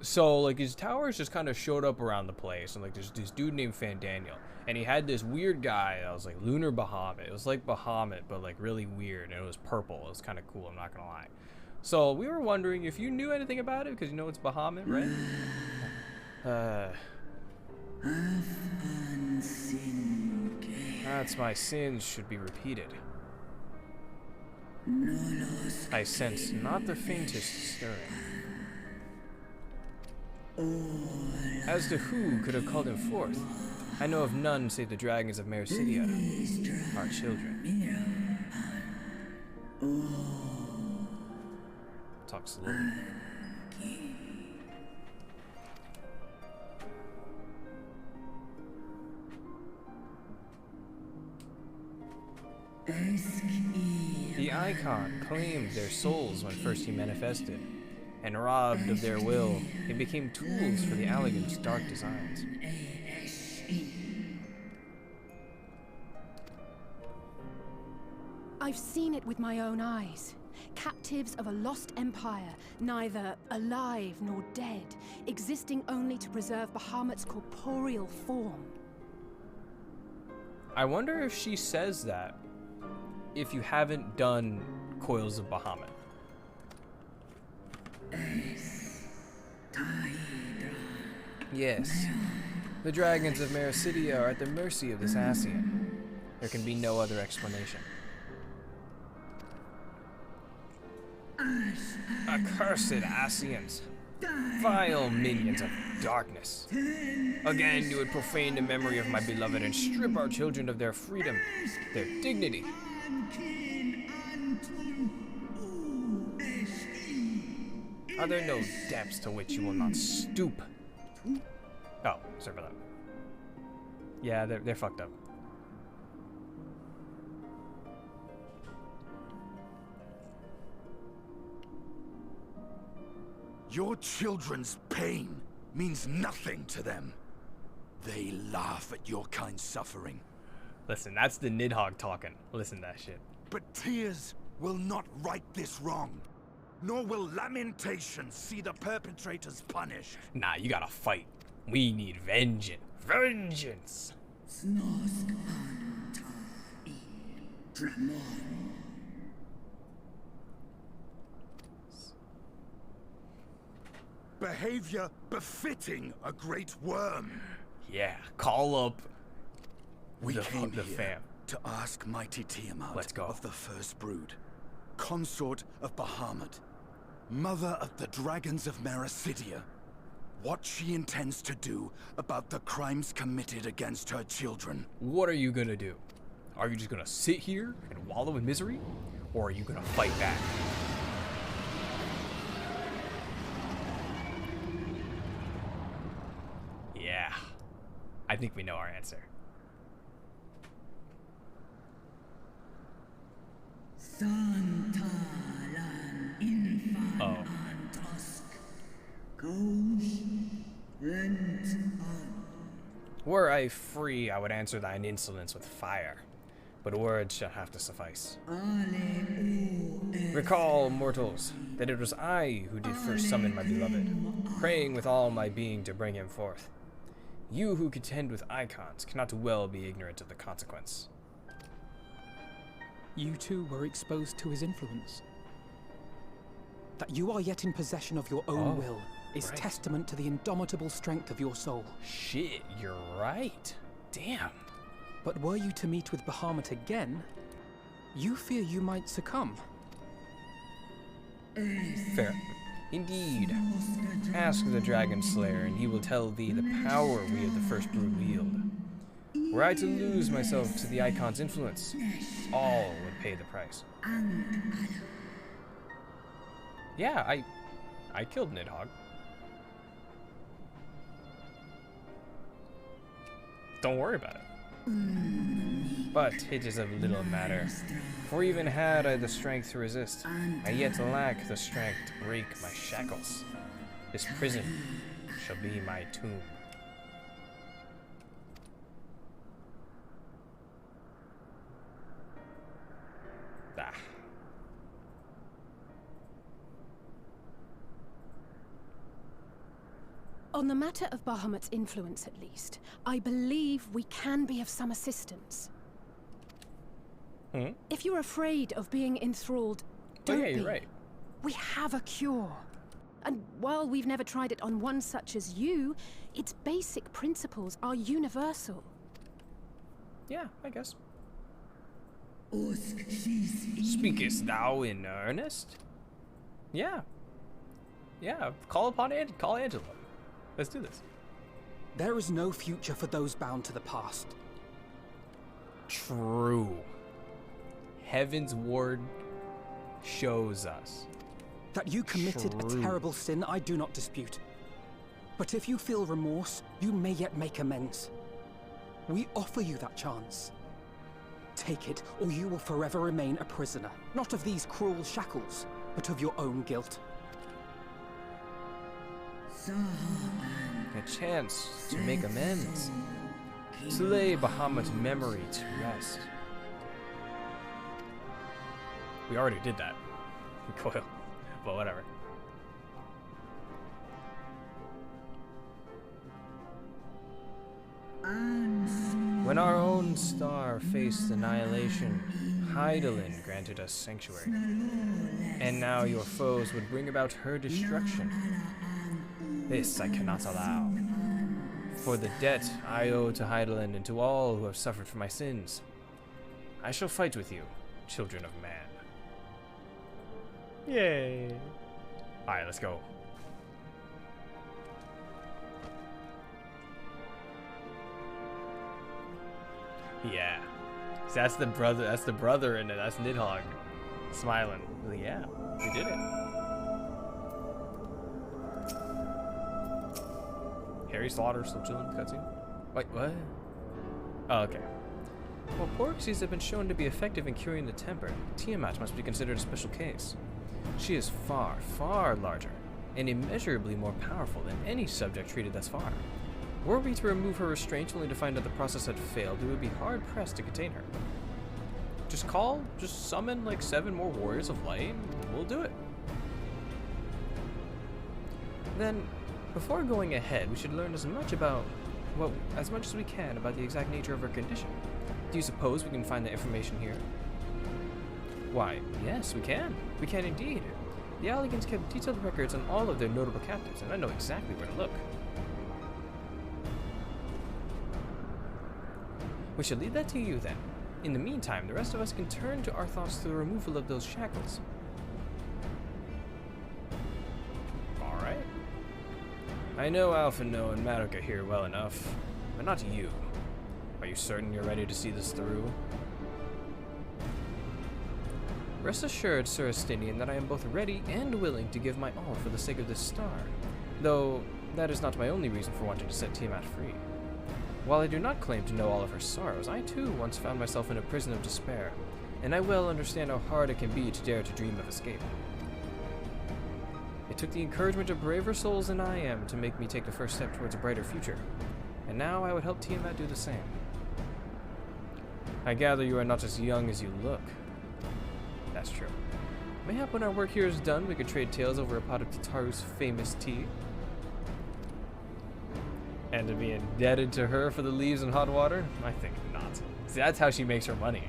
So, like, his towers just kind of showed up around the place, and, like, there's this dude named Fandaniel, and he had this weird guy that was, like, Lunar Bahamut. It was like Bahamut, but, like, really weird, and it was purple. It was kind of cool, I'm not gonna lie. So, we were wondering if you knew anything about it, because you know it's Bahamut, right? That's my sins should be repeated. I sense not the faintest stirring. As to who could have called him forth, I know of none save the dragons of Mericidia, our children. Talk slowly. The Icon claimed their souls when first he manifested, and robbed of their will, they became tools for the Allegion's dark designs. I've seen it with my own eyes. Captives of a lost empire, neither alive nor dead, existing only to preserve Bahamut's corporeal form. I wonder if she says that if you haven't done Coils of Bahamut. Yes. The dragons of Mericidia are at the mercy of this Ascian. There can be no other explanation. Accursed Ascians. Vile minions of darkness. Again, you would profane the memory of my beloved and strip our children of their freedom, their dignity. Are there no depths to which you will not stoop? Oh, sorry about that. Yeah, they're fucked up. Your children's pain means nothing to them. They laugh at your kind suffering. Listen, that's the Nidhogg talking. Listen to that shit. But tears will not right this wrong, nor will lamentation see the perpetrators punished. Nah, you gotta fight. We need vengeance. Vengeance! Behavior befitting a great worm. Yeah, call up We came the here fam. to ask mighty Tiamat Let's go. of the First Brood, consort of Bahamut, mother of the dragons of Mericidia, what she intends to do about the crimes committed against her children. What are you gonna do? Are you just gonna sit here and wallow in misery? Or are you gonna fight back? Yeah. I think we know our answer. Oh. Were I free, I would answer thine insolence with fire, but words shall have to suffice. Recall, mortals, that it was I who did first summon my beloved, praying with all my being to bring him forth. You who contend with icons cannot well be ignorant of the consequence. You too were exposed to his influence. That you are yet in possession of your own will is right. testament to the indomitable strength of your soul. Shit, you're right. Damn. But were you to meet with Bahamut again, you fear you might succumb. Fair. Indeed. Ask the Dragon Slayer, and he will tell thee the power we of the First Brood wield. Were I to lose myself to the Icon's influence, all would pay the price. Yeah, I killed Nidhogg. Don't worry about it. But it is of little matter, for even had I the strength to resist, I yet lack the strength to break my shackles. This prison shall be my tomb. Ah. On the matter of Bahamut's influence, at least, I believe we can be of some assistance. If you're afraid of being enthralled, don't be. You're right. We have a cure. And while we've never tried it on one such as you, its basic principles are universal. Yeah, I guess. Speakest thou in earnest? Yeah. Yeah, call Angelo. Let's do this. There is no future for those bound to the past. True. Heaven's Ward shows us. That you committed a terrible sin, I do not dispute. But if you feel remorse, you may yet make amends. We offer you that chance. Take it, or you will forever remain a prisoner, not of these cruel shackles, but of your own guilt. A chance to make amends. To lay Bahamut's memory to rest. We already did that. Coil. But whatever. When our own star faced annihilation, Hydaelyn granted us sanctuary. And now your foes would bring about her destruction. This I cannot allow. For the debt I owe to Hydaelyn and to all who have suffered for my sins, I shall fight with you, children of man. Yay. Alright, let's go. Yeah. See, that's the brother in it. That's Nidhogg. Smiling. Yeah, we did it. Harry Slaughter still chilling in the cutscene. Wait, what? Oh, okay. While Porxies have been shown to be effective in curing the temper, Tiamat must be considered a special case. She is far, far larger, and immeasurably more powerful than any subject treated thus far. Were we to remove her restraint only to find that the process had failed, it would be hard-pressed to contain her. Just summon like 7 more Warriors of Light, and we'll do it. Then, before going ahead, we should learn as much as we can about the exact nature of her condition. Do you suppose we can find that information here? Why, yes, we can. We can indeed. The Alligans kept detailed records on all of their notable captives, and I know exactly where to look. We shall leave that to you, then. In the meantime, the rest of us can turn to our thoughts to the removal of those shackles. Alright. I know Alphino and Madoka here well enough, but not you. Are you certain you're ready to see this through? Rest assured, Sir Estinian, that I am both ready and willing to give my all for the sake of this star, though that is not my only reason for wanting to set Tiamat free. While I do not claim to know all of her sorrows, I too once found myself in a prison of despair, and I well understand how hard it can be to dare to dream of escape. It took the encouragement of braver souls than I am to make me take the first step towards a brighter future, and now I would help Tiamat do the same. I gather you are not as young as you look. That's true. Mayhap when our work here is done, we could trade tales over a pot of Tataru's famous tea. And to be indebted to her for the leaves and hot water? I think not. See, that's how she makes her money.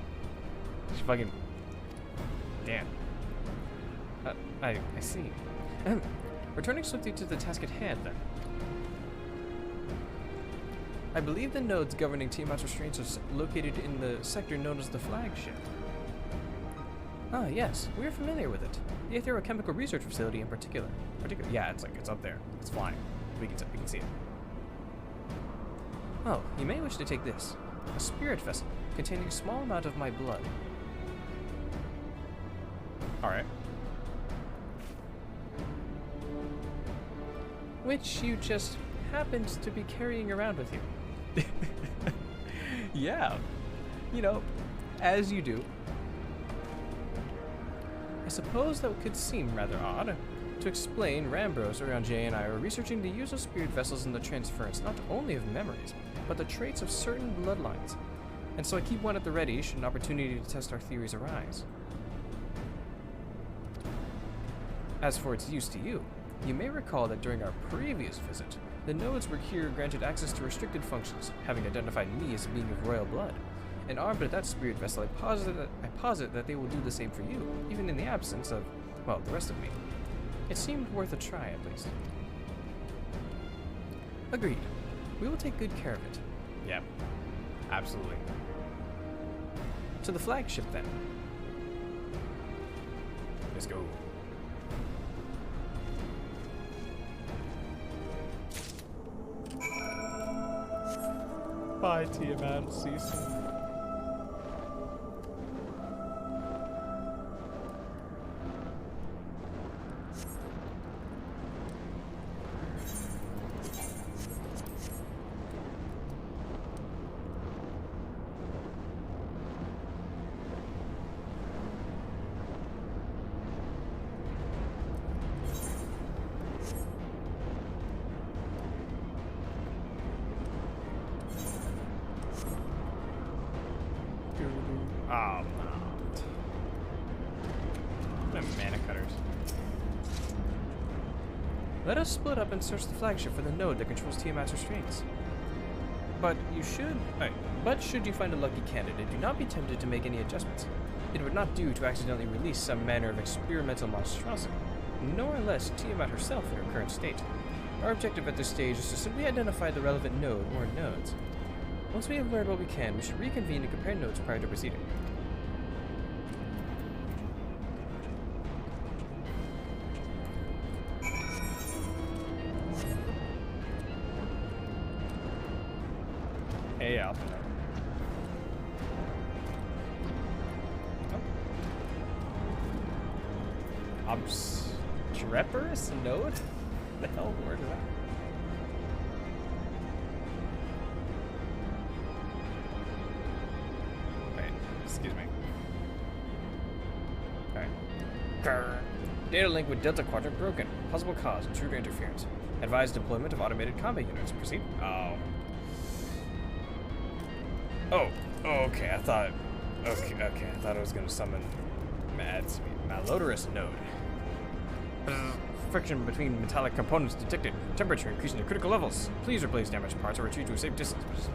She fucking... Damn. I see. Returning swiftly to the task at hand, then. I believe the nodes governing Tiamat's restraints are located in the sector known as the flagship. Ah, yes, we are familiar with it. The Aetherochemical Research Facility in particular. Yeah, it's up there. It's flying. We can see it. Oh, you may wish to take this. A spirit vessel containing a small amount of my blood. Alright. Which you just happened to be carrying around with you. Yeah. You know, as you do. I suppose that could seem rather odd. To explain, Rambros, Oranje, and I are researching the use of spirit vessels in the transference not only of memories, but the traits of certain bloodlines. And so I keep one at the ready should an opportunity to test our theories arise. As for its use to you, you may recall that during our previous visit, the nodes were here granted access to restricted functions, having identified me as a being of royal blood. And armed with that spirit vessel, I posit that they will do the same for you, even in the absence of, well, the rest of me. It seemed worth a try, at least. Agreed. We will take good care of it. Yeah, absolutely. To the flagship, then. Let's go. Bye, Tiamat. See you soon. Oh, no. What mana cutters. Let us split up and search the flagship for the node that controls Tiamat's restraints. But should you find a lucky candidate, do not be tempted to make any adjustments. It would not do to accidentally release some manner of experimental monstrosity, nor less Tiamat herself in her current state. Our objective at this stage is to simply identify the relevant node or nodes. Once we have learned what we can, we should reconvene and compare notes prior to proceeding. Hey, Alpha. Oh. Obstreperous node? The hell word is that? Excuse me. Alright. Data link with Delta Quadrant broken. Possible cause, intruder interference. Advised deployment of automated combat units. Proceed. Oh. Oh, okay. I thought it was gonna summon Malodorous node. Friction between metallic components detected. Temperature increasing to critical levels. Please replace damaged parts or retreat to a safe distance.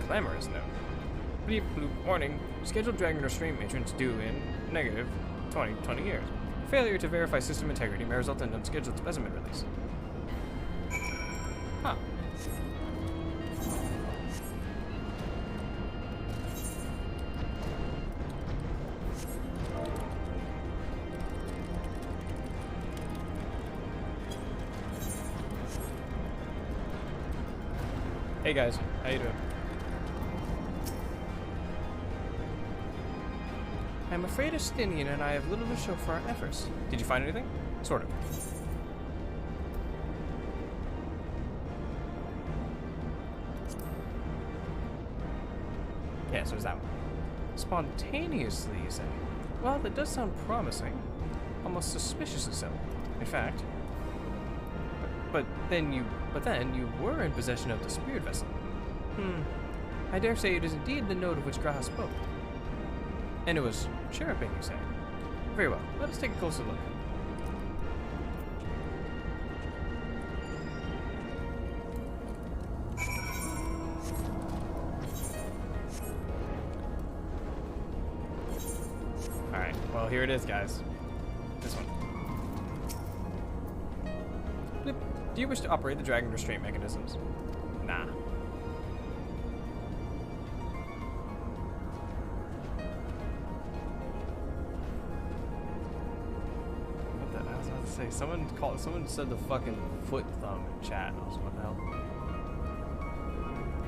Clamorous note. Bleep bloop warning. Scheduled dragon restraint maintenance due in negative 20 years. Failure to verify system integrity may result in unscheduled specimen release. Huh. Hey guys, how you doing? I'm afraid Estinian and I have little to show for our efforts. Did you find anything? Sort of. Yeah, so there's that one. Spontaneously, you say? Well, that does sound promising. Almost suspiciously so. In fact. But then you were in possession of the spirit vessel. I dare say it is indeed the node of which Graha spoke. And it was chirruping, you say? Very well, let us take a closer look. Alright, well here it is, guys. This one. Blip. Do you wish to operate the dragon restraint mechanisms? Nah. Someone said the fucking foot thumb in chat. I was like, what the hell?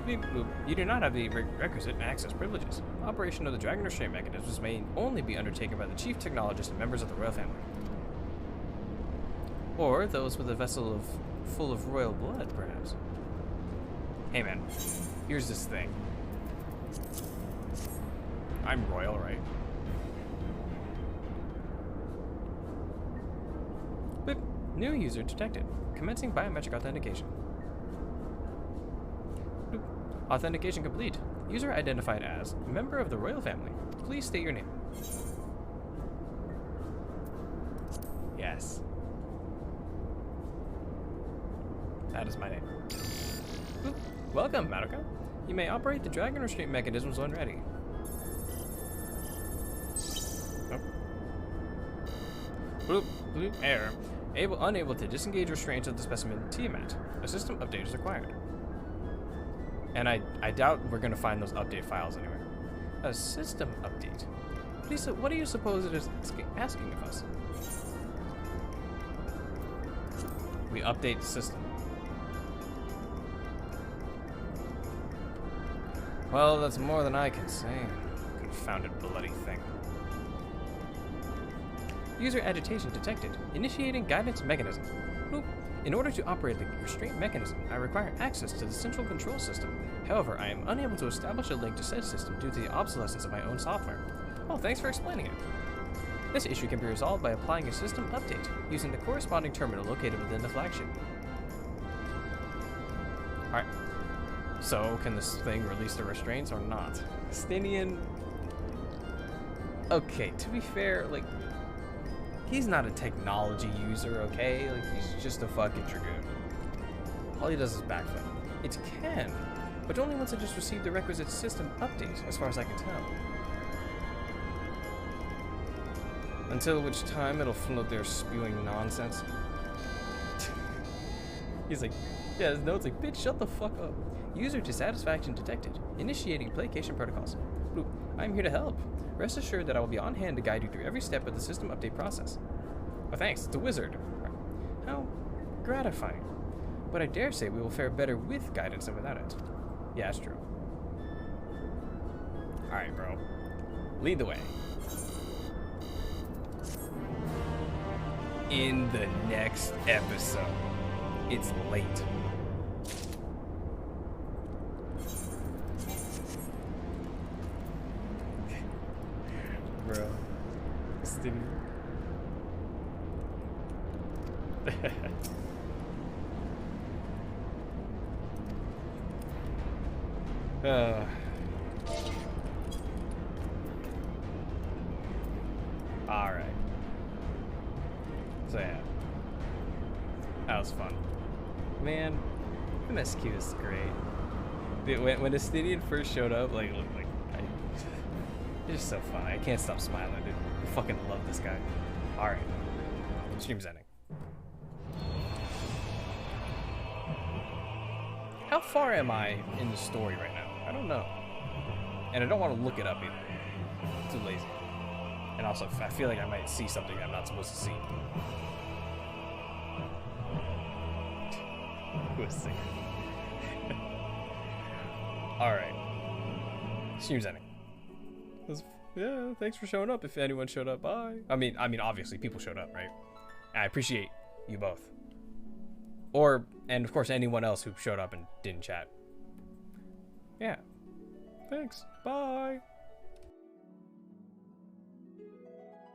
Beep, bloop. You do not have the requisite access privileges. Operation of the dragon restraint mechanisms may only be undertaken by the chief technologist and members of the royal family. Or those with a vessel of full of royal blood, perhaps. Hey man, here's this thing. I'm royal, right? Boop. New user detected. Commencing biometric authentication. Boop. Authentication complete. User identified as member of the royal family. Please state your name. Yes. That is my name. Boop. Welcome, Madoka. You may operate the dragon restraint mechanisms when ready. Oh. Bloop, bloop, error. Unable to disengage restraints of the specimen Tiamat. A system update is required. And I doubt we're gonna find those update files anywhere. A system update? Please, what do you suppose it is asking of us? We update the system. Well, that's more than I can say. Confounded bloody thing. User agitation detected. Initiating guidance mechanism. Boop. In order to operate the restraint mechanism, I require access to the central control system. However, I am unable to establish a link to said system due to the obsolescence of my own software. Oh, thanks for explaining it. This issue can be resolved by applying a system update using the corresponding terminal located within the flagship. Alright. So, can this thing release the restraints or not? Stinian... Okay, to be fair, like... He's not a technology user, okay? Like, he's just a fucking dragoon. All he does is backflip. It can, but only once it just received the requisite system update, as far as I can tell. Until which time it'll float there spewing nonsense. He's like, yeah, his note's like, bitch, shut the fuck up. User dissatisfaction detected. Initiating placation protocols. Bloop. I'm here to help. Rest assured that I will be on hand to guide you through every step of the system update process. Oh, thanks. It's a wizard. How gratifying. But I dare say we will fare better with guidance than without it. Yeah, that's true. Alright, bro. Lead the way. In the next episode. It's late. Bro. Stevie. Alright. So yeah. That was fun. Man, MSQ is great. Dude, when Astidian first showed up, like it's just so fun. I can't stop smiling, dude. I fucking love this guy. Alright. Stream's ending. How far am I in the story right now? I don't know. And I don't want to look it up either. I'm too lazy. And also, I feel like I might see something I'm not supposed to see. Who is singing? Alright. Stream's ending. Yeah, thanks for showing up. If anyone showed up, bye. I mean, obviously people showed up, right? I appreciate you both. And of course, anyone else who showed up and didn't chat. Yeah. Thanks. Bye.